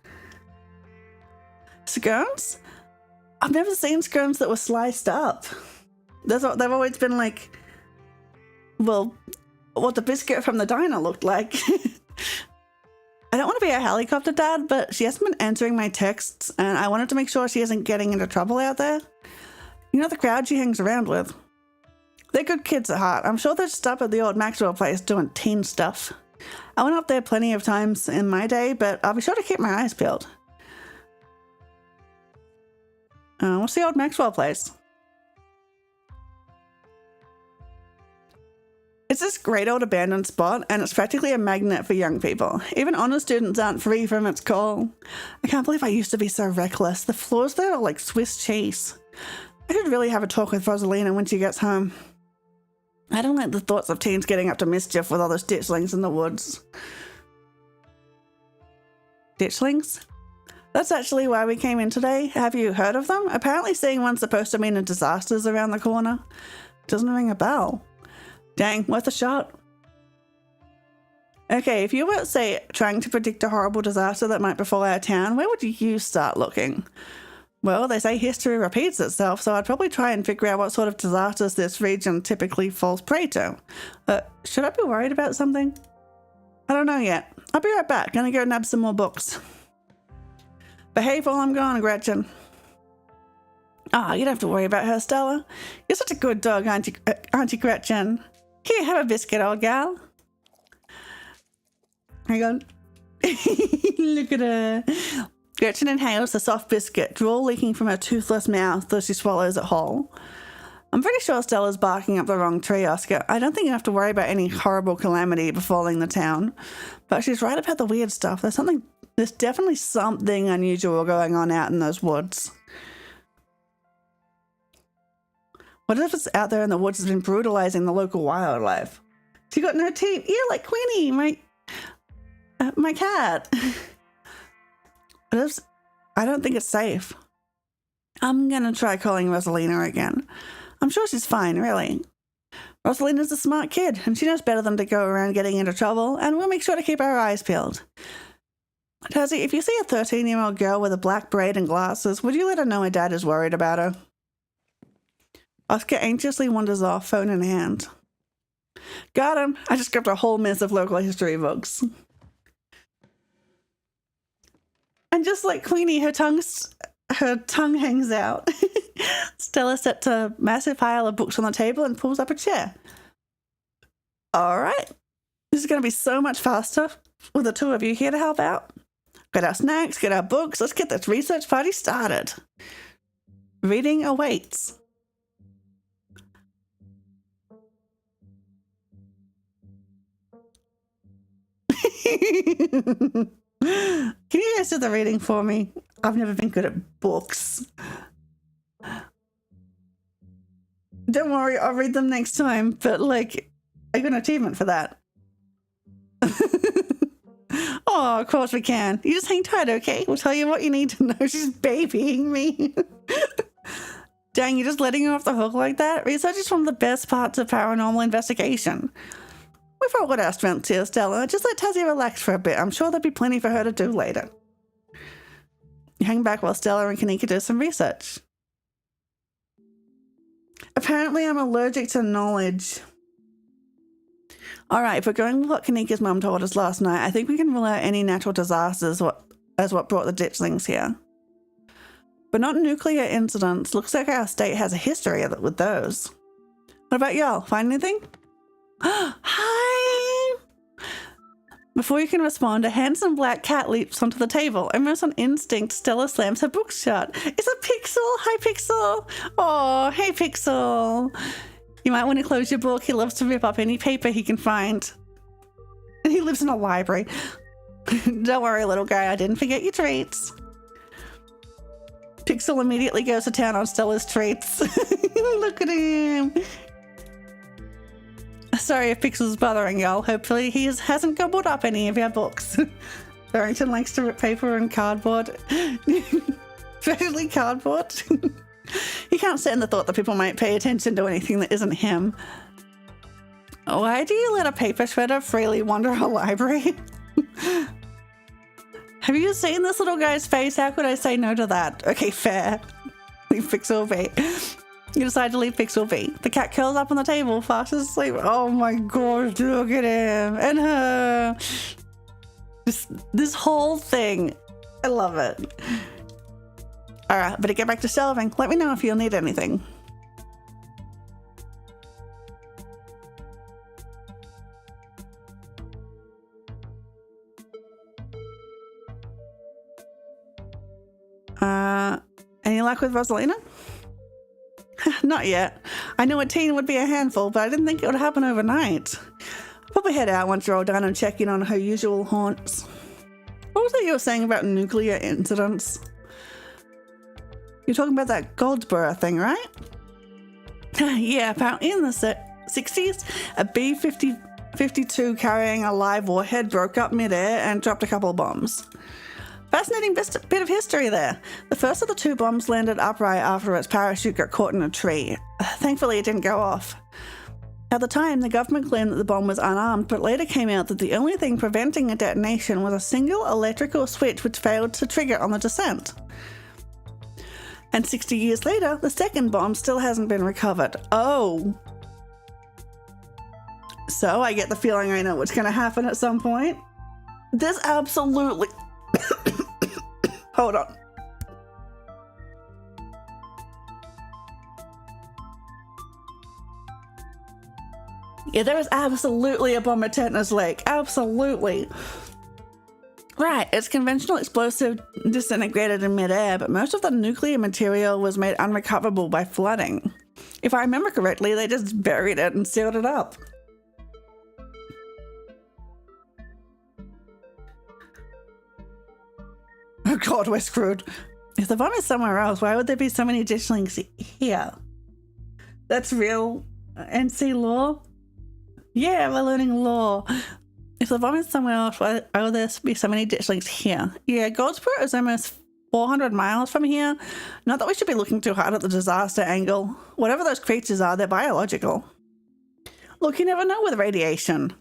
Scones? I've never seen scones that were sliced up. They've always been like, well, what the biscuit from the diner looked like. I don't want to be a helicopter dad, but she hasn't been answering my texts, and I wanted to make sure she isn't getting into trouble out there. You know the crowd she hangs around with? They're good kids at heart. I'm sure they're just up at the old Maxwell place doing teen stuff. I went up there plenty of times in my day, but I'll be sure to keep my eyes peeled. What's the old Maxwell place? It's this great old abandoned spot, and it's practically a magnet for young people. Even honor students aren't free from its call. I can't believe I used to be so reckless. The floors there are like Swiss cheese. I should really have a talk with Rosalina when she gets home. I don't like the thoughts of teens getting up to mischief with all those ditchlings in the woods. Ditchlings? That's actually why we came in today. Have you heard of them? Apparently seeing one's supposed to mean a disaster's around the corner. Doesn't ring a bell. Dang, worth a shot. Okay, if you were, say, trying to predict a horrible disaster that might befall our town, where would you start looking? Well, they say history repeats itself, so I'd probably try and figure out what sort of disasters this region typically falls prey to. Should I be worried about something? I don't know yet. I'll be right back. Gonna go nab some more books. Behave while I'm gone, Gretchen. Ah, you don't have to worry about her, Stella. You're such a good dog, aren't you, Gretchen? Here, have a biscuit, old gal. Hang on. Look at her. Gretchen inhales the soft biscuit, drool leaking from her toothless mouth as she swallows it whole. I'm pretty sure Stella's barking up the wrong tree, Oscar. I don't think you have to worry about any horrible calamity befalling the town. But she's right about the weird stuff. There's definitely something unusual going on out in those woods. What if it's out there in the woods has been brutalizing the local wildlife? She got no teeth. Yeah, like Queenie, my cat. I don't think it's safe. I'm gonna try calling Rosalina again. I'm sure she's fine, really. Rosalina's a smart kid, and she knows better than to go around getting into trouble, and we'll make sure to keep our eyes peeled. Tazzy, if you see a 13-year-old girl with a black braid and glasses, would you let her know her dad is worried about her? Oscar anxiously wanders off, phone in hand. Got him. I just grabbed a whole mess of local history books. And just like Queenie, her tongue hangs out. Stella sets a massive pile of books on the table and pulls up a chair. All right. This is going to be so much faster with the two of you here to help out. Get our snacks, get our books. Let's get this research party started. Reading awaits. Can you guys do the reading for me? I've never been good at books. Don't worry, I'll read them next time, but like, I got an achievement for that. Oh, of course we can. You just hang tight, okay? We'll tell you what you need to know. She's babying me. Dang, you're just letting her off the hook like that? Research is one of the best parts of paranormal investigation. We've all got our strengths here, Stella. Just let Tassie relax for a bit. I'm sure there'll be plenty for her to do later. You hang back while Stella and Kanika do some research. Apparently I'm allergic to knowledge. Alright, if we're going with what Kanika's mum told us last night, I think we can rule out any natural disasters as what brought the ditchlings here. But not nuclear incidents. Looks like our state has a history with those. What about y'all? Find anything? Hi! Before you can respond, a handsome black cat leaps onto the table. Almost on instinct, Stella slams her book shut. It's a Pixel! Hi, Pixel! Oh, hey, Pixel! You might want to close your book. He loves to rip up any paper he can find. And he lives in a library. Don't worry, little guy. I didn't forget your treats. Pixel immediately goes to town on Stella's treats. Look at him. Sorry if Pixel's bothering y'all. Hopefully he hasn't gobbled up any of your books. Barrington likes to rip paper and cardboard. Especially cardboard. He can't stand the thought that people might pay attention to anything that isn't him. Why do you let a paper shredder freely wander a library? Have you seen this little guy's face? How could I say no to that? Okay, fair. Leave Pixel be. You decide to leave Pixel be. The cat curls up on the table, fast asleep. Oh my gosh, look at him. And her. This whole thing. I love it. Alright, better get back to shelving. Let me know if you'll need anything. Any luck with Rosalina? Not yet. I knew a teen would be a handful, but I didn't think it would happen overnight. I'll probably head out once you're all done and check in on her usual haunts. What was it you were saying about nuclear incidents? You're talking about that Goldsboro thing, right? Yeah, apparently in the 60s, a B-52 carrying a live warhead broke up midair and dropped a couple of bombs. Fascinating bit of history there. The first of the two bombs landed upright after its parachute got caught in a tree. Thankfully, it didn't go off. At the time, the government claimed that the bomb was unarmed, but later came out that the only thing preventing a detonation was a single electrical switch which failed to trigger on the descent. And 60 years later, the second bomb still hasn't been recovered. Oh. So I get the feeling I know what's going to happen at some point. This absolutely... Hold on. Yeah, there is absolutely a bomb at Tetanus Lake. Absolutely. Right, its conventional explosive disintegrated in midair, but most of the nuclear material was made unrecoverable by flooding. If I remember correctly, they just buried it and sealed it up. Oh god, we're screwed. If the bomb is somewhere else, why would there be so many ditchlings here? That's real NC law? Yeah, we're learning law. If the bomb is somewhere else, why would there be so many ditchlings here? Yeah, Goldsboro is almost 400 miles from here. Not that we should be looking too hard at the disaster angle. Whatever those creatures are, they're biological. Look, you never know with radiation.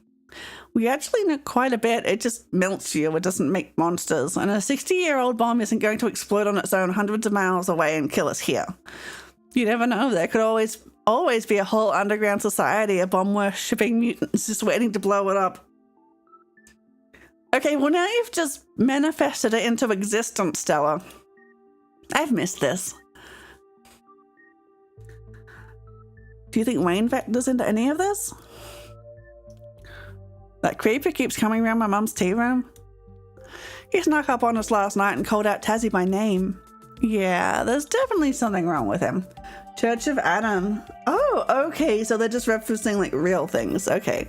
We actually know quite a bit. It just melts you. It doesn't make monsters. And a 60-year-old bomb isn't going to explode on its own hundreds of miles away and kill us here. You never know. There could always be a whole underground society of bomb-worshipping mutants just waiting to blow it up. Okay, well now you've just manifested it into existence, Stella. I've missed this. Do you think Wayne factors into any of this? That creeper keeps coming around my mum's tea room. He snuck up on us last night and called out Tassie by name. Yeah, there's definitely something wrong with him. Church of Adam. Oh, okay, so they're just referencing like real things. Okay.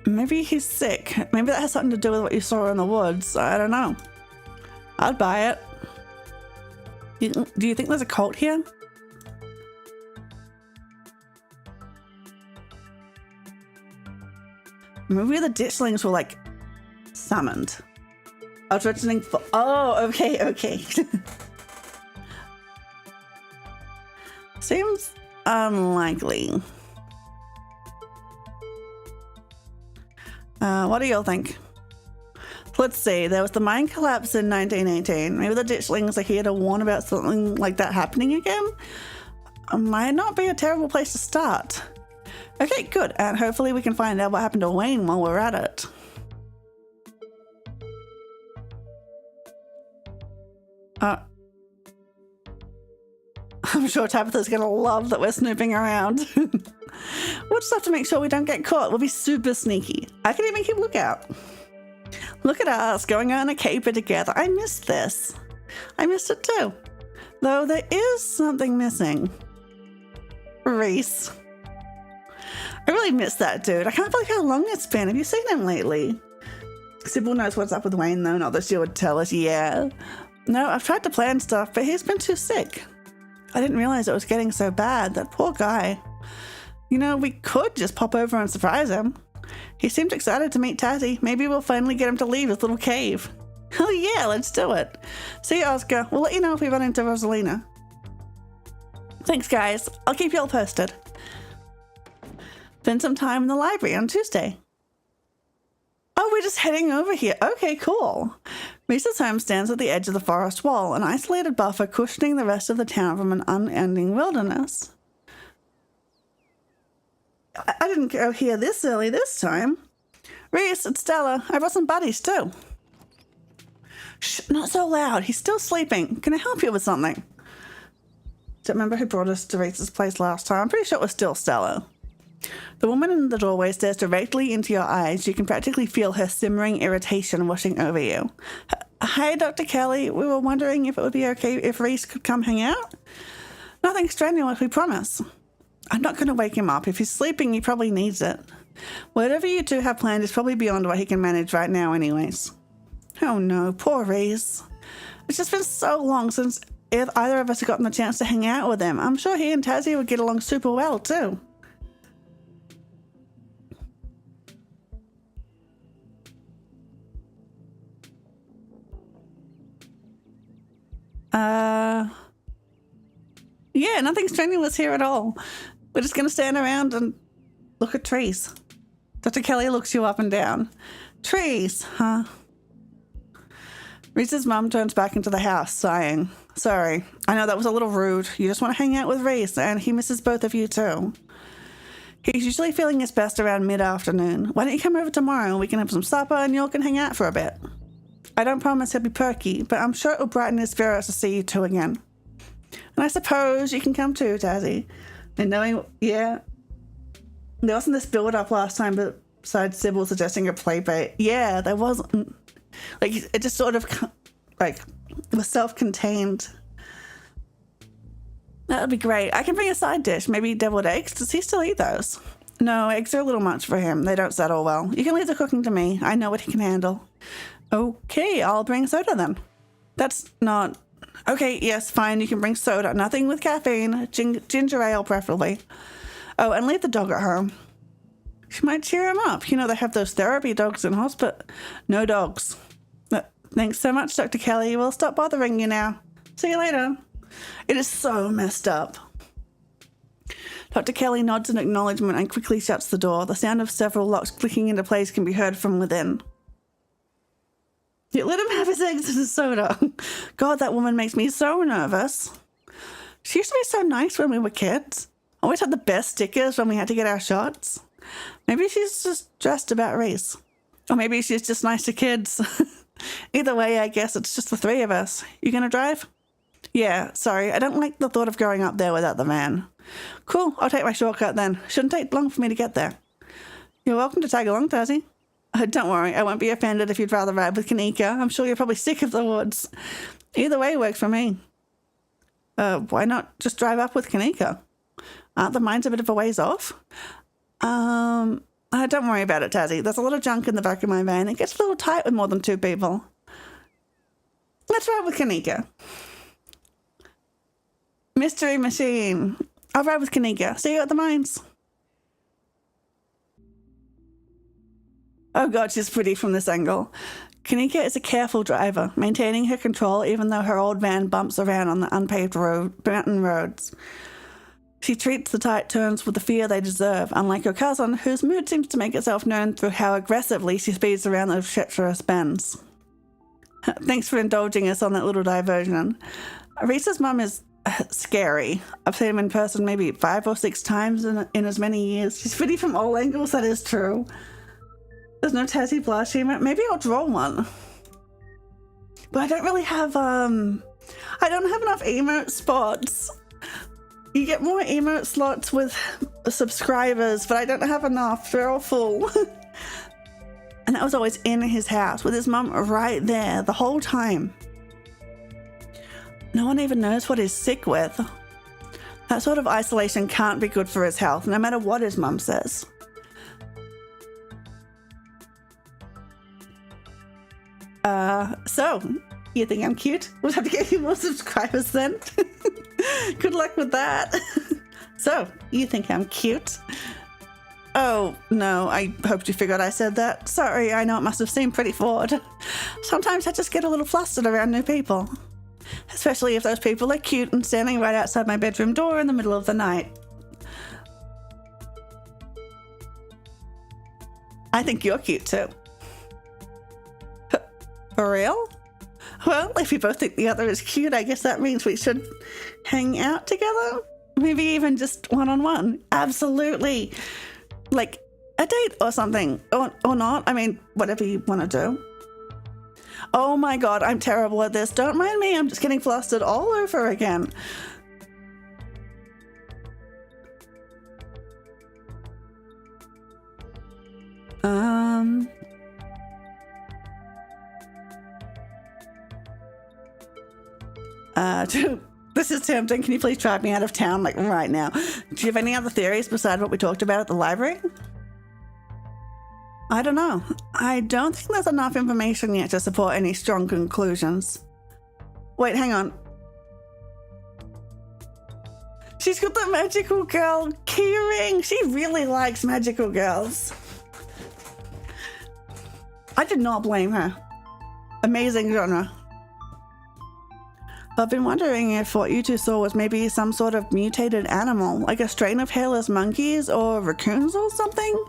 Maybe he's sick. Maybe that has something to do with what you saw in the woods. I don't know. I'd buy it. Do you think there's a cult here? Maybe the ditchlings were like summoned. I was mentioning for. Oh, okay. Seems unlikely. What do y'all think? Let's see, there was the mine collapse in 1918. Maybe the ditchlings are here to warn about something like that happening again? Might not be a terrible place to start. Okay, good, and hopefully we can find out what happened to Wayne while we're at it. I'm sure Tabitha's gonna love that we're snooping around. We'll just have to make sure we don't get caught. We'll be super sneaky. I can even keep lookout. Look at us going on a caper together. I missed this. I missed it too. Though there is something missing. Reese. I really missed that dude. I can't believe how long it's been. Have you seen him lately? Sybil knows what's up with Wayne though, not that she would tell us. Yeah. No, I've tried to plan stuff, but he's been too sick. I didn't realize it was getting so bad. That poor guy. You know, we could just pop over and surprise him. He seemed excited to meet Tazzy. Maybe we'll finally get him to leave his little cave. Hell yeah, let's do it. See you, Oscar. We'll let you know if we run into Rosalina. Thanks, guys. I'll keep you all posted. Spend some time in the library on Tuesday. Oh, we're just heading over here. Okay, cool. Reese's home stands at the edge of the forest wall, an isolated buffer cushioning the rest of the town from an unending wilderness. I didn't go here this early this time. Reese, it's Stella. I brought some buddies too. Shh, not so loud. He's still sleeping. Can I help you with something? Don't remember who brought us to Reese's place last time. I'm pretty sure it was still Stella. The woman in the doorway stares directly into your eyes. You can practically feel her simmering irritation washing over you. Hi, Dr. Kelly. We were wondering if it would be okay if Reese could come hang out? Nothing strenuous, we promise. I'm not going to wake him up. If he's sleeping, he probably needs it. Whatever you two have planned is probably beyond what he can manage right now anyways. Oh no, poor Reese. It's just been so long since either of us have gotten the chance to hang out with him. I'm sure he and Tazzy would get along super well too. Yeah, nothing strenuous here at all. We're just going to stand around and look at trees. Dr. Kelly looks you up and down. Trees, huh? Reese's mum turns back into the house, sighing. Sorry, I know that was a little rude. You just want to hang out with Reese, and he misses both of you too. He's usually feeling his best around mid-afternoon. Why don't you come over tomorrow and we can have some supper and you all can hang out for a bit? I don't promise he'll be perky, but I'm sure it'll brighten his spirits to see you two again. And I suppose you can come too, Tazzy. And knowing, yeah, there wasn't this build-up last time besides Sybil suggesting a play bait. Yeah, there wasn't. Like, it just sort of, like, was self-contained. That would be great. I can bring a side dish, maybe deviled eggs. Does he still eat those? No, eggs are a little much for him. They don't settle well. You can leave the cooking to me. I know what he can handle. Okay, I'll bring soda then. That's not... Okay, yes, fine, you can bring soda. Nothing with caffeine. Ginger ale, preferably. Oh, and leave the dog at home. She might cheer him up. You know, they have those therapy dogs in hospital. No dogs. Thanks so much, Dr. Kelly. We'll stop bothering you now. See you later. It is so messed up. Dr. Kelly nods in acknowledgement and quickly shuts the door. The sound of several locks clicking into place can be heard from within. You let him have his eggs and his soda. God, that woman makes me so nervous. She used to be so nice when we were kids. Always had the best stickers when we had to get our shots. Maybe she's just stressed about Reese. Or maybe she's just nice to kids. Either way, I guess it's just the three of us. You gonna drive? Yeah, sorry. I don't like the thought of going up there without the van. Cool, I'll take my shortcut then. Shouldn't take long for me to get there. You're welcome to tag along, Tazzy. Don't worry, I won't be offended if you'd rather ride with Kanika. I'm sure you're probably sick of the woods. Either way works for me. Why not just drive up with Kanika? Aren't the mines a bit of a ways off? Don't worry about it, Tazzy. There's a lot of junk in the back of my van. It gets a little tight with more than two people. Let's ride with Kanika. Mystery machine. I'll ride with Kanika. See you at the mines. Oh god, she's pretty from this angle. Kanika is a careful driver, maintaining her control even though her old van bumps around on the unpaved mountain roads. She treats the tight turns with the fear they deserve, unlike her cousin, whose mood seems to make itself known through how aggressively she speeds around those treacherous bends. Thanks for indulging us on that little diversion. Reese's mum is scary. I've seen him in person maybe 5 or 6 times in as many years. She's pretty from all angles, that is true. There's no Tassie blush humor. Maybe I'll draw one. But I don't really have, I don't have enough emote spots. You get more emote slots with subscribers, but I don't have enough. They're all full. And that was always in his house with his mum right there the whole time. No one even knows what he's sick with. That sort of isolation can't be good for his health, no matter what his mum says. So, you think I'm cute? We'll have to get you more subscribers then. Good luck with that. So, you think I'm cute? Oh, no, I hoped you figured I said that. Sorry, I know it must have seemed pretty forward. Sometimes I just get a little flustered around new people. Especially if those people are cute and standing right outside my bedroom door in the middle of the night. I think you're cute too. For real? Well, if we both think the other is cute, I guess that means we should hang out together? Maybe even just one-on-one. Absolutely. Like a date or something. Or not. I mean, whatever you want to do. Oh my god, I'm terrible at this. Don't mind me, I'm just getting flustered all over again. This is tempting. Can you please drive me out of town, like right now? Do you have any other theories besides what we talked about at the library? I don't know. I don't think there's enough information yet to support any strong conclusions. Wait, hang on. She's got the magical girl keyring. She really likes magical girls. I did not blame her. Amazing genre. I've been wondering if what you two saw was maybe some sort of mutated animal, like a strain of hairless monkeys or raccoons or something.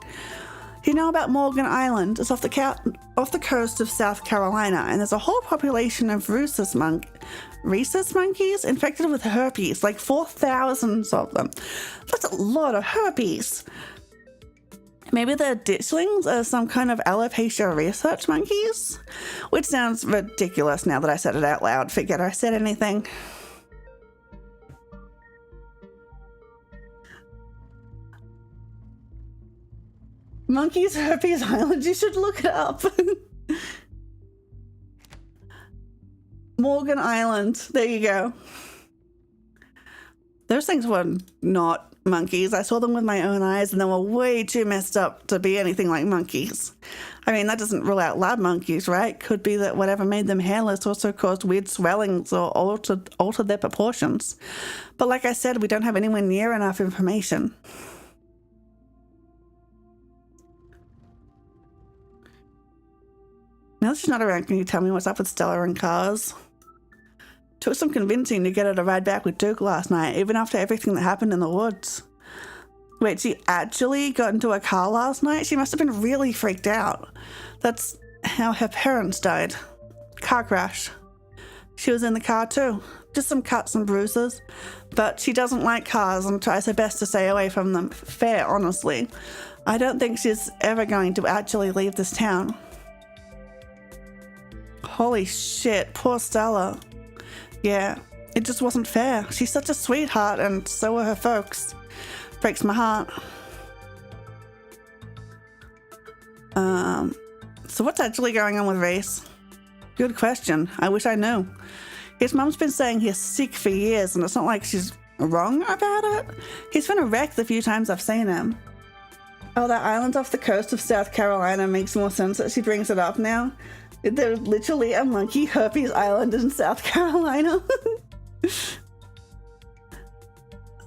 You know about Morgan Island? It's off the coast of South Carolina, and there's a whole population of rhesus monkeys infected with herpes, like 4,000 of them. That's a lot of herpes. Maybe the ditchlings are some kind of alopecia research monkeys? Which sounds ridiculous now that I said it out loud. Forget I said anything. Monkeys Herpes Island, you should look it up. Morgan Island, there you go. Those things were not monkeys. I saw them with my own eyes and they were way too messed up to be anything like monkeys. I mean, that doesn't rule out lab monkeys, right? Could be that whatever made them hairless also caused weird swellings or altered their proportions. But like I said, we don't have anywhere near enough information. Now that she's not around, can you tell me what's up with Stella and cars? Took some convincing to get her to ride back with Duke last night, even after everything that happened in the woods. Wait, she actually got into a car last night? She must have been really freaked out. That's how her parents died. Car crash. She was in the car too. Just some cuts and bruises. But she doesn't like cars and tries her best to stay away from them. Fair, honestly. I don't think she's ever going to actually leave this town. Holy shit, poor Stella. Yeah, it just wasn't fair. She's such a sweetheart and so were her folks. Breaks my heart. So what's actually going on with Reese? Good question. I wish I knew. His mum's been saying he's sick for years and it's not like she's wrong about it. He's been a wreck the few times I've seen him. Oh, that island off the coast of South Carolina makes more sense that she brings it up now. There's literally a monkey herpes island in South Carolina.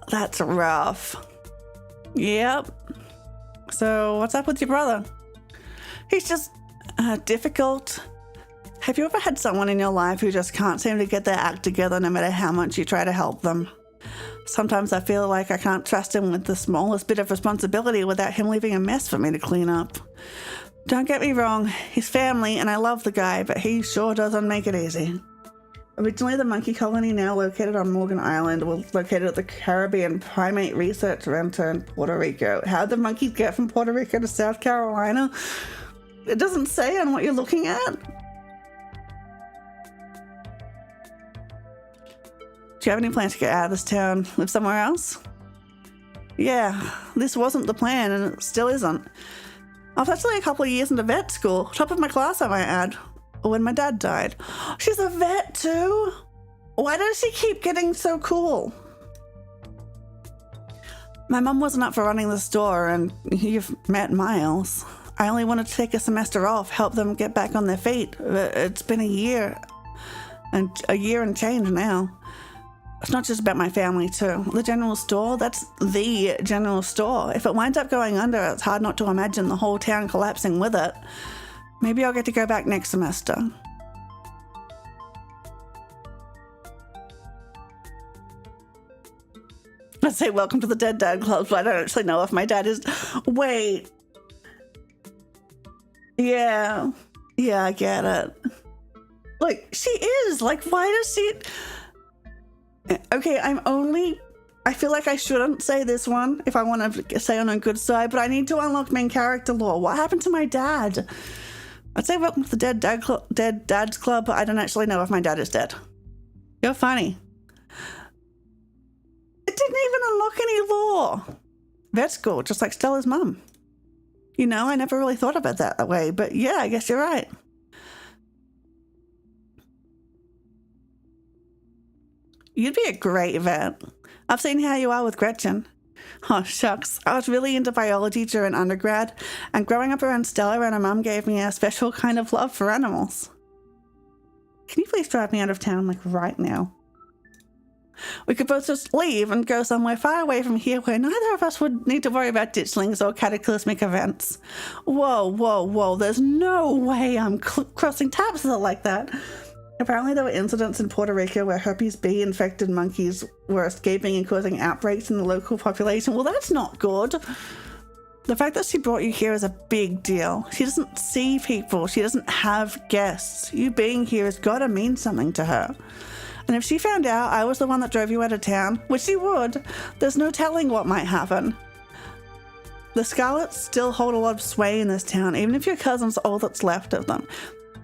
That's rough. Yep. So what's up with your brother? He's just difficult. Have you ever had someone in your life who just can't seem to get their act together no matter how much you try to help them? Sometimes I feel like I can't trust him with the smallest bit of responsibility without him leaving a mess for me to clean up. Don't get me wrong, he's family and I love the guy, but he sure doesn't make it easy. Originally, the monkey colony, now located on Morgan Island, was located at the Caribbean Primate Research Center in Puerto Rico. How'd the monkeys get from Puerto Rico to South Carolina? It doesn't say on what you're looking at. Do you have any plans to get out of this town, live somewhere else? Yeah, this wasn't the plan, and it still isn't. I was actually a couple of years into vet school, top of my class I might add, when my dad died. She's a vet too? Why does she keep getting so cool? My mum wasn't up for running the store, and you've met Miles. I only wanted to take a semester off, help them get back on their feet. It's been a year and change now. It's not just about my family too. The general store, that's the general store. If it winds up going under, it's hard not to imagine the whole town collapsing with it. Maybe I'll get to go back next semester. I'd say welcome to the Dead Dad Club, but I don't actually know if my dad is... Wait. Yeah, I get it. Like, she is. Like, why does she... Okay, I feel like I shouldn't say this one if I want to say on a good side, but I need to unlock main character lore. What happened to my dad? I'd say welcome to the Dead Dad's Club, but I don't actually know if my dad is dead. You're funny. It didn't even unlock any lore. Vet school, just like Stella's mum. You know, I never really thought about that way, but yeah, I guess you're right. You'd be a great vet. I've seen how you are with Gretchen. Oh, shucks. I was really into biology during undergrad, and growing up around Stella and her mum gave me a special kind of love for animals. Can you please drive me out of town, like, right now? We could both just leave and go somewhere far away from here where neither of us would need to worry about ditchlings or cataclysmic events. Whoa. There's no way I'm crossing taps like that. Apparently there were incidents in Puerto Rico where herpes B infected monkeys were escaping and causing outbreaks in the local population. Well, that's not good. The fact that she brought you here is a big deal. She doesn't see people. She doesn't have guests. You being here has got to mean something to her. And if she found out I was the one that drove you out of town, which she would, there's no telling what might happen. The Scarlets still hold a lot of sway in this town, even if your cousin's all that's left of them.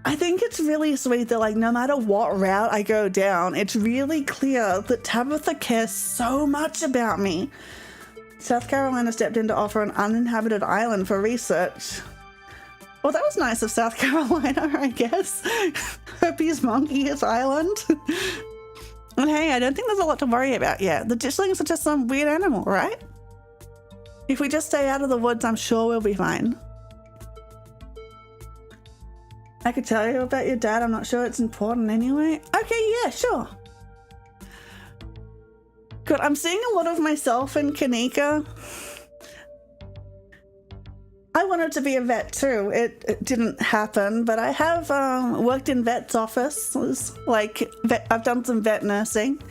I think it's really sweet that, like, no matter what route I go down, it's really clear that Tabitha cares so much about me. South Carolina stepped in to offer an uninhabited island for research. Well, that was nice of South Carolina, I guess. Herpes Monkey's Island. And hey, I don't think there's a lot to worry about yet. The ditchlings are just some weird animal, right? If we just stay out of the woods, I'm sure we'll be fine. I could tell you about your dad. I'm not sure it's important anyway. Okay, yeah, sure. Good. I'm seeing a lot of myself in Kanika. I wanted to be a vet too. It didn't happen, but I have worked in vet's offices. Like, I've done some vet nursing.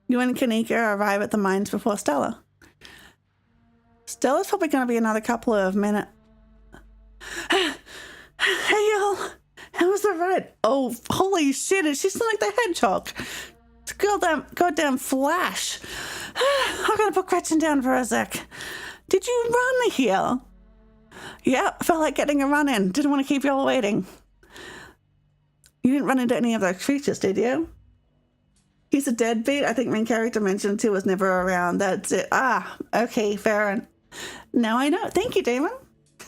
You and Kanika arrive at the mines before Stella. Stella's probably going to be another couple of minutes. Hey, y'all. How was the ride? Oh, holy shit. Is she still like the hedgehog? It's a goddamn flash. I'm going to put Gretchen down for a sec. Did you run here? Yeah, felt like getting a run in. Didn't want to keep y'all waiting. You didn't run into any of those creatures, did you? He's a deadbeat. I think main character mentioned he was never around. That's it. Ah, okay, fair enough. Now I know. Thank you, Damon.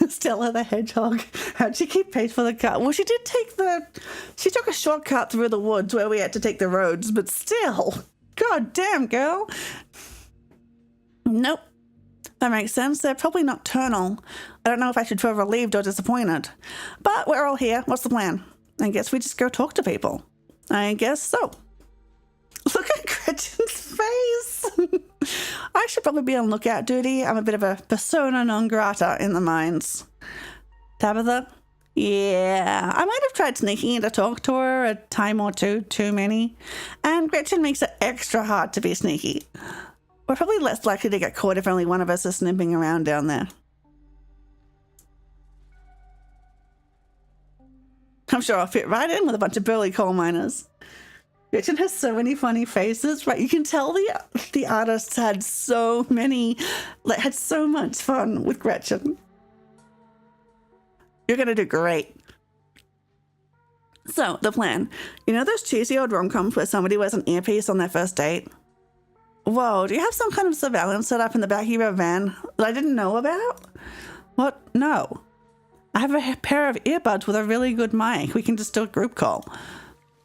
Stella the hedgehog. How'd she keep pace for the car? Well, she took a shortcut through the woods where we had to take the roads, but still. God damn, girl. Nope. That makes sense. They're probably nocturnal. I don't know if I should feel relieved or disappointed. But we're all here. What's the plan? I guess we just go talk to people. I guess so. Look at Gretchen's face. I should probably be on lookout duty. I'm a bit of a persona non grata in the mines. Tabitha, Yeah, I might have tried sneaking in to talk to her a time or two too many, and Gretchen makes it extra hard to be sneaky. We're probably less likely to get caught if only one of us is snipping around down there. I'm sure I'll fit right in with a bunch of burly coal miners. Gretchen has so many funny faces, right? You can tell the artists had so much fun with Gretchen. You're going to do great. So, the plan. You know those cheesy old rom-coms where somebody wears an earpiece on their first date? Whoa, do you have some kind of surveillance set up in the back of your van that I didn't know about? What? No. I have a pair of earbuds with a really good mic. We can just do a group call.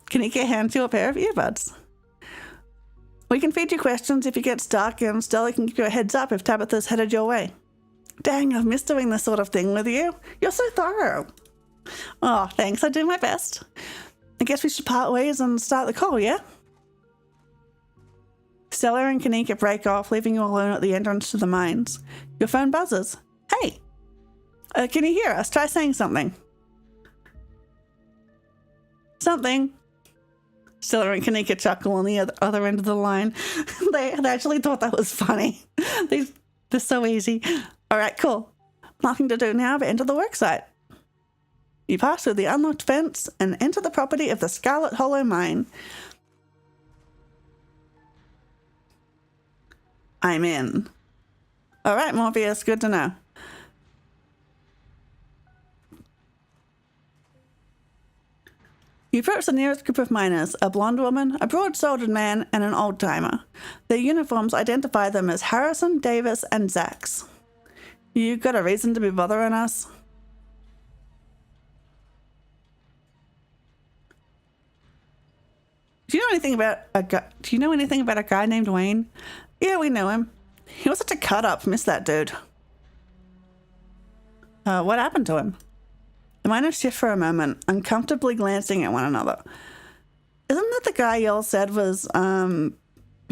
Can you hand you a pair of earbuds? We can feed you questions if you get stuck, and Stella can give you a heads up if Tabitha's headed your way. Dang, I've missed doing this sort of thing with you. You're so thorough. Oh, thanks. I do my best. I guess we should part ways and start the call, yeah? Stella and Kanika break off, leaving you alone at the entrance to the mines. Your phone buzzes. Hey! Can you hear us? Try saying something. Something. Stella and Kanika chuckle on the other end of the line. They actually thought that was funny. They're so easy. All right, cool. Nothing to do now but enter the worksite. You pass through the unlocked fence and enter the property of the Scarlet Hollow Mine. I'm in. All right, Morpheus, good to know. You approach the nearest group of miners, a blonde woman, a broad-shouldered man, and an old-timer. Their uniforms identify them as Harrison, Davis, and Zax. You got a reason to be bothering us? Do you know anything about a guy named Wayne? Yeah, we know him. He was such a cut-up. Miss that dude. What happened to him? The miners shift for a moment, uncomfortably glancing at one another. Isn't that the guy y'all said was,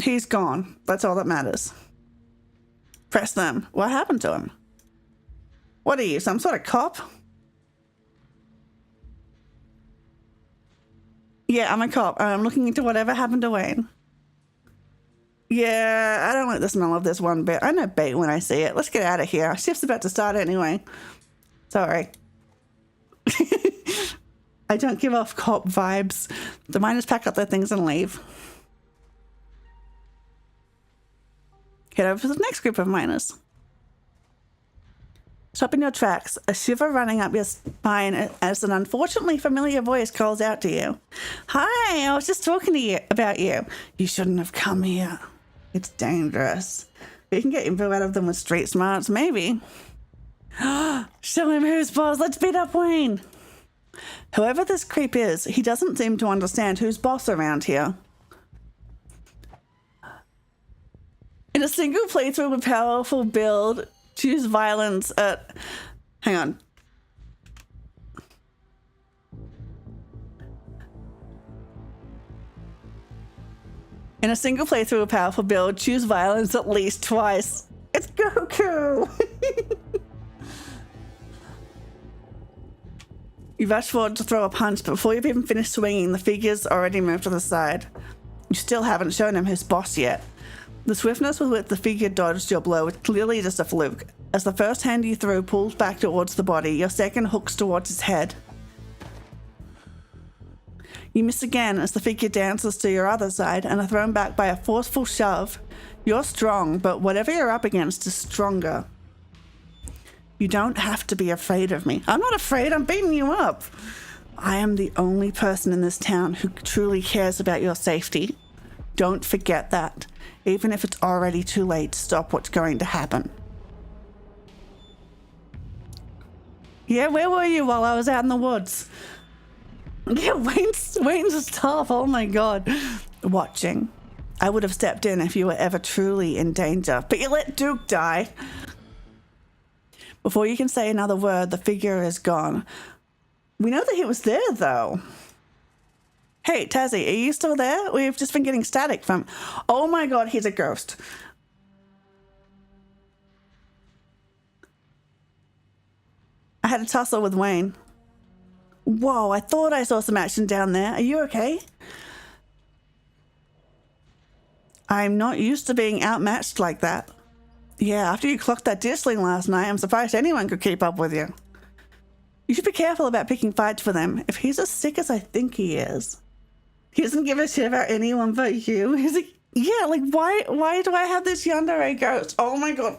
he's gone. That's all that matters. Press them. What happened to him? What are you, some sort of cop? Yeah, I'm a cop. I'm looking into whatever happened to Wayne. Yeah, I don't like the smell of this one bit. I know bait when I see it. Let's get out of here. Our shift's about to start anyway. Sorry. I don't give off cop vibes. The miners pack up their things and leave. Head over to the next group of miners. Stop in your tracks, a shiver running up your spine as an unfortunately familiar voice calls out to you. Hi, I was just talking to you about you. You shouldn't have come here. It's dangerous. We can get info out of them with street smarts, maybe. Show him who's boss. Let's beat up Wayne. Whoever this creep is, he doesn't seem to understand who's boss around here. In a single playthrough with powerful build, choose violence at... Hang on. In a single playthrough with powerful build, choose violence at least twice. It's Goku! You rush forward to throw a punch, but before you've even finished swinging, the figure's already moved to the side. You still haven't shown him who's boss yet. The swiftness with which the figure dodged your blow is clearly just a fluke. As the first hand you threw pulls back towards the body, your second hooks towards his head. You miss again as the figure dances to your other side and are thrown back by a forceful shove. You're strong, but whatever you're up against is stronger. You don't have to be afraid of me. I'm not afraid, I'm beating you up. I am the only person in this town who truly cares about your safety. Don't forget that, even if it's already too late to stop what's going to happen. Yeah, where were you while I was out in the woods? Yeah, Wayne's tough, oh my god. Watching. I would have stepped in if you were ever truly in danger, but you let Duke die. Before you can say another word, the figure is gone. We know that he was there, though. Hey, Tazzy, are you still there? We've just been getting static from... Oh my god, he's a ghost. I had a tussle with Wayne. Whoa, I thought I saw some action down there. Are you okay? I'm not used to being outmatched like that. Yeah, after you clocked that disling last night, I'm surprised anyone could keep up with you. You should be careful about picking fights for them. If he's as sick as I think he is, he doesn't give a shit about anyone but you. He's like, yeah, like, why do I have this yandere ghost? Oh my god.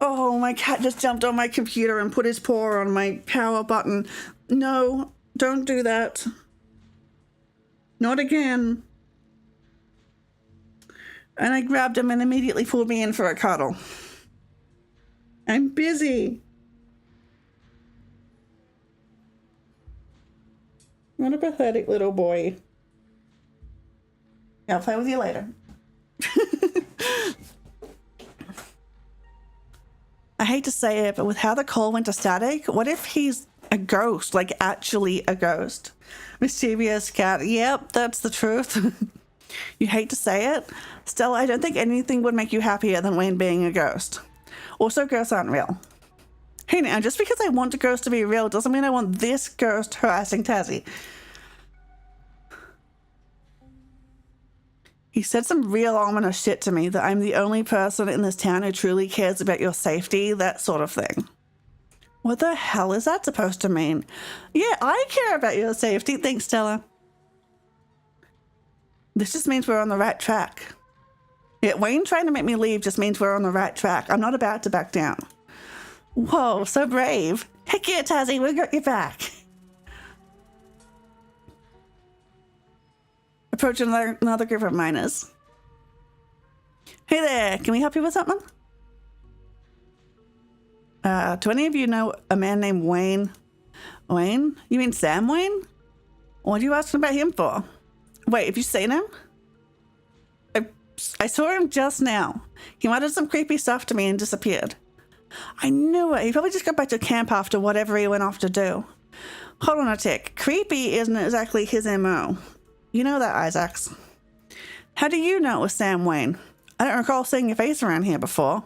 Oh, my cat just jumped on my computer and put his paw on my power button. No, don't do that. Not again. And I grabbed him and immediately pulled me in for a cuddle. I'm busy. What a pathetic little boy. I'll play with you later. I hate to say it, but with how the call went to static, what if he's a ghost, like actually a ghost? Mischievous cat. Yep, that's the truth. You hate to say it. Still, I don't think anything would make you happier than Wayne being a ghost. Also, ghosts aren't real. Hey now, just because I want a ghost to be real doesn't mean I want this ghost harassing Tassie. He said some real ominous shit to me that I'm the only person in this town who truly cares about your safety, that sort of thing. What the hell is that supposed to mean? Yeah, I care about your safety. Thanks, Stella. This just means we're on the right track. Yeah, Wayne trying to make me leave just means we're on the right track. I'm not about to back down. Whoa, so brave. Heck yeah, Tassie, we got your back. Approaching another group of miners. Hey there, can we help you with something? Do any of you know a man named Wayne? Wayne? You mean Sam Wayne? What are you asking about him for? Wait, have you seen him? I saw him just now. He muttered some creepy stuff to me and disappeared. I knew it. He probably just got back to camp after whatever he went off to do. Hold on a tick. Creepy isn't exactly his MO. You know that, Isaacs. How do you know it was Sam Wayne? I don't recall seeing your face around here before.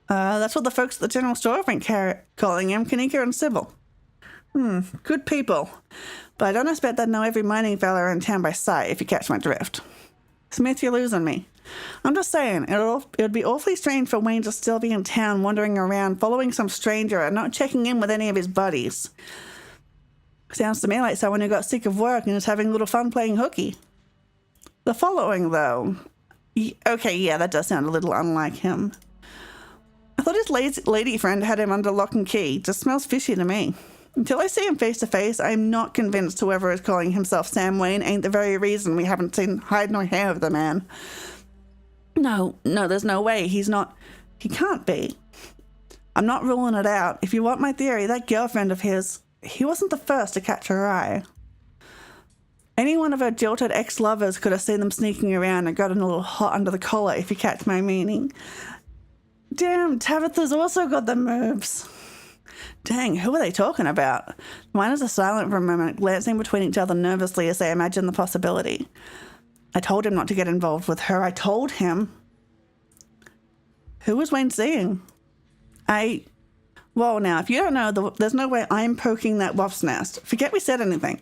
That's what the folks at the general store have been calling him, Kanika and Sybil. Good people. But I don't expect they'd know every mining fella in town by sight, if you catch my drift. Smith, you're losing me. I'm just saying, it would be awfully strange for Wayne to still be in town wandering around, following some stranger and not checking in with any of his buddies. Sounds to me like someone who got sick of work and is having a little fun playing hooky. The following, though. Okay, yeah, that does sound a little unlike him. I thought his lady friend had him under lock and key. Just smells fishy to me. Until I see him face to face, I'm not convinced whoever is calling himself Sam Wayne ain't the very reason we haven't seen hide nor hair of the man. No, there's no way. He can't be. I'm not ruling it out. If you want my theory, that girlfriend of his, he wasn't the first to catch her eye. Any one of her jilted ex-lovers could have seen them sneaking around and gotten a little hot under the collar, if you catch my meaning. Damn, Tabitha's also got the moves. Dang, who are they talking about? Miners are silent for a moment, glancing between each other nervously as they imagine the possibility. I told him not to get involved with her. I told him. Who was Wayne seeing? Well, now, if you don't know, there's no way I'm poking that wasp's nest. Forget we said anything.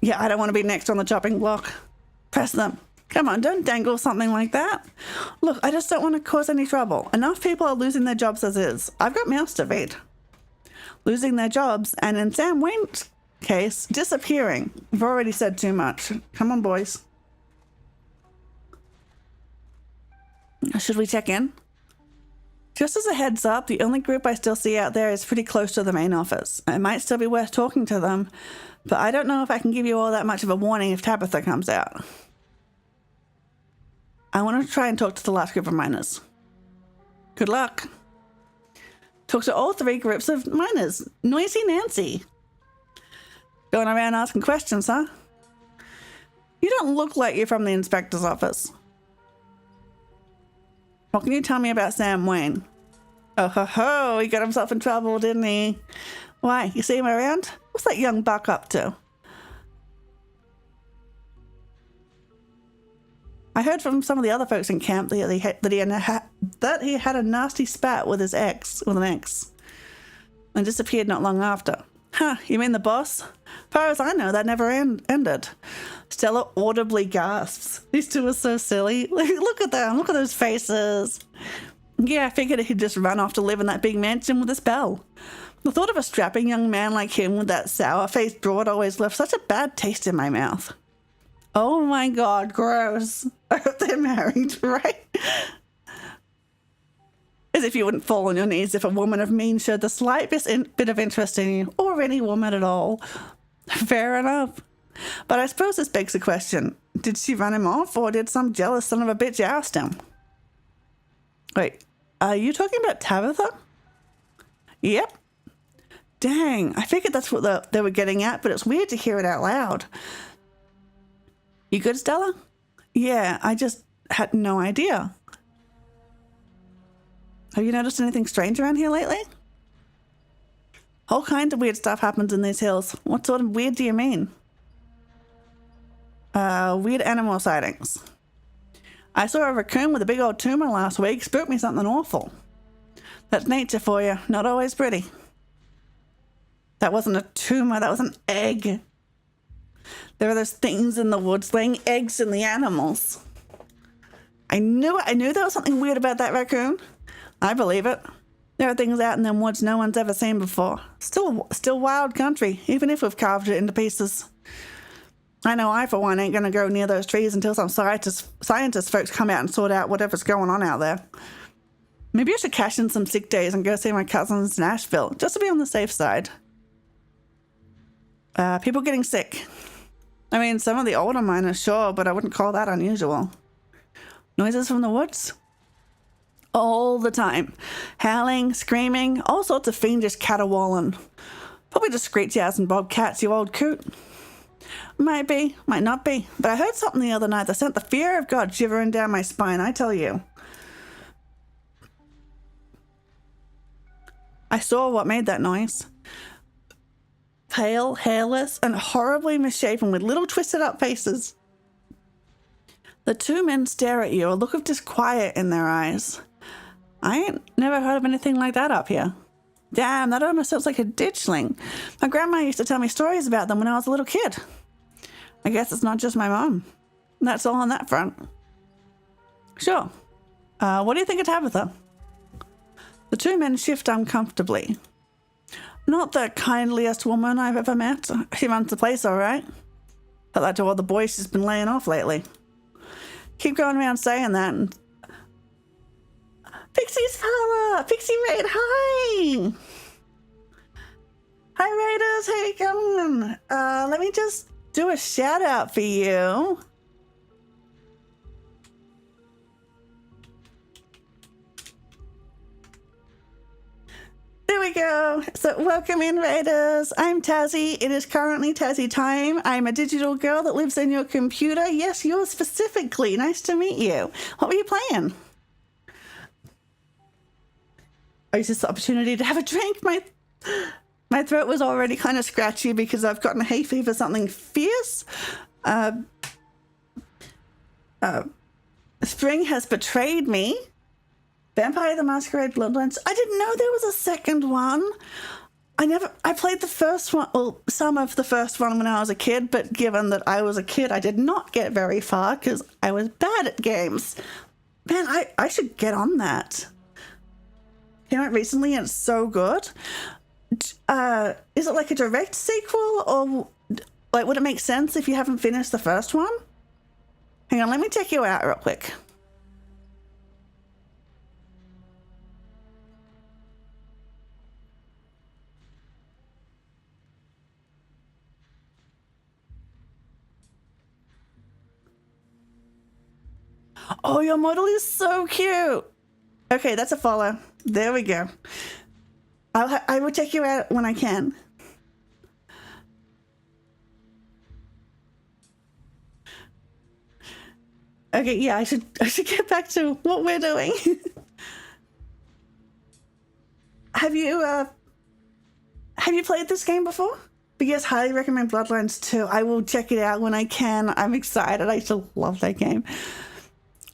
Yeah, I don't want to be next on the chopping block. Press them. Come on, don't dangle something like that. Look, I just don't want to cause any trouble. Enough people are losing their jobs as is. I've got mouths to feed. Losing their jobs, and in Sam Wayne's case, disappearing. We've already said too much. Come on, boys. Should we check in? Just as a heads up, the only group I still see out there is pretty close to the main office. It might still be worth talking to them, but I don't know if I can give you all that much of a warning if Tabitha comes out. I want to try and talk to the last group of miners. Good luck. Talk to all three groups of miners. Noisy Nancy. Going around asking questions, huh? You don't look like you're from the inspector's office. What can you tell me about Sam Wayne? Oh ho ho, he got himself in trouble, didn't he? Why, you see him around? What's that young buck up to? I heard from some of the other folks in camp that he had a nasty spat with an ex, and disappeared not long after. Huh, you mean the boss? As far as I know, that never ended. Stella audibly gasps. These two are so silly. Look at them. Look at those faces. Yeah, I figured he'd just run off to live in that big mansion with a spell. The thought of a strapping young man like him with that sour-faced broad always left such a bad taste in my mouth. Oh my god, gross. I hope they're married, right? As if you wouldn't fall on your knees if a woman of means showed the slightest bit of interest in you, or any woman at all. Fair enough. But I suppose this begs the question, did she run him off, or did some jealous son of a bitch oust him? Wait, are you talking about Tabitha? Yep. Dang, I figured that's what they were getting at, but it's weird to hear it out loud. You good, Stella? Yeah, I just had no idea. Have you noticed anything strange around here lately? All kinds of weird stuff happens in these hills. What sort of weird do you mean? Weird animal sightings. I saw a raccoon with a big old tumor last week. Spooked me something awful. That's nature for you. Not always pretty. That wasn't a tumor. That was an egg. There are those things in the woods laying eggs in the animals. I knew it. I knew there was something weird about that raccoon. I believe it. There are things out in them woods no one's ever seen before. Still wild country, even if we've carved it into pieces. I know I, for one, ain't going to go near those trees until some scientist folks come out and sort out whatever's going on out there. Maybe I should cash in some sick days and go see my cousins in Asheville, just to be on the safe side. People getting sick. I mean, some of the older miners, sure, but I wouldn't call that unusual. Noises from the woods? All the time. Howling, screaming, all sorts of fiendish caterwauling. Probably just screech owls and bobcats, you old coot. Might be, might not be, but I heard something the other night that sent the fear of God shivering down my spine, I tell you. I saw what made that noise. Pale, hairless, and horribly misshapen with little twisted up faces. The two men stare at you, a look of disquiet in their eyes. I ain't never heard of anything like that up here. Damn, that almost sounds like a ditchling. My grandma used to tell me stories about them when I was a little kid. I guess it's not just my mom. That's all on that front. Sure. What do you think of Tabitha? The two men shift uncomfortably. Not the kindliest woman I've ever met. She runs the place all right. But like to all the boys she's been laying off lately. Keep going around saying that. And... Pixie's fella! Pixie Raid, hi! Hi Raiders, how you going? Let me just do a shout out for you. There we go. So welcome in, Raiders. I'm Tazzy. It is currently Tazzy time. I'm a digital girl that lives in your computer. Yes, yours specifically. Nice to meet you. What were you playing? I used this opportunity to have a drink. My throat was already kind of scratchy because I've gotten hay fever, something fierce. Spring has betrayed me. Vampire the Masquerade Bloodlines. I didn't know there was a second one. I played the first one, well, some of the first one when I was a kid, but given that I was a kid, I did not get very far because I was bad at games. Man, I should get on that. Came out recently and it's so good. Is it like a direct sequel, or like would it make sense if you haven't finished the first one? Hang on, let me check you out real quick. Oh, your model is so cute. Okay, that's a follow. There we go. I will check you out when I can. Okay, yeah, I should get back to what we're doing. Have you played this game before? Because highly recommend Bloodlines 2. I will check it out when I can. I'm excited. I still love that game.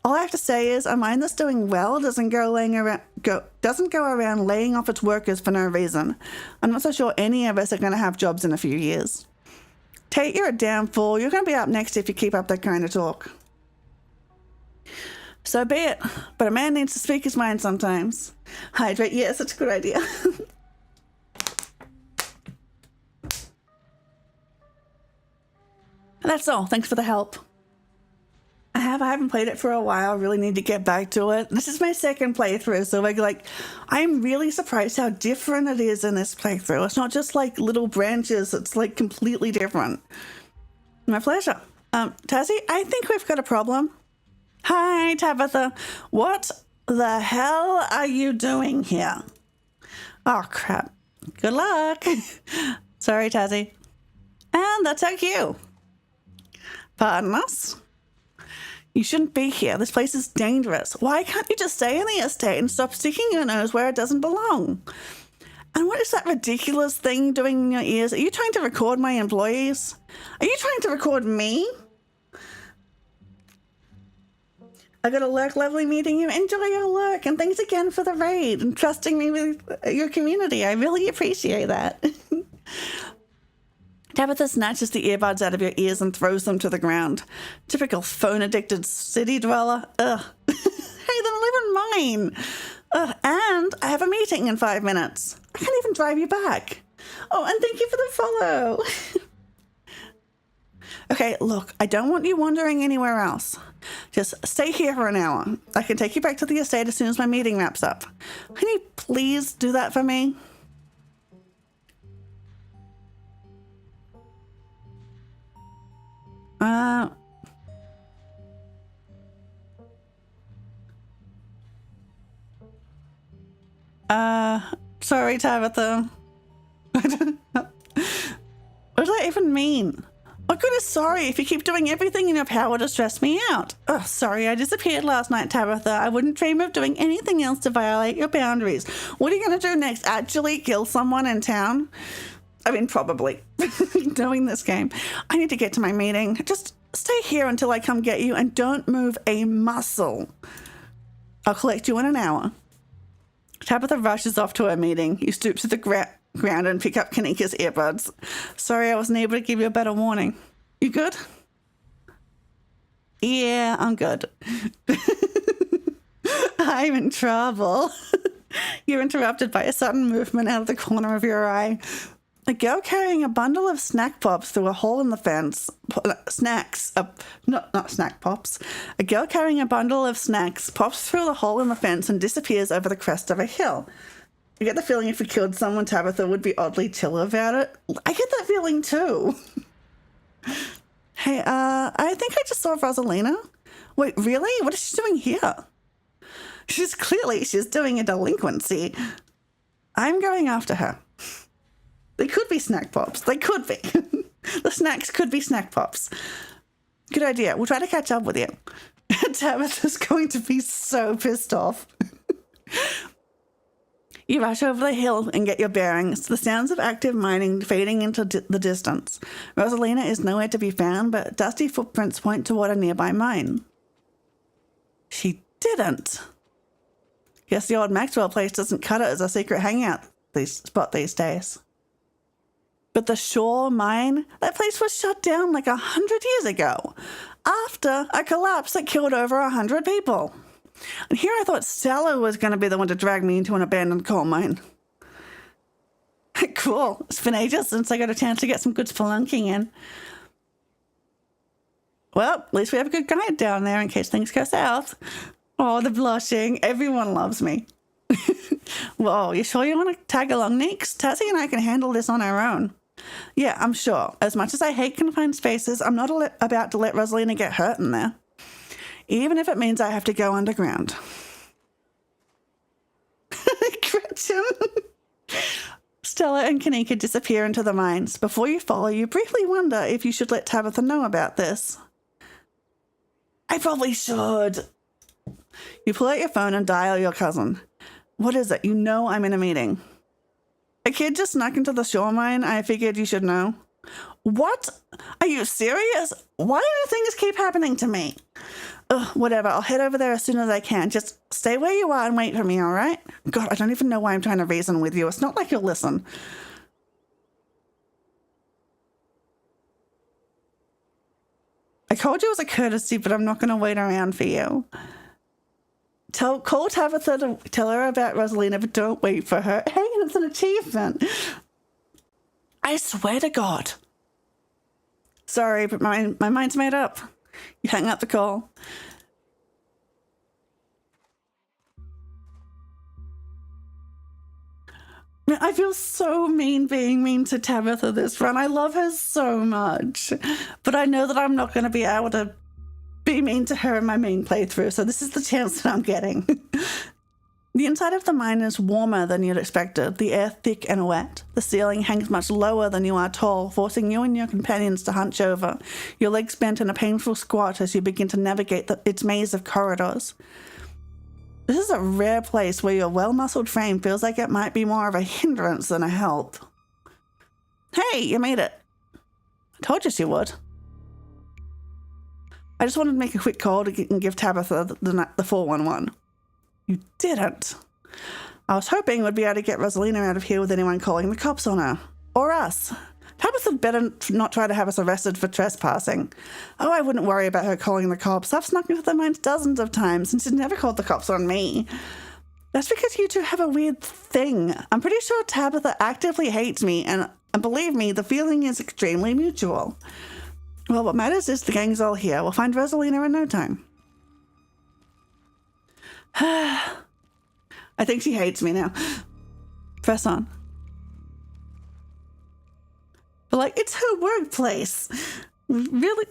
All I have to say is a mine that's doing well doesn't go around laying off its workers for no reason. I'm not so sure any of us are going to have jobs in a few years. Tate, you're a damn fool. You're going to be up next if you keep up that kind of talk. So be it, but a man needs to speak his mind sometimes. Hydrate, yes, that's a good idea. That's all. Thanks for the help. I haven't played it for a while. I really need to get back to it. This is my second playthrough, so I'm really surprised how different it is in this playthrough. It's not just like little branches, it's like completely different. My pleasure. Tassie, I think we've got a problem. Hi, Tabitha. What the hell are you doing here? Oh, crap. Good luck. Sorry, Tassie. And that's our cue. Pardon us? You shouldn't be here. This place is dangerous. Why can't you just stay in the estate and stop sticking your nose where it doesn't belong? And what is that ridiculous thing doing in your ears? Are you trying to record my employees? Are you trying to record me? I got a lurk, lovely meeting you. Enjoy your lurk, and thanks again for the raid and trusting me with your community. I really appreciate that. Tabitha snatches the earbuds out of your ears and throws them to the ground. Typical phone-addicted city dweller. Ugh. Hey, then live in mine. Ugh. And I have a meeting in 5 minutes. I can't even drive you back. Oh, and thank you for the follow. Okay, look, I don't want you wandering anywhere else. Just stay here for an hour. I can take you back to the estate as soon as my meeting wraps up. Can you please do that for me? Sorry, Tabitha. What does that even mean? Oh, goodness, sorry if you keep doing everything in your power to stress me out. Oh, sorry, I disappeared last night, Tabitha. I wouldn't dream of doing anything else to violate your boundaries. What are you going to do next? Actually kill someone in town? I mean, probably. Knowing this game. I need to get to my meeting. Just stay here until I come get you and don't move a muscle. I'll collect you in an hour. Tabitha rushes off to her meeting. You stoop to the ground and pick up Kanika's earbuds. Sorry, I wasn't able to give you a better warning. You good? Yeah, I'm good. I'm in trouble. You're interrupted by a sudden movement out of the corner of your eye. A girl carrying a bundle of snack pops through a hole in the fence. Not snack pops. A girl carrying a bundle of snacks pops through the hole in the fence and disappears over the crest of a hill. I get the feeling if we killed someone, Tabitha would be oddly chill about it. I get that feeling too. Hey, I think I just saw Rosalina. Wait, really? What is she doing here? She's doing a delinquency. I'm going after her. They could be snack pops. They could be. The snacks could be snack pops. Good idea. We'll try to catch up with you. Tabitha's going to be so pissed off. You rush over the hill and get your bearings, the sounds of active mining fading into the distance. Rosalina is nowhere to be found, but dusty footprints point toward a nearby mine. She didn't. Guess the old Maxwell place doesn't cut it as a secret hangout spot these days. But the Shore mine, that place was shut down like 100 years ago, after a collapse that killed over 100 people. And here I thought Stella was going to be the one to drag me into an abandoned coal mine. Cool. It's been ages since I got a chance to get some good spelunking in. Well, at least we have a good guide down there in case things go south. Oh, the blushing. Everyone loves me. Whoa, you sure you want to tag along, Neeks? Tassie and I can handle this on our own. Yeah, I'm sure. As much as I hate confined spaces, I'm not about to let Rosalina get hurt in there. Even if it means I have to go underground. Gretchen. Stella and Kanika disappear into the mines. Before you follow, you briefly wonder if you should let Tabitha know about this. I probably should. You pull out your phone and dial your cousin. What is it? You know I'm in a meeting. A kid just snuck into the Shore mine. I figured you should know. What? Are you serious? Why do things keep happening to me? Ugh, whatever, I'll head over there as soon as I can. Just stay where you are and wait for me, all right? God, I don't even know why I'm trying to reason with you. It's not like you'll listen. I called you as a courtesy, but I'm not going to wait around for you. Call Tabitha to tell her about Rosalina, but don't wait for her. Hey, it's an achievement. I swear to God. Sorry, but my mind's made up. You hang up the call. I feel so mean being mean to Tabitha this run. I love her so much. But I know that I'm not going to be able to be mean to her in my main playthrough, so this is the chance that I'm getting. The inside of the mine is warmer than you'd expected, the air thick and wet. The ceiling hangs much lower than you are tall, forcing you and your companions to hunch over, your legs bent in a painful squat as you begin to navigate its maze of corridors. This is a rare place where your well-muscled frame feels like it might be more of a hindrance than a help. Hey, you made it. I told you she would. I just wanted to make a quick call to give Tabitha the 411. You didn't. I was hoping we'd be able to get Rosalina out of here with anyone calling the cops on her. Or us. Tabitha better not try to have us arrested for trespassing. Oh, I wouldn't worry about her calling the cops. I've snuck into the mines dozens of times and she's never called the cops on me. That's because you two have a weird thing. I'm pretty sure Tabitha actively hates me, and believe me, the feeling is extremely mutual. Well, what matters is the gang's all here. We'll find Rosalina in no time. I think she hates me now. Press on. But, like, it's her workplace. Really?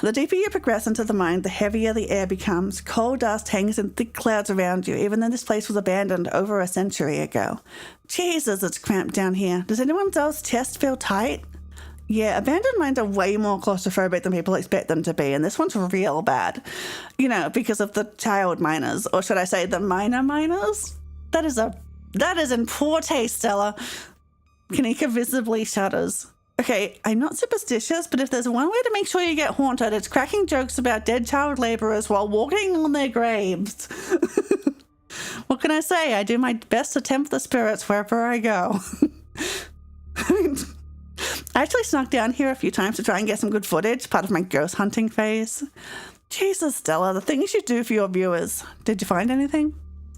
The deeper you progress into the mine, the heavier the air becomes. Coal dust hangs in thick clouds around you, even though this place was abandoned over a century ago. Jesus, it's cramped down here. Does anyone else's chest feel tight? Yeah, abandoned mines are way more claustrophobic than people expect them to be, and this one's real bad. You know, because of the child miners, or should I say the minor miners? That is in poor taste, Stella. Kanika visibly shudders. Okay, I'm not superstitious, but if there's one way to make sure you get haunted, it's cracking jokes about dead child laborers while walking on their graves. What can I say? I do my best to tempt the spirits wherever I go. I actually snuck down here a few times to try and get some good footage, part of my ghost hunting phase. Jesus, Stella, the things you do for your viewers. Did you find anything?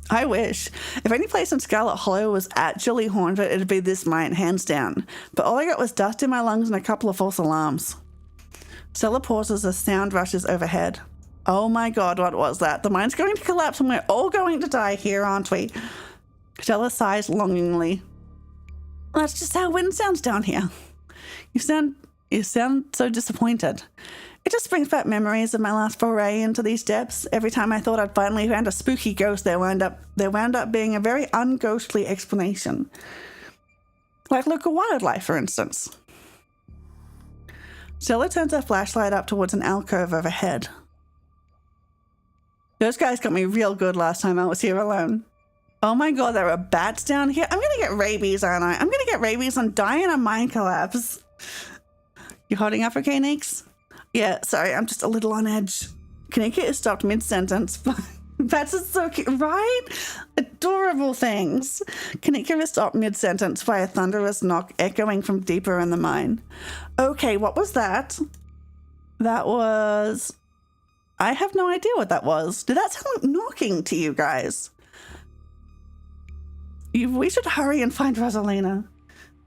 I wish. If any place in Scarlet Hollow was actually haunted, it'd be this mine, hands down. But all I got was dust in my lungs and a couple of false alarms. Stella pauses as sound rushes overhead. Oh my God, what was that? The mine's going to collapse and we're all going to die here, aren't we? Stella sighs longingly. That's just how wind sounds down here. You sound so disappointed. It just brings back memories of my last foray into these depths. Every time I thought I'd finally found a spooky ghost, there wound up being a very unghostly explanation. Like local wildlife, for instance. Stella turns her flashlight up towards an alcove overhead. Those guys got me real good last time I was here alone. Oh my God, there are bats down here. I'm gonna get rabies, aren't I? I'm gonna get rabies and die in a mine collapse. You holding up okay, Neeks? Yeah, sorry, I'm just a little on edge. Kanika is stopped mid-sentence. Bats are so cute, right? Adorable things. Kanika is stopped mid-sentence by a thunderous knock echoing from deeper in the mine. Okay, what was that? That was... I have no idea what that was. Did that sound like knocking to you guys? We should hurry and find Rosalina.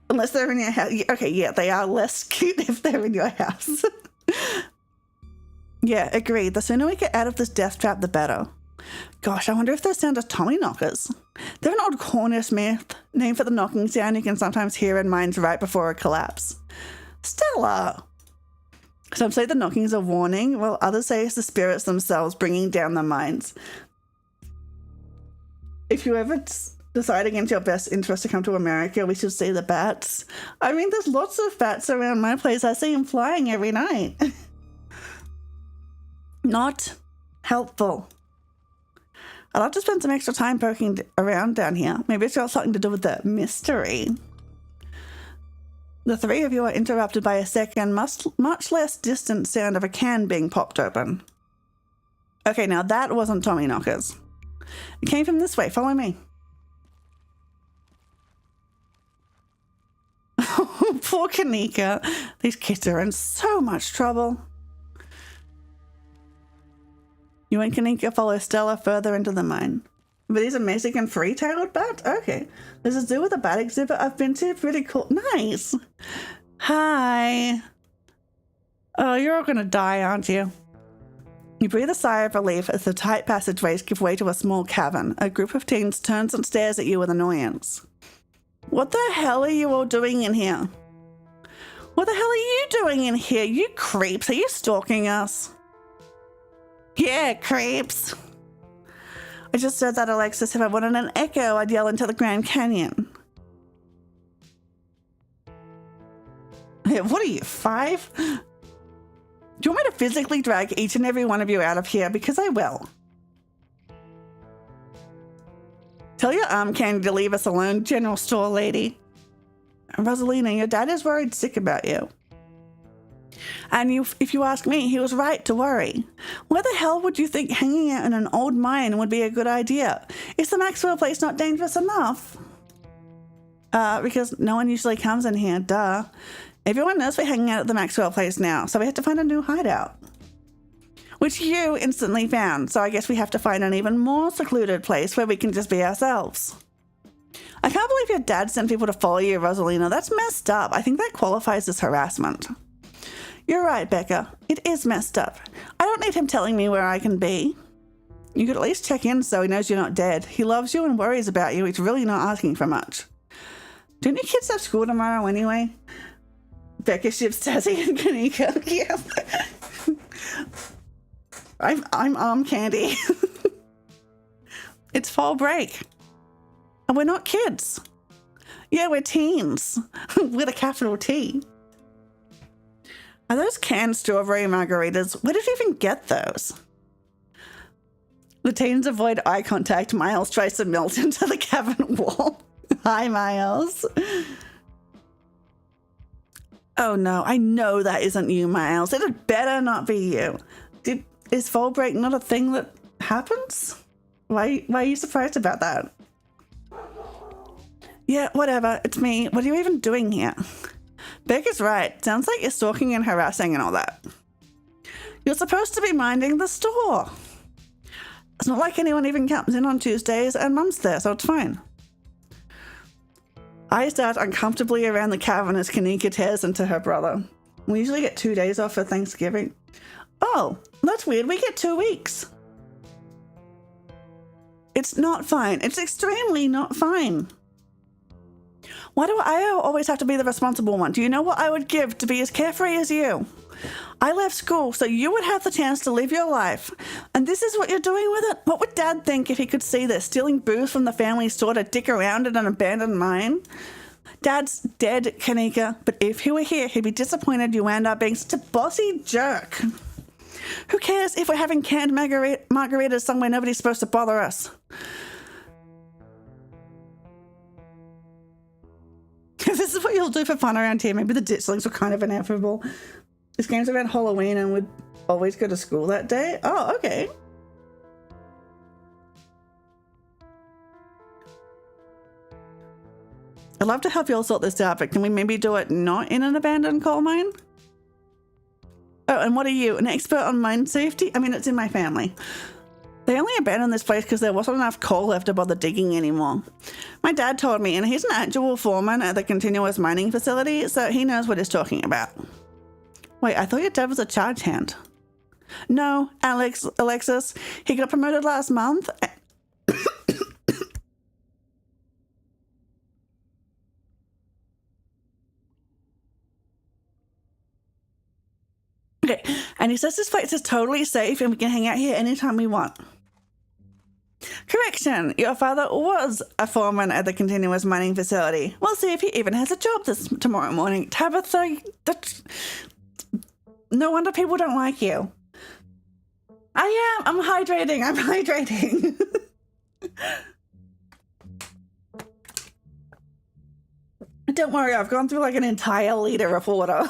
Unless they're in your house. Okay, yeah, they are less cute if they're in your house. Yeah, agreed. The sooner we get out of this death trap, the better. Gosh, I wonder if those sound are Tommy knockers. They're an old Cornish myth, named for the knocking sound you can sometimes hear in mines right before a collapse. Stella! Some say the knocking is a warning, while others say it's the spirits themselves bringing down the mines. If you ever decide against your best interest to come to America, we should see the bats. I mean, there's lots of bats around my place. I see them flying every night. Not helpful. I'd love to spend some extra time poking around down here. Maybe it's got something to do with the mystery. The three of you are interrupted by a second, much less distant sound of a can being popped open. Okay, now that wasn't Tommy Knockers. It came from this way. Follow me. Poor Kanika. These kids are in so much trouble. You and Kanika follow Stella further into the mine. But he's a Mexican free-tailed bat? Okay. There's a zoo with a bat exhibit I've been to. Pretty cool. Nice. Hi. Oh, you're all gonna die, aren't you? You breathe a sigh of relief as the tight passageways give way to a small cavern. A group of teens turns and stares at you with annoyance. What the hell are you all doing in here? What the hell are you doing in here, you creeps? Are you stalking us? Yeah, creeps. I just said that, Alexis. If I wanted an echo, I'd yell into the Grand Canyon. Hey, what are you, 5? Do you want me to physically drag each and every one of you out of here? Because I will. Tell your arm candy to leave us alone, general store lady. Rosalina, your dad is worried sick about you. And if you ask me, he was right to worry. Where the hell would you think hanging out in an old mine would be a good idea? Is the Maxwell place not dangerous enough? Because no one usually comes in here, duh. Everyone knows we're hanging out at the Maxwell place now, so we have to find a new hideout. Which you instantly found, so I guess we have to find an even more secluded place where we can just be ourselves. I can't believe your dad sent people to follow you, Rosalina. That's messed up. I think that qualifies as harassment. You're right, Becca. It is messed up. I don't need him telling me where I can be. You could at least check in so he knows you're not dead. He loves you and worries about you. He's really not asking for much. Don't you kids have school tomorrow anyway? Becca ships Tazzy and Kanika. Yeah. I'm arm candy. It's fall break. And we're not kids. Yeah, we're teens. With a capital T. Are those canned strawberry margaritas? Where did you even get those? The teens avoid eye contact. Miles tries to melt into the cavern wall. Hi, Miles. Oh no, I know that isn't you, Miles. It had better not be you. Is fall break not a thing that happens? Why are you surprised about that? Yeah, whatever. It's me. What are you even doing here? Becca's right. Sounds like you're stalking and harassing and all that. You're supposed to be minding the store. It's not like anyone even comes in on Tuesdays and Mum's there, so it's fine. I start uncomfortably around the cavern as Kanika tears into her brother. We usually get 2 days off for Thanksgiving. Oh, that's weird. We get 2 weeks. It's not fine. It's extremely not fine. Why do I always have to be the responsible one? Do you know what I would give to be as carefree as you? I left school so you would have the chance to live your life. And this is what you're doing with it? What would Dad think if he could see this? Stealing booze from the family store to dick around in an abandoned mine? Dad's dead, Kanika, but if he were here, he'd be disappointed you wound up being such a bossy jerk. Who cares if we're having canned margaritas somewhere nobody's supposed to bother us? This is what you'll do for fun around here. Maybe the ditchlings were kind of ineffable. This game's around Halloween and would always go to school that day. Oh, okay. I'd love to help you all sort this out, but can we maybe do it not in an abandoned coal mine? Oh, and what are you, an expert on mine safety? I mean, it's in my family. They only abandoned this place because there wasn't enough coal left to bother digging anymore. My dad told me, and he's an actual foreman at the continuous mining facility, so he knows what he's talking about. Wait, I thought your dad was a charge hand. No, Alexis, he got promoted last month. Okay, and he says this place is totally safe and we can hang out here anytime we want. Correction, your father was a foreman at the continuous mining facility. We'll see if he even has a job tomorrow morning. Tabitha, no wonder people don't like you. I'm hydrating. Don't worry, I've gone through like an entire liter of water.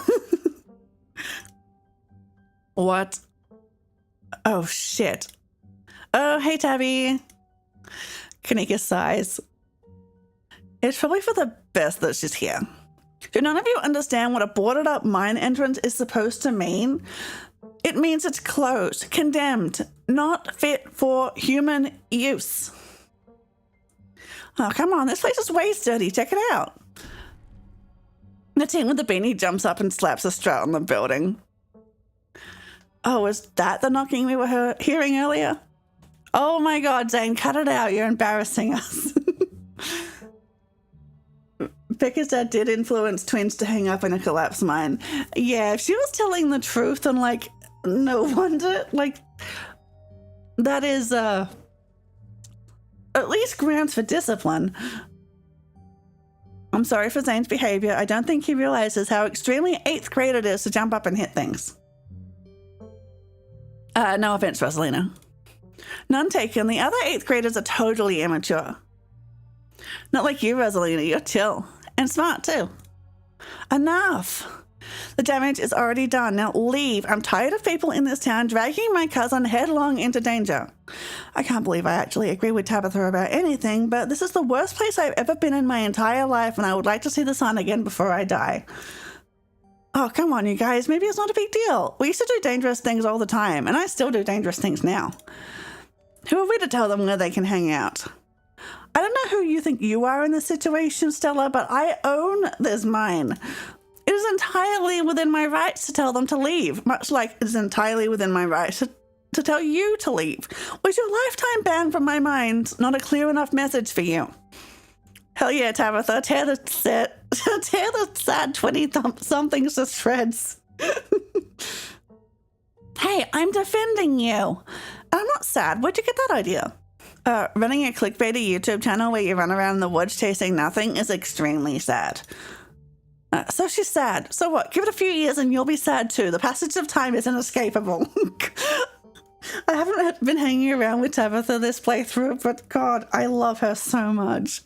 What? Oh, shit. Oh, hey, Tabby. Kanika sighs. It's probably for the best that she's here. Do none of you understand what a boarded up mine entrance is supposed to mean? It means it's closed, condemned, not fit for human use. Oh, come on, this place is way dirty. Check it out. The teen with the beanie jumps up and slaps a strut on the building. Oh, was that the knocking we were hearing earlier? Oh my God, Zane, cut it out. You're embarrassing us. Becca's dad did influence twins to hang up in a collapsed mine. Yeah, if she was telling the truth, and like, no wonder, like, that is at least grounds for discipline. I'm sorry for Zane's behavior. I don't think he realizes how extremely 8th grade it is to jump up and hit things. No offense, Rosalina. None taken. The other 8th graders are totally immature. Not like you, Rosalina. You're chill. And smart, too. Enough. The damage is already done. Now leave. I'm tired of people in this town dragging my cousin headlong into danger. I can't believe I actually agree with Tabitha about anything, but this is the worst place I've ever been in my entire life, and I would like to see the sun again before I die. Oh, come on, you guys. Maybe it's not a big deal. We used to do dangerous things all the time, and I still do dangerous things now. Who are we to tell them where they can hang out? I don't know who you think you are in this situation, Stella, but I own this mine. It is entirely within my rights to tell them to leave, much like it is entirely within my rights to tell you to leave. Was your lifetime ban from my mind not a clear enough message for you? Hell yeah, Tabitha, tear the sad 20-somethings to shreds. Hey, I'm defending you. I'm not sad. Where'd you get that idea? Running a clickbaity YouTube channel where you run around in the woods chasing nothing is extremely sad. So she's sad. So what? Give it a few years and you'll be sad too. The passage of time is inescapable. I haven't been hanging around with Tabitha this playthrough, but God, I love her so much.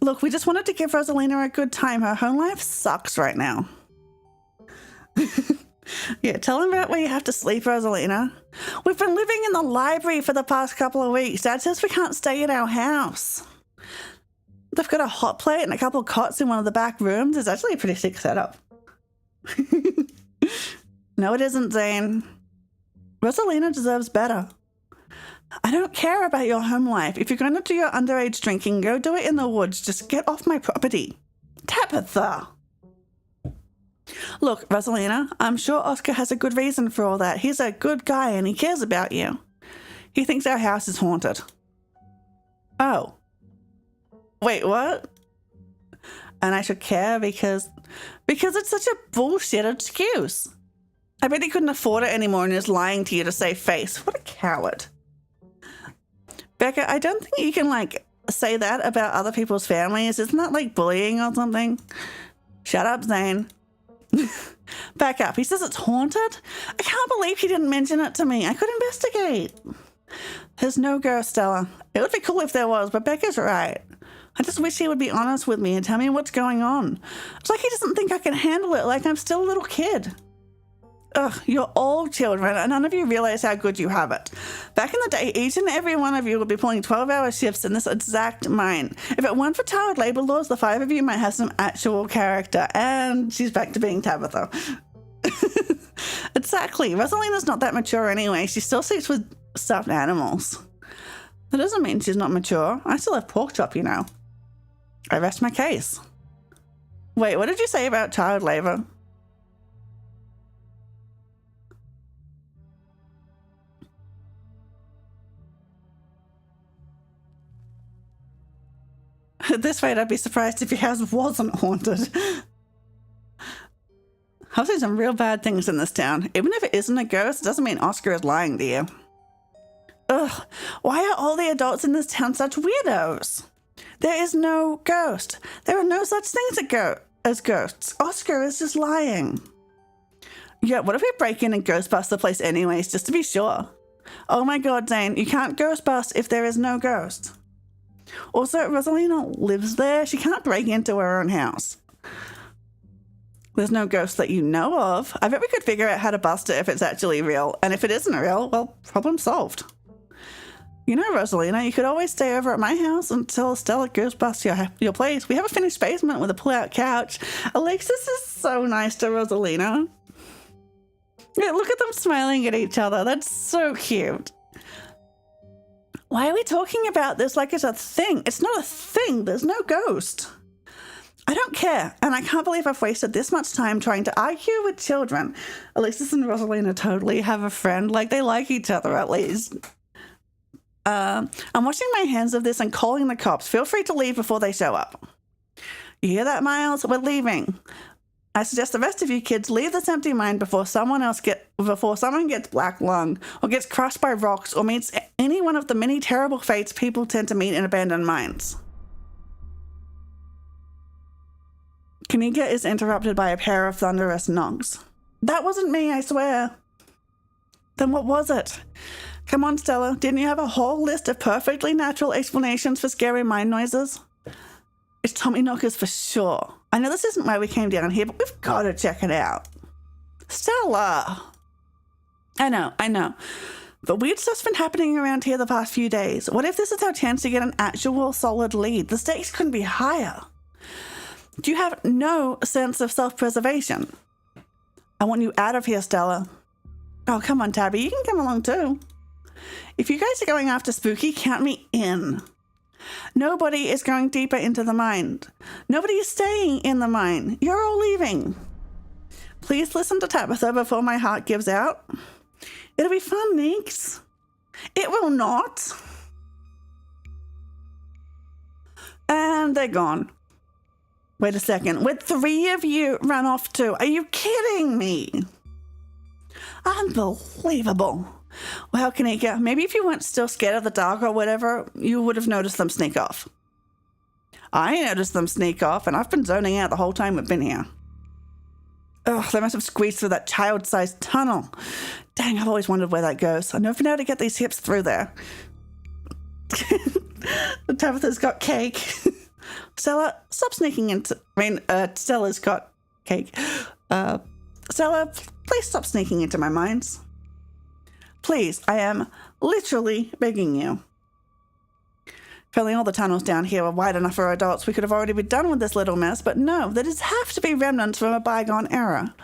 Look, we just wanted to give Rosalina a good time. Her home life sucks right now. Yeah, tell him about where you have to sleep, Rosalina. We've been living in the library for the past couple of weeks. Dad says we can't stay at our house. They've got a hot plate and a couple of cots in one of the back rooms. It's actually a pretty sick setup. No, it isn't, Zane. Rosalina deserves better. I don't care about your home life. If you're going to do your underage drinking, go do it in the woods. Just get off my property. Tabitha! Look, Rosalina, I'm sure Oscar has a good reason for all that. He's a good guy and he cares about you. He thinks our house is haunted. Oh. Wait, what? And I should care because it's such a bullshit excuse. I bet he couldn't afford it anymore and is lying to you to save face. What a coward. Becca, I don't think you can, say that about other people's families. Isn't that, bullying or something? Shut up, Zane. Back up. He says it's haunted? I can't believe he didn't mention it to me. I could investigate. There's no ghost, Stella. It would be cool if there was, but Becca's right. I just wish he would be honest with me and tell me what's going on. It's like he doesn't think I can handle it, like I'm still a little kid. Ugh, you're all children, and none of you realize how good you have it. Back in the day, each and every one of you would be pulling 12-hour shifts in this exact mine. If it weren't for child labor laws, the 5 of you might have some actual character. And she's back to being Tabitha. Exactly. Rosalina's not that mature anyway. She still sleeps with stuffed animals. That doesn't mean she's not mature. I still have pork chop, you know. I rest my case. Wait, what did you say about child labor? At this rate, I'd be surprised if your house wasn't haunted. I've seen some real bad things in this town. Even if it isn't a ghost, it doesn't mean Oscar is lying to you. Ugh, why are all the adults in this town such weirdos? There is no ghost. There are no such things as ghosts. Oscar is just lying. Yeah, what if we break in and ghostbust the place anyways, just to be sure? Oh my God, Zane, you can't ghostbust if there is no ghost. Also, Rosalina lives there. She can't break into her own house. There's no ghost that you know of. I bet we could figure out how to bust it if it's actually real. And if it isn't real, well, problem solved. You know, Rosalina, you could always stay over at my house until Stella goes past your place. We have a finished basement with a pull-out couch. Alexis is so nice to Rosalina. Yeah, look at them smiling at each other. That's so cute. Why are we talking about this like it's a thing? It's not a thing. There's no ghost. I don't care, and I can't believe I've wasted this much time trying to argue with children. Alexis and Rosalina totally have a friend. Like, they like each other, at least. I'm washing my hands of this and calling the cops. Feel free to leave before they show up. You hear that, Miles? We're leaving. I suggest the rest of you kids leave this empty mine before someone gets black lung, or gets crushed by rocks, or meets any one of the many terrible fates people tend to meet in abandoned mines. Kanika is interrupted by a pair of thunderous knocks. That wasn't me, I swear. Then what was it? Come on, Stella, didn't you have a whole list of perfectly natural explanations for scary mine noises? It's Tommy knockers for sure. I know this isn't why we came down here, but we've got to check it out. Stella! I know. But weird stuff's been happening around here the past few days. What if this is our chance to get an actual solid lead? The stakes couldn't be higher. Do you have no sense of self-preservation? I want you out of here, Stella. Oh, come on, Tabby. You can come along too. If you guys are going after Spooky, count me in. Nobody is going deeper into the mine. Nobody is staying in the mine. You're all leaving. Please listen to Tabitha before my heart gives out. It'll be fun, Neeks. It will not. And they're gone. Wait a second. Would 3 of you run off too? Are you kidding me? Unbelievable. Well, Kanika, maybe if you weren't still scared of the dark or whatever, you would have noticed them sneak off. I noticed them sneak off, and I've been zoning out the whole time we've been here. Ugh, they must have squeezed through that child-sized tunnel. Dang, I've always wondered where that goes. I've never been able to get these hips through there. Tabitha's got cake. Stella, stop sneaking into... Stella's got cake. Stella, please stop sneaking into my mines. Please, I am literally begging you. If only all the tunnels down here were wide enough for adults, we could have already been done with this little mess, but no, there does have to be remnants from a bygone era.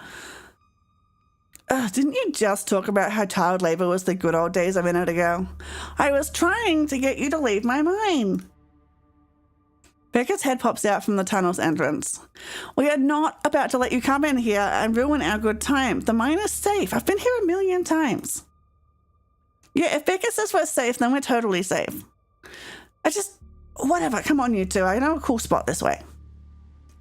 Didn't you just talk about how child labor was the good old days a minute ago? I was trying to get you to leave my mine. Becca's head pops out from the tunnel's entrance. We are not about to let you come in here and ruin our good time. The mine is safe. I've been here a million times. Yeah, if Becca says we're safe, then we're totally safe. Whatever, come on you two. I know a cool spot this way.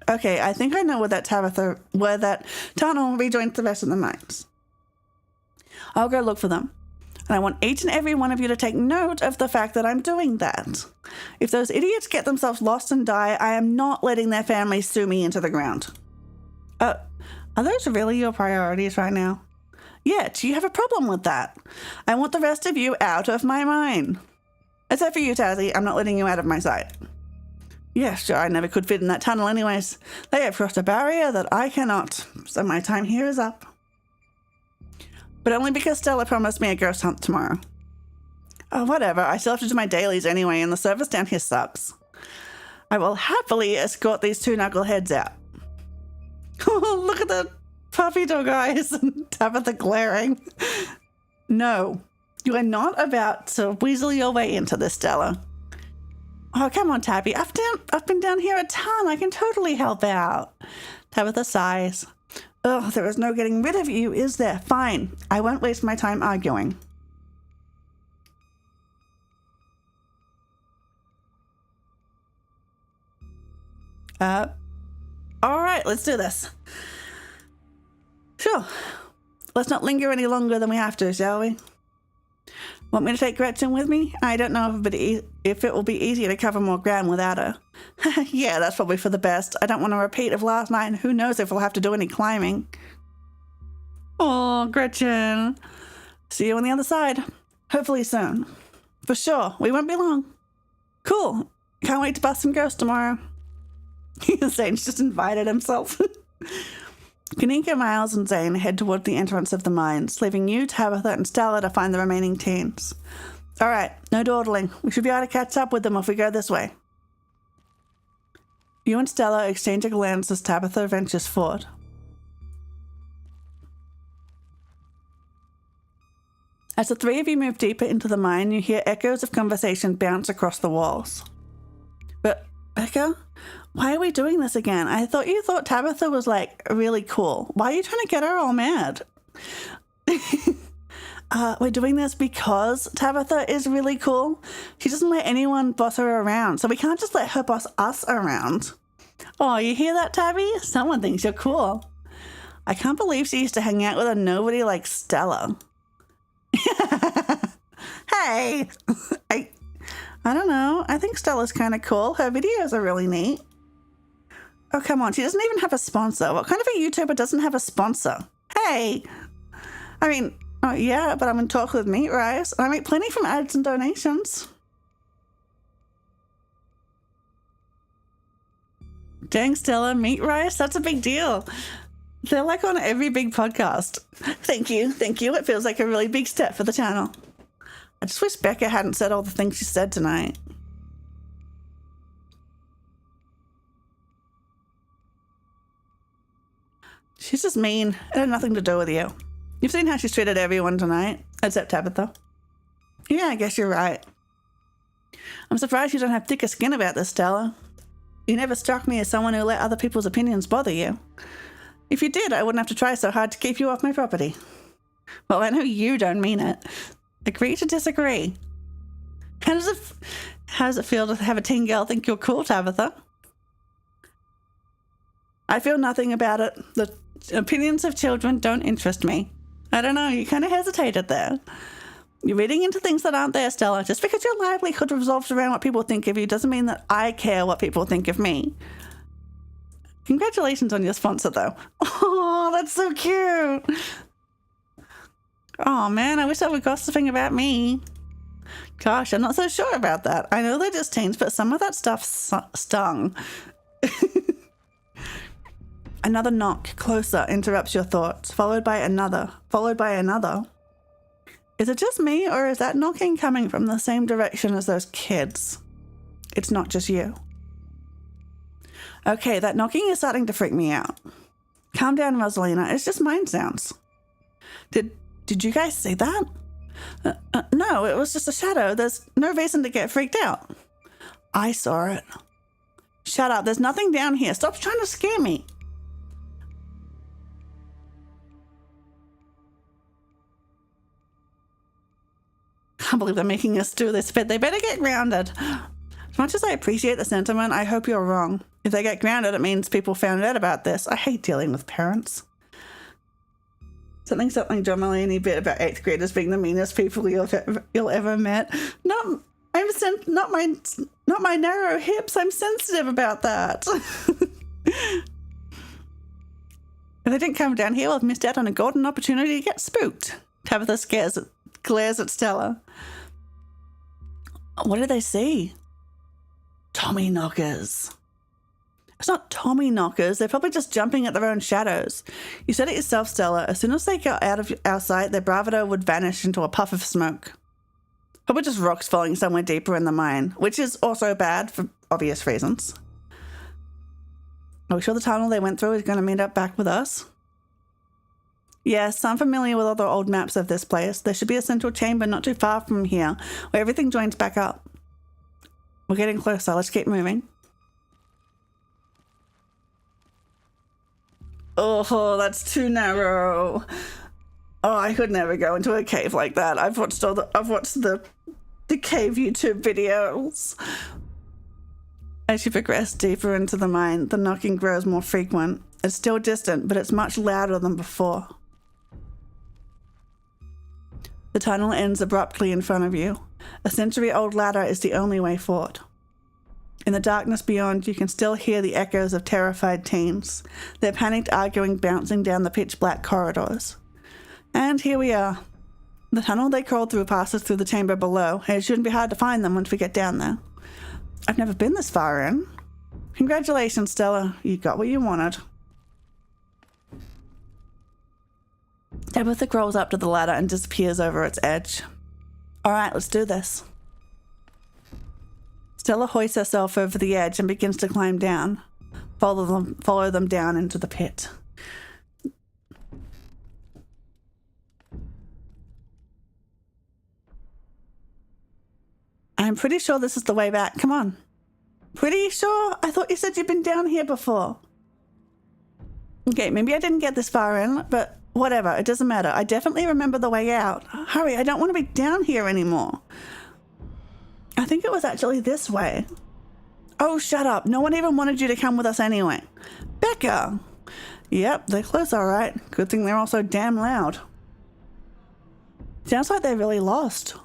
Okay, I think I know where that tunnel rejoins the rest of the mines. I'll go look for them. And I want each and every one of you to take note of the fact that I'm doing that. If those idiots get themselves lost and die, I am not letting their families sue me into the ground. Are those really your priorities right now? Yeah, do you have a problem with that? I want the rest of you out of my mine. Except for you, Tazzy, I'm not letting you out of my sight. Yeah, sure, I never could fit in that tunnel anyways. They have crossed a barrier that I cannot, so my time here is up. But only because Stella promised me a ghost hunt tomorrow. Oh, whatever, I still have to do my dailies anyway, and the service down here sucks. I will happily escort these 2 knuckleheads out. Oh, look at the puppy dog eyes and Tabitha glaring. No, you are not about to weasel your way into this, Stella. Oh, come on, Tabby. I've been down here a ton. I can totally help out. Tabitha sighs. Ugh, there is no getting rid of you, is there? Fine. I won't waste my time arguing. All right, let's do this. Sure. Let's not linger any longer than we have to, shall we? Want me to take Gretchen with me? I don't know if it will be easier to cover more ground without her. Yeah, that's probably for the best. I don't want a repeat of last night, and who knows if we'll have to do any climbing. Oh, Gretchen. See you on the other side. Hopefully soon. For sure, we won't be long. Cool. Can't wait to bust some ghosts tomorrow. Zane's just invited himself. Kanika, Miles, and Zane head toward the entrance of the mines, leaving you, Tabitha, and Stella to find the remaining teens. All right, no dawdling. We should be able to catch up with them if we go this way. You and Stella exchange a glance as Tabitha ventures forward. As the three of you move deeper into the mine, you hear echoes of conversation bounce across the walls. But, Becca, why are we doing this again? I thought you thought Tabitha was, like, really cool. Why are you trying to get her all mad? We're doing this because Tabitha is really cool. She doesn't let anyone boss her around, so we can't just let her boss us around. Oh, you hear that, Tabby? Someone thinks you're cool. I can't believe she used to hang out with a nobody like Stella. Hey, I don't know. I think Stella's kind of cool. Her videos are really neat. Oh, come on. She doesn't even have a sponsor. What kind of a YouTuber doesn't have a sponsor? Hey. I mean, oh yeah, but I'm in talk with Meat Rice. I make plenty from ads and donations. Dang, Stella, Meat Rice? That's a big deal. They're like on every big podcast. Thank you. It feels like a really big step for the channel. I just wish Becca hadn't said all the things she said tonight. She's just mean. It had nothing to do with you. You've seen how she's treated everyone tonight, except Tabitha. Yeah, I guess you're right. I'm surprised you don't have thicker skin about this, Stella. You never struck me as someone who let other people's opinions bother you. If you did, I wouldn't have to try so hard to keep you off my property. Well, I know you don't mean it. Agree to disagree. How does it feel to have a teen girl think you're cool, Tabitha? I feel nothing about it. The opinions of children don't interest me. I don't know, you kind of hesitated there. You're reading into things that aren't there, Stella. Just because your livelihood revolves around what people think of you doesn't mean that I care what people think of me. Congratulations on your sponsor, though. Oh, that's so cute. Oh, man, I wish I were gossiping about me. Gosh, I'm not so sure about that. I know they're just teens, but some of that stuff stung. Another knock closer interrupts your thoughts, followed by another. Is it just me, or is that knocking coming from the same direction as those kids? It's not just you. Okay, that knocking is starting to freak me out. Calm down, Rosalina. It's just mind sounds. Did you guys see that? No, it was just a shadow. There's no reason to get freaked out. I saw it. Shut up. There's nothing down here. Stop trying to scare me. Can't believe they're making us do this, but they better get grounded. As much as I appreciate the sentiment, I hope you're wrong. If they get grounded, it means people found out about this. I hate dealing with parents. Something John Mulaney bit about 8th graders being the meanest people you'll ever met. Not my narrow hips. I'm sensitive about that. If they didn't come down here, we'll have missed out on a golden opportunity to get spooked. Tabitha glares at Stella. What did they see? Tommy knockers. It's not Tommy knockers. They're probably just jumping at their own shadows. You said it yourself, Stella. As soon as they got out of our sight, their bravado would vanish into a puff of smoke. Probably just rocks falling somewhere deeper in the mine, which is also bad for obvious reasons. Are we sure the tunnel they went through is going to meet up back with us? Yes, I'm familiar with all the old maps of this place. There should be a central chamber not too far from here, where everything joins back up. We're getting closer. Let's keep moving. Oh, that's too narrow. Oh, I could never go into a cave like that. I've watched the cave YouTube videos. As you progress deeper into the mine, the knocking grows more frequent. It's still distant, but it's much louder than before. The tunnel ends abruptly in front of you. A century-old ladder is the only way forward. In the darkness beyond, you can still hear the echoes of terrified teens, their panicked arguing bouncing down the pitch-black corridors. And here we are. The tunnel they crawled through passes through the chamber below, and it shouldn't be hard to find them once we get down there. I've never been this far in. Congratulations, Stella. You got what you wanted. Tabitha crawls up to the ladder and disappears over its edge. All right, let's do this. Stella hoists herself over the edge and begins to climb down. Follow them down into the pit. I'm pretty sure this is the way back. Come on. Pretty sure? I thought you said you'd been down here before. Okay, maybe I didn't get this far in, but whatever. It doesn't matter. I definitely remember the way out. Hurry, I don't want to be down here anymore. I think it was actually this way. Oh, shut up. No one even wanted you to come with us anyway. Becca! Yep, they're close all right. Good thing they're also damn loud. Sounds like they're really lost.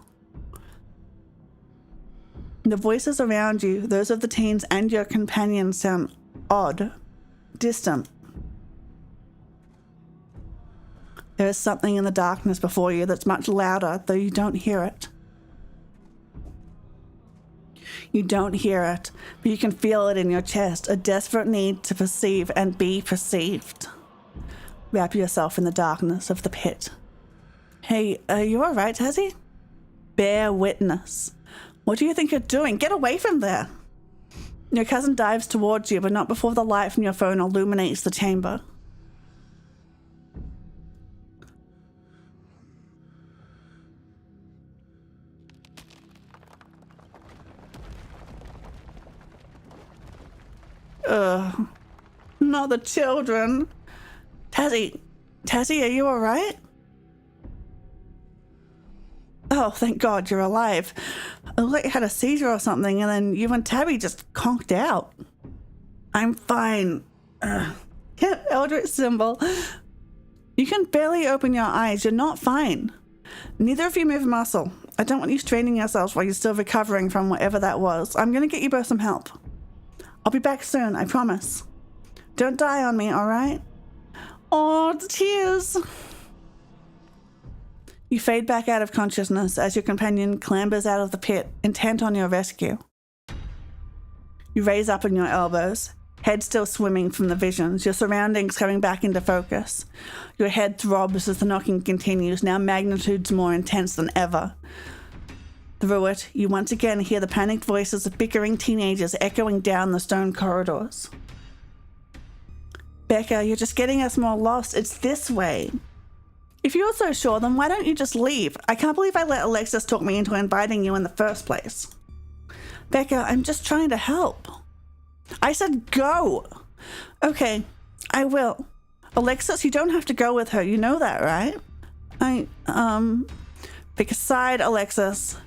The voices around you, those of the teens and your companions, sound odd, distant. There is something in the darkness before you that's much louder, though you don't hear it. You don't hear it, but you can feel it in your chest, a desperate need to perceive and be perceived. Wrap yourself in the darkness of the pit. Hey, are you all right, Tazzy? Bear witness. What do you think you're doing? Get away from there! Your cousin dives towards you, but not before the light from your phone illuminates the chamber. Not the children. Tazzy, are you all right? Oh, thank God you're alive. It looked like you had a seizure or something, and then you and Tabby just conked out. I'm fine. Eldritch symbol. You can barely open your eyes. You're not fine. Neither of you move a muscle. I don't want you straining yourselves while you're still recovering from whatever that was. I'm going to get you both some help. I'll be back soon, I promise. Don't die on me, all right? Oh, the tears. You fade back out of consciousness as your companion clambers out of the pit, intent on your rescue. You raise up on your elbows, head still swimming from the visions, your surroundings coming back into focus. Your head throbs as the knocking continues, now magnitudes more intense than ever. Through it, you once again hear the panicked voices of bickering teenagers echoing down the stone corridors. Becca, you're just getting us more lost. It's this way. If you're so sure, then why don't you just leave? I can't believe I let Alexis talk me into inviting you in the first place. Becca, I'm just trying to help. I said go. Okay, I will. Alexis, you don't have to go with her. You know that, right? Pick a side, Alexis.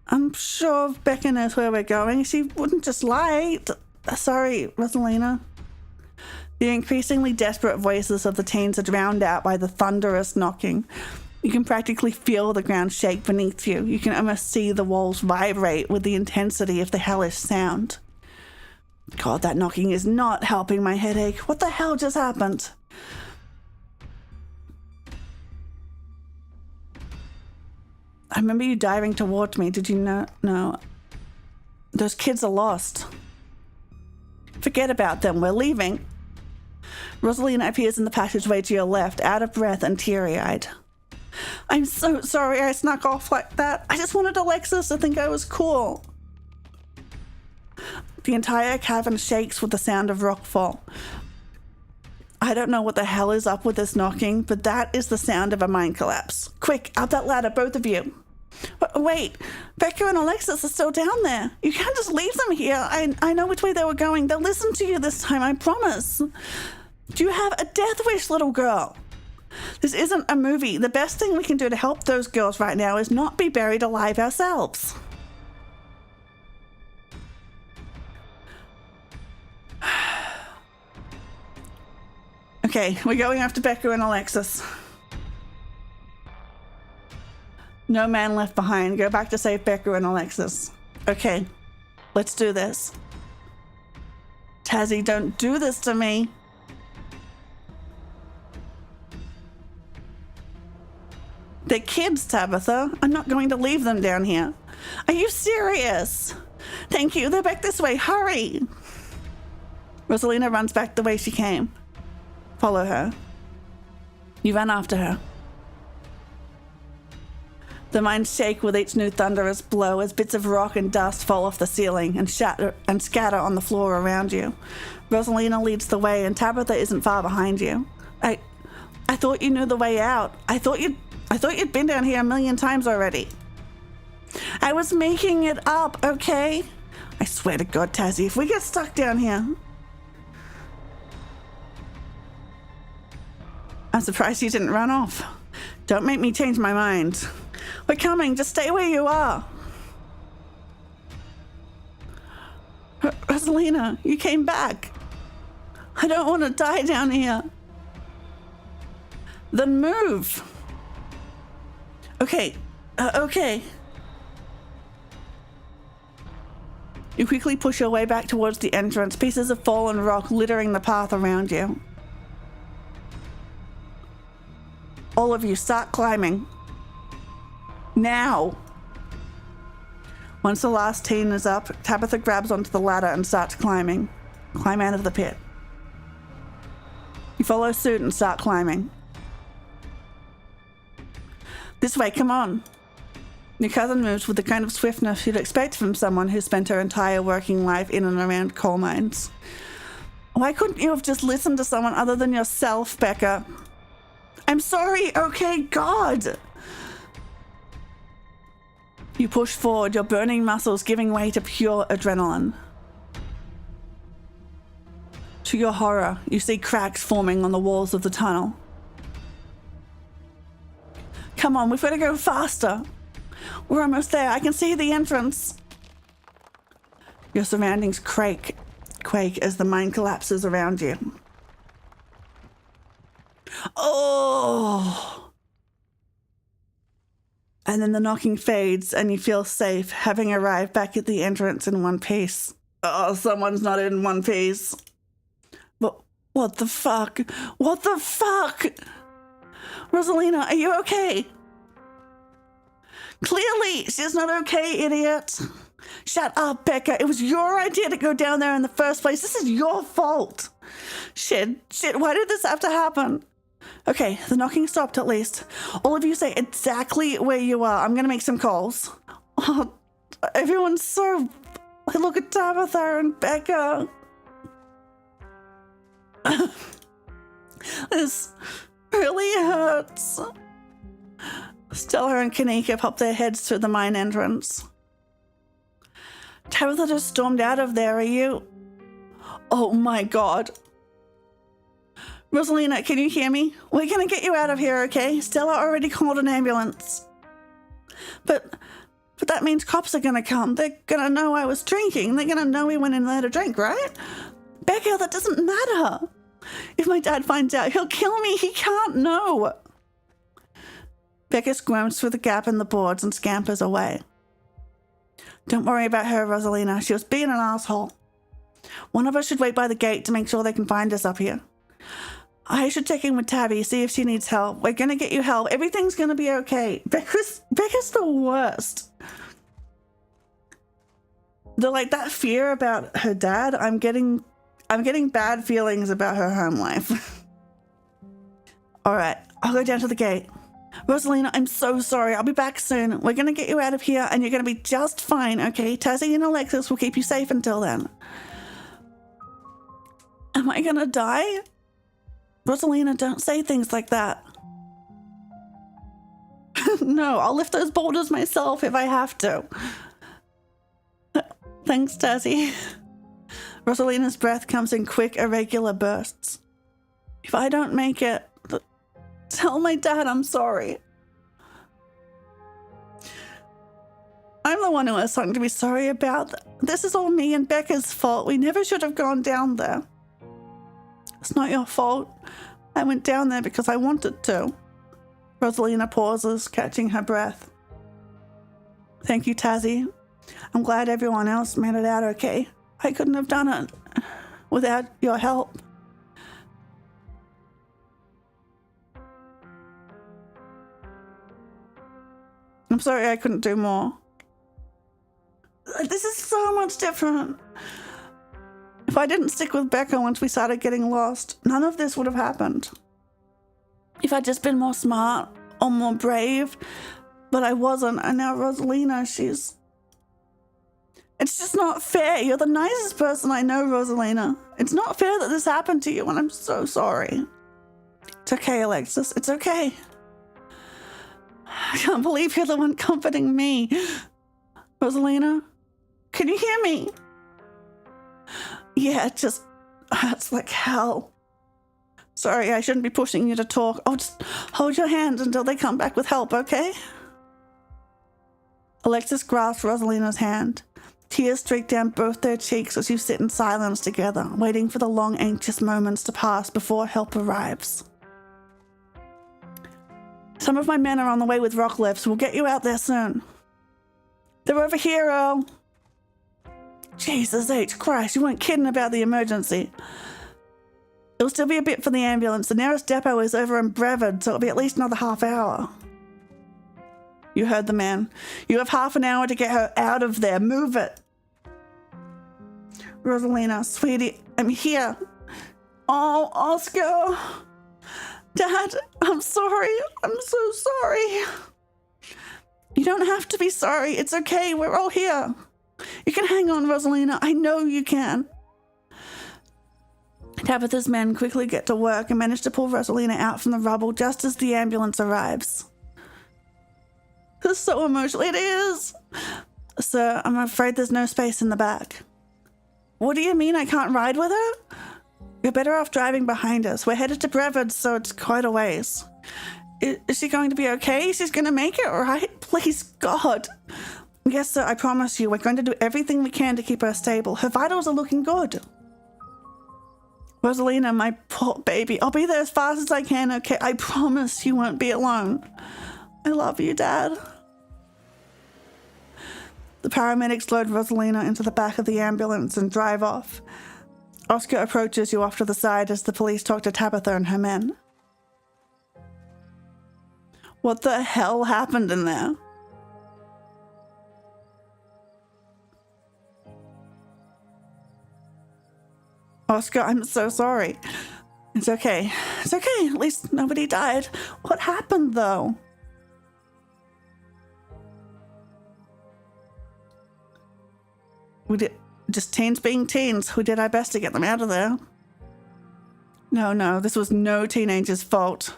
I'm sure Becca knows where we're going. She wouldn't just lie. Sorry, Rosalina. The increasingly desperate voices of the teens are drowned out by the thunderous knocking. You can practically feel the ground shake beneath you. You can almost see the walls vibrate with the intensity of the hellish sound. God, that knocking is not helping my headache. What the hell just happened? I remember you diving towards me. Did you know? No. Those kids are lost. Forget about them. We're leaving. Rosalina appears in the passageway to your left, out of breath and teary-eyed. I'm so sorry I snuck off like that. I just wanted Alexis to think I was cool. The entire cavern shakes with the sound of rockfall. I don't know what the hell is up with this knocking, but that is the sound of a mind collapse. Quick, up that ladder, both of you. Wait, Becca and Alexis are still down there. You can't just leave them here. I know which way they were going. They'll listen to you this time, I promise. Do you have a death wish, little girl? This isn't a movie. The best thing we can do to help those girls right now is not be buried alive ourselves. Okay, we're going after Becca and Alexis. No man left behind. Go back to save Becca and Alexis. Okay, let's do this. Tazzy, don't do this to me. They're kids, Tabitha. I'm not going to leave them down here. Are you serious? Thank you. They're back this way. Hurry. Rosalina runs back the way she came. Follow her. You run after her. The mines shake with each new thunderous blow as bits of rock and dust fall off the ceiling and shatter and scatter on the floor around you. Rosalina leads the way, and Tabitha isn't far behind you. I thought you knew the way out. I thought you'd been down here a million times already. I was making it up, okay? I swear to God, Tazzy, if we get stuck down here... I'm surprised you didn't run off. Don't make me change my mind. We're coming, just stay where you are. Rosalina, you came back. I don't want to die down here. Then move. Okay, okay. You quickly push your way back towards the entrance, pieces of fallen rock littering the path around you. All of you start climbing. Now. Once the last teen is up, Tabitha grabs onto the ladder and starts climbing. Climb out of the pit. You follow suit and start climbing. This way, come on. Your cousin moves with the kind of swiftness you'd expect from someone who spent her entire working life in and around coal mines. Why couldn't you have just listened to someone other than yourself, Becca? I'm sorry, okay, God! You push forward, your burning muscles giving way to pure adrenaline. To your horror, you see cracks forming on the walls of the tunnel. Come on, we've got to go faster. We're almost there. I can see the entrance. Your surroundings quake as the mine collapses around you. Oh! And then the knocking fades and you feel safe, having arrived back at the entrance in one piece. Oh, someone's not in one piece. What the fuck? What the fuck? Rosalina, are you okay? Clearly, she's not okay, idiot. Shut up, Becca. It was your idea to go down there in the first place. This is your fault. Shit, why did this have to happen? Okay, the knocking stopped at least. All of you say exactly where you are. I'm gonna make some calls. Oh, everyone's so... Look at Tabitha and Becca. This really hurts. Stella and Kanika pop their heads through the mine entrance. Tabitha just stormed out of there, are you? Oh my God. Rosalina, can you hear me? We're gonna get you out of here, okay? Stella already called an ambulance. But that means cops are gonna come. They're gonna know I was drinking. They're gonna know we went in there to drink, right? Becca, that doesn't matter. If my dad finds out, he'll kill me. He can't know. Becca squirms through the gap in the boards and scampers away. Don't worry about her, Rosalina. She was being an asshole. One of us should wait by the gate to make sure they can find us up here. I should check in with Tabby, see if she needs help. We're gonna get you help. Everything's gonna be okay. Becca's the worst. That fear about her dad, I'm getting bad feelings about her home life. All right, I'll go down to the gate. Rosalina, I'm so sorry. I'll be back soon. We're gonna get you out of here and you're gonna be just fine, okay? Tazzy and Alexis will keep you safe until then. Am I gonna die? Rosalina, don't say things like that. No, I'll lift those boulders myself if I have to. Thanks, Tazzy. Rosalina's breath comes in quick, irregular bursts. If I don't make it, tell my dad I'm sorry. I'm the one who has something to be sorry about. This is all me and Becca's fault. We never should have gone down there. It's not your fault. I went down there because I wanted to. Rosalina pauses, catching her breath. Thank you, Tazzy. I'm glad everyone else made it out okay. I couldn't have done it without your help. I'm sorry I couldn't do more. This is so much different. If I didn't stick with Becca once we started getting lost, none of this would have happened. If I'd just been more smart or more brave, But I wasn't, and now Rosalina, she's... It's just not fair. You're the nicest person I know, Rosalina. It's not fair that this happened to you, and I'm so sorry. It's okay, Alexis. It's okay. I can't believe you're the one comforting me. Rosalina, can you hear me? Yeah, it just hurts like hell. Sorry, I shouldn't be pushing you to talk. I'll just hold your hand until they come back with help, okay? Alexis grasped Rosalina's hand. Tears streaked down both their cheeks as you sit in silence together, waiting for the long, anxious moments to pass before help arrives. Some of my men are on the way with rock lifts. We'll get you out there soon. They're over here, Earl. Jesus H. Christ, you weren't kidding about the emergency. It'll still be a bit for the ambulance. The nearest depot is over in Brevard, so it'll be at least another half hour. You heard the man. You have half an hour to get her out of there. Move it. Rosalina, sweetie, I'm here. Oh, Oscar. Dad, I'm sorry. I'm so sorry. You don't have to be sorry. It's okay. We're all here. You can hang on, Rosalina. I know you can. Tabitha's men quickly get to work and manage to pull Rosalina out from the rubble just as the ambulance arrives. This is so emotional. It is. Sir, I'm afraid there's no space in the back. What do you mean I can't ride with her? You're better off driving behind us. We're headed to Brevard, so it's quite a ways. Is she going to be okay? She's going to make it, right? Please, God. Yes, sir, I promise you, we're going to do everything we can to keep her stable. Her vitals are looking good. Rosalina, my poor baby. I'll be there as fast as I can, okay? I promise you won't be alone. I love you, Dad. The paramedics load Rosalina into the back of the ambulance and drive off. Oscar approaches you off to the side as the police talk to Tabitha and her men. What the hell happened in there? Oscar, I'm so sorry. It's okay. It's okay. At least nobody died. What happened, though? We did just teens being teens. We did our best to get them out of there. No, this was no teenager's fault.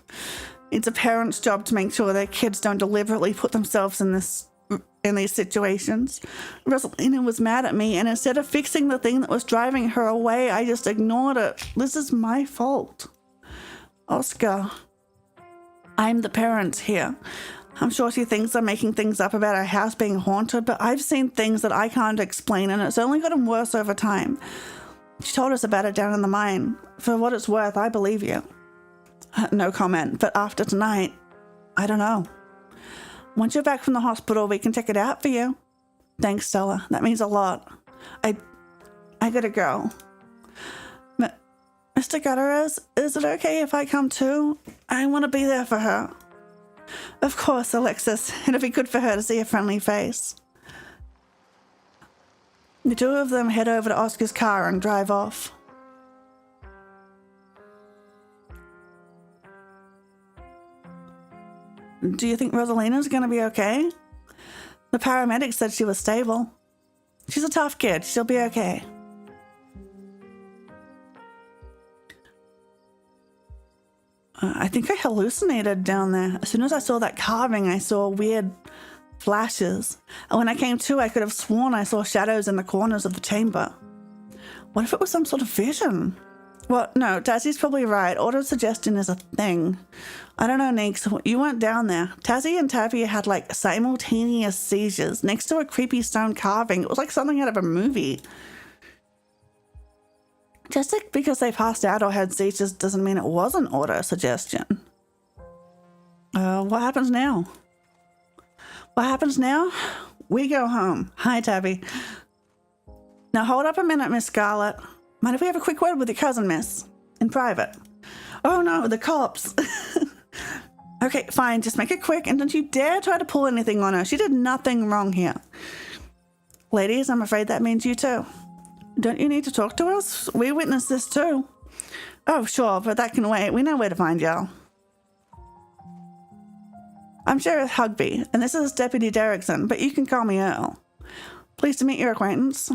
It's a parent's job to make sure their kids don't deliberately put themselves in these situations. Rosalina was mad at me, and instead of fixing the thing that was driving her away, I just ignored it. This is my fault. Oscar, I'm the parent here. I'm sure she thinks I'm making things up about our house being haunted, but I've seen things that I can't explain, and it's only gotten worse over time. She told us about it down in the mine. For what it's worth, I believe you. No comment, but after tonight, I don't know. Once you're back from the hospital, we can check it out for you. Thanks, Stella. That means a lot. I gotta go. Mr. Gutierrez, is it okay if I come too? I want to be there for her. Of course, Alexis. It'd be good for her to see a friendly face. The two of them head over to Oscar's car and drive off. Do you think Rosalina's going to be okay? The paramedics said she was stable. She's a tough kid. She'll be okay. I think I hallucinated down there. As soon as I saw that carving, I saw weird flashes. And when I came to, I could have sworn I saw shadows in the corners of the chamber. What if it was some sort of vision? Well, no, Tassie's probably right. Autosuggestion is a thing. I don't know, Neeks. You weren't down there. Tassie and Taffy had like simultaneous seizures next to a creepy stone carving. It was like something out of a movie. Just because they passed out or had seizures doesn't mean it wasn't autosuggestion. What happens now? What happens now? We go home. Hi, Tabby. Now hold up a minute, Miss Scarlet. Mind if we have a quick word with your cousin, miss? In private. Oh no, the cops. Okay, fine, just make it quick and don't you dare try to pull anything on her. She did nothing wrong here. Ladies, I'm afraid that means you too. Don't you need to talk to us? We witnessed this too. Oh, sure, but that can wait. We know where to find y'all. I'm Sheriff Hugby, and this is Deputy Derrickson, but you can call me Earl. Pleased to meet your acquaintance.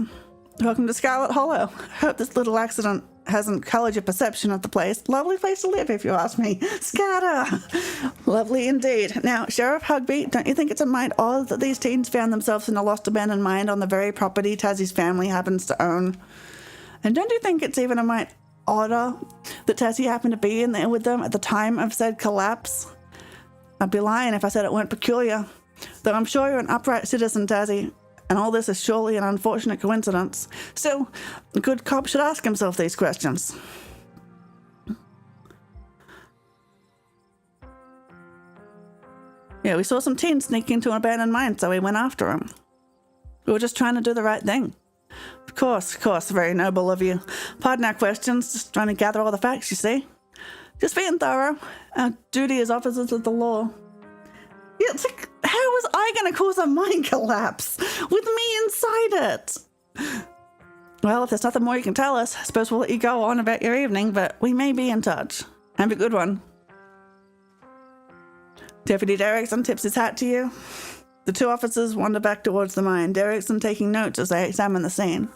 Welcome to Scarlet Hollow. Hope this little accident hasn't coloured your perception of the place. Lovely place to live, if you ask me. Scatter! Lovely indeed. Now, Sheriff Hugby, don't you think it's a mite odd that these teens found themselves in a lost abandoned mine on the very property Tassie's family happens to own? And don't you think it's even a mite odder that Tassie happened to be in there with them at the time of said collapse? I'd be lying if I said it weren't peculiar. Though I'm sure you're an upright citizen, Tassie, and all this is surely an unfortunate coincidence. Still, a good cop should ask himself these questions. Yeah, we saw some teens sneak into an abandoned mine, so we went after them. We were just trying to do the right thing. Of course, very noble of you. Pardon our questions, just trying to gather all the facts, you see. Just being thorough. Our duty as officers of the law. Yeah, it's like, how was I going to cause a mine collapse with me inside it? Well, if there's nothing more you can tell us, I suppose we'll let you go on about your evening, but we may be in touch. Have a good one. Deputy Derrickson tips his hat to you. The two officers wander back towards the mine, Derrickson taking notes as they examine the scene.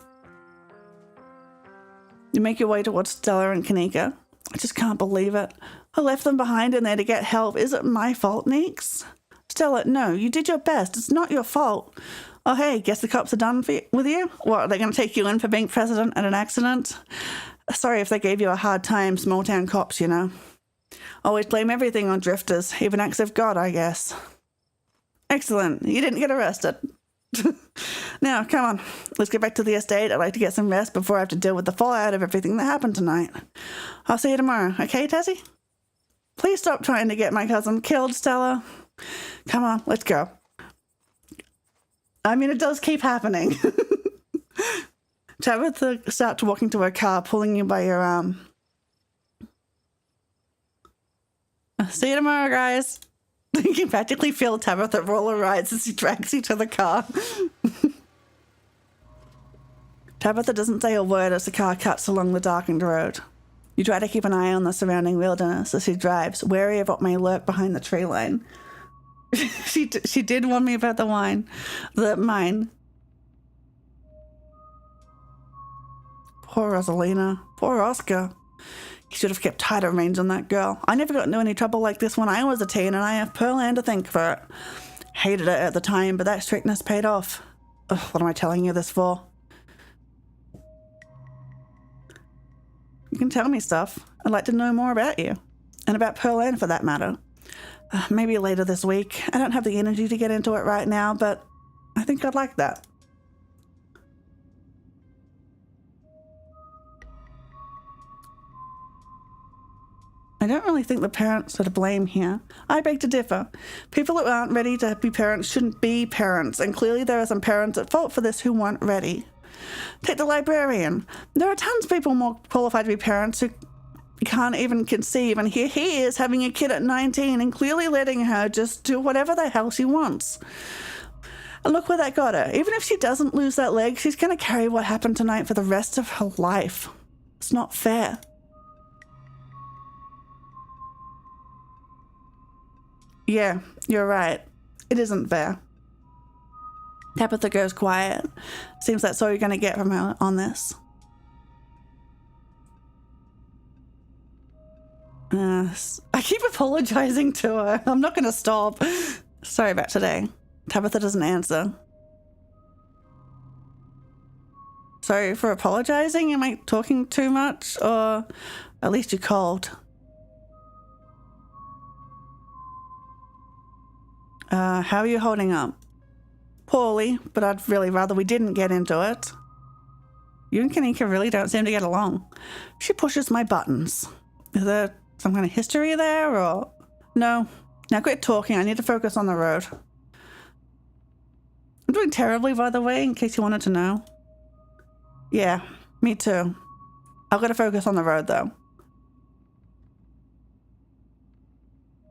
You make your way towards Stella and Kanika. I just can't believe it. I left them behind in there to get help. Is it my fault, Neeks? Stella, no, you did your best. It's not your fault. Oh, hey, guess the cops are done with you? What, are they going to take you in for being president at an accident? Sorry if they gave you a hard time, small town cops, you know. Always blame everything on drifters, even acts of God, I guess. Excellent. You didn't get arrested. Now, come on. Let's get back to the estate. I'd like to get some rest before I have to deal with the fallout of everything that happened tonight. I'll see you tomorrow, okay, Tassie? Please stop trying to get my cousin killed, Stella. Come on, let's go. I mean, it does keep happening. Tabitha starts walking to her car, pulling you by your arm. See you tomorrow, guys. You can practically feel Tabitha roll her eyes as she drags you to the car. Tabitha doesn't say a word as the car cuts along the darkened road. You try to keep an eye on the surrounding wilderness as she drives, wary of what may lurk behind the tree line. She did warn me about the mine. Poor Rosalina. Poor Oscar. He should have kept tighter reins on that girl. I never got into any trouble like this when I was a teen, and I have Pearl Ann to thank for it. Hated it at the time, but that strictness paid off. Ugh, what am I telling you this for? You can tell me stuff. I'd like to know more about you. And about Pearl Ann, for that matter. Maybe later this week. I don't have the energy to get into it right now, but I think I'd like that. I don't really think the parents are to blame here. I beg to differ. People who aren't ready to be parents shouldn't be parents, and clearly there are some parents at fault for this who weren't ready. Take the librarian. There are tons of people more qualified to be parents who can't even conceive, and here he is having a kid at 19 and clearly letting her just do whatever the hell she wants. And look where that got her. Even if she doesn't lose that leg, she's going to carry what happened tonight for the rest of her life. It's not fair. Yeah, you're right. It isn't fair. Tabitha goes quiet. Seems that's all you're going to get from her on this. I keep apologizing to her. I'm not going to stop. Sorry about today. Tabitha doesn't answer. Sorry for apologizing? Am I talking too much? Or at least you called. How are you holding up? Poorly, but I'd really rather we didn't get into it. You and Kanika really don't seem to get along. She pushes my buttons. Is there some kind of history there, or... No. Now quit talking. I need to focus on the road. I'm doing terribly, by the way, in case you wanted to know. Yeah, me too. I've got to focus on the road, though.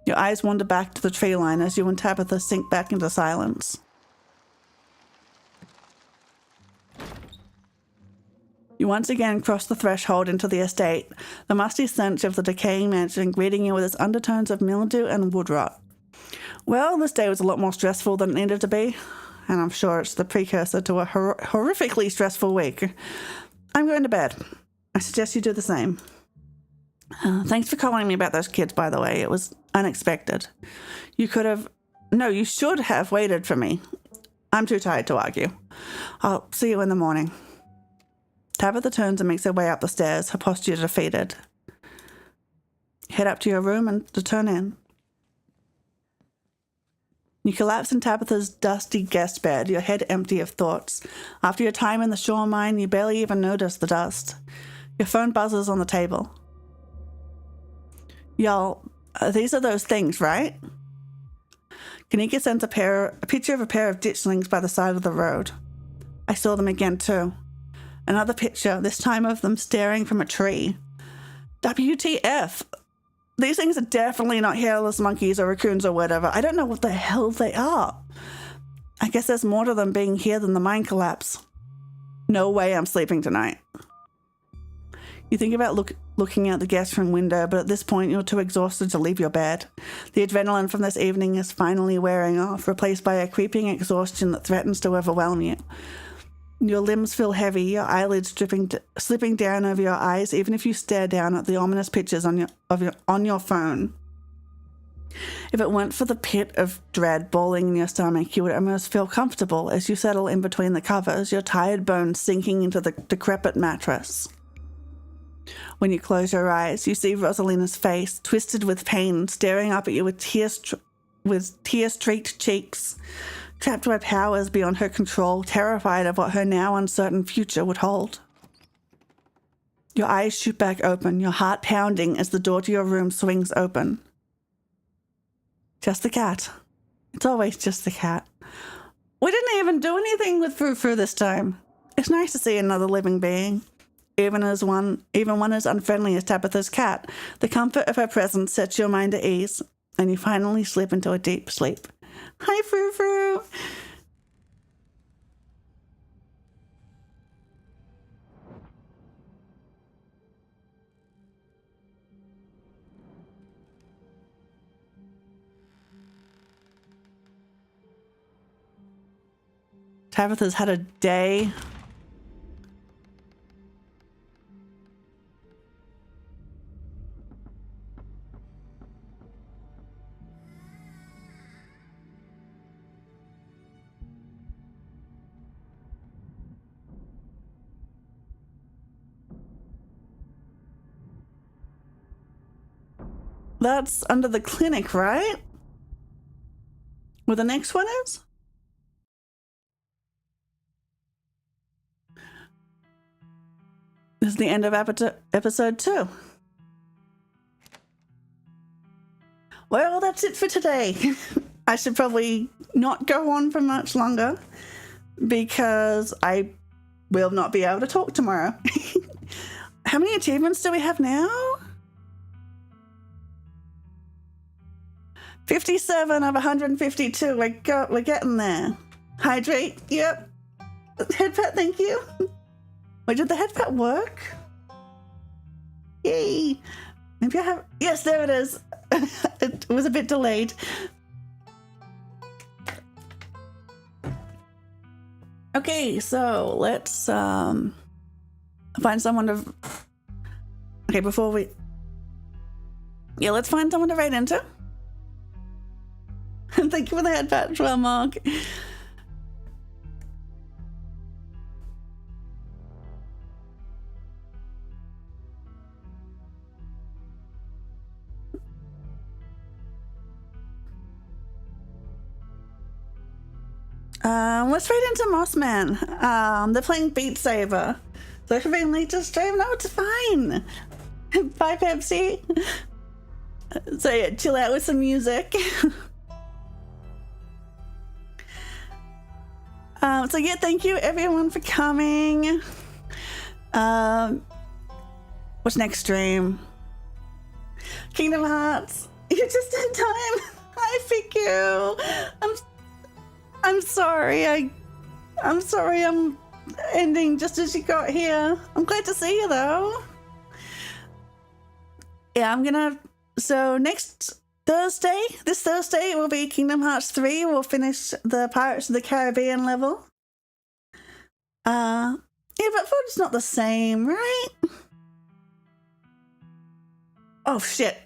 Your eyes wander back to the tree line as you and Tabitha sink back into silence. You once again cross the threshold into the estate, the musty stench of the decaying mansion greeting you with its undertones of mildew and wood rot. Well, this day was a lot more stressful than it needed to be, and I'm sure it's the precursor to a horrifically stressful week. I'm going to bed. I suggest you do the same. Thanks for calling me about those kids, by the way. It was unexpected. You should have waited for me. I'm too tired to argue. I'll see you in the morning. Tabitha turns and makes her way up the stairs, her posture defeated. Head up to your room and to turn in. You collapse in Tabitha's dusty guest bed, your head empty of thoughts. After your time in the shore mine, you barely even notice the dust. Your phone buzzes on the table. Y'all, these are those things, right? Kanika sends a picture of a pair of ditchlings by the side of the road. I saw them again too. Another picture, this time of them staring from a tree. WTF? These things are definitely not hairless monkeys or raccoons or whatever. I don't know what the hell they are. I guess there's more to them being here than the mine collapse. No way I'm sleeping tonight. You think about looking out the guest room window, but at this point you're too exhausted to leave your bed. The adrenaline from this evening is finally wearing off, replaced by a creeping exhaustion that threatens to overwhelm you. Your limbs feel heavy, your eyelids slipping down over your eyes, even if you stare down at the ominous pictures on your phone. If it weren't for the pit of dread bawling in your stomach, you would almost feel comfortable as you settle in between the covers, your tired bones sinking into the decrepit mattress. When you close your eyes, you see Rosalina's face, twisted with pain, staring up at you with tear-streaked cheeks. Trapped by powers beyond her control, terrified of what her now uncertain future would hold. Your eyes shoot back open, your heart pounding as the door to your room swings open. Just the cat. It's always just the cat. We didn't even do anything with Frou-Frou this time. It's nice to see another living being. Even one as unfriendly as Tabitha's cat, the comfort of her presence sets your mind at ease, and you finally slip into a deep sleep. Hi, Frou-Frou. Tabitha's had a day. That's under the clinic, right? Where the next one is? This is the end of episode 2. Well, that's it for today. I should probably not go on for much longer because I will not be able to talk tomorrow. How many achievements do we have now? 57 of 152. We're getting there. Hydrate. Yep. Head pat, thank you. Wait, did the head pat work? Yay. Maybe I have... Yes, there it is. It was a bit delayed. Okay, so let's find someone to... Okay, before we... Yeah, let's find someone to write into. Thank you for the head pat, well, Mark. Let's write into Mossman. They're playing Beat Saber. So if you're being late to stream, no, it's fine. Bye, Pepsi. So yeah, chill out with some music. So yeah, thank you everyone for coming. What's next stream? Kingdom Hearts. You're just in time. Hi, Fiku. I'm sorry. I'm sorry. I'm ending just as you got here. I'm glad to see you though. Yeah, so next Thursday, this Thursday will be Kingdom Hearts 3. We'll finish the Pirates of the Caribbean level. Yeah, but food's not the same, right? Oh shit.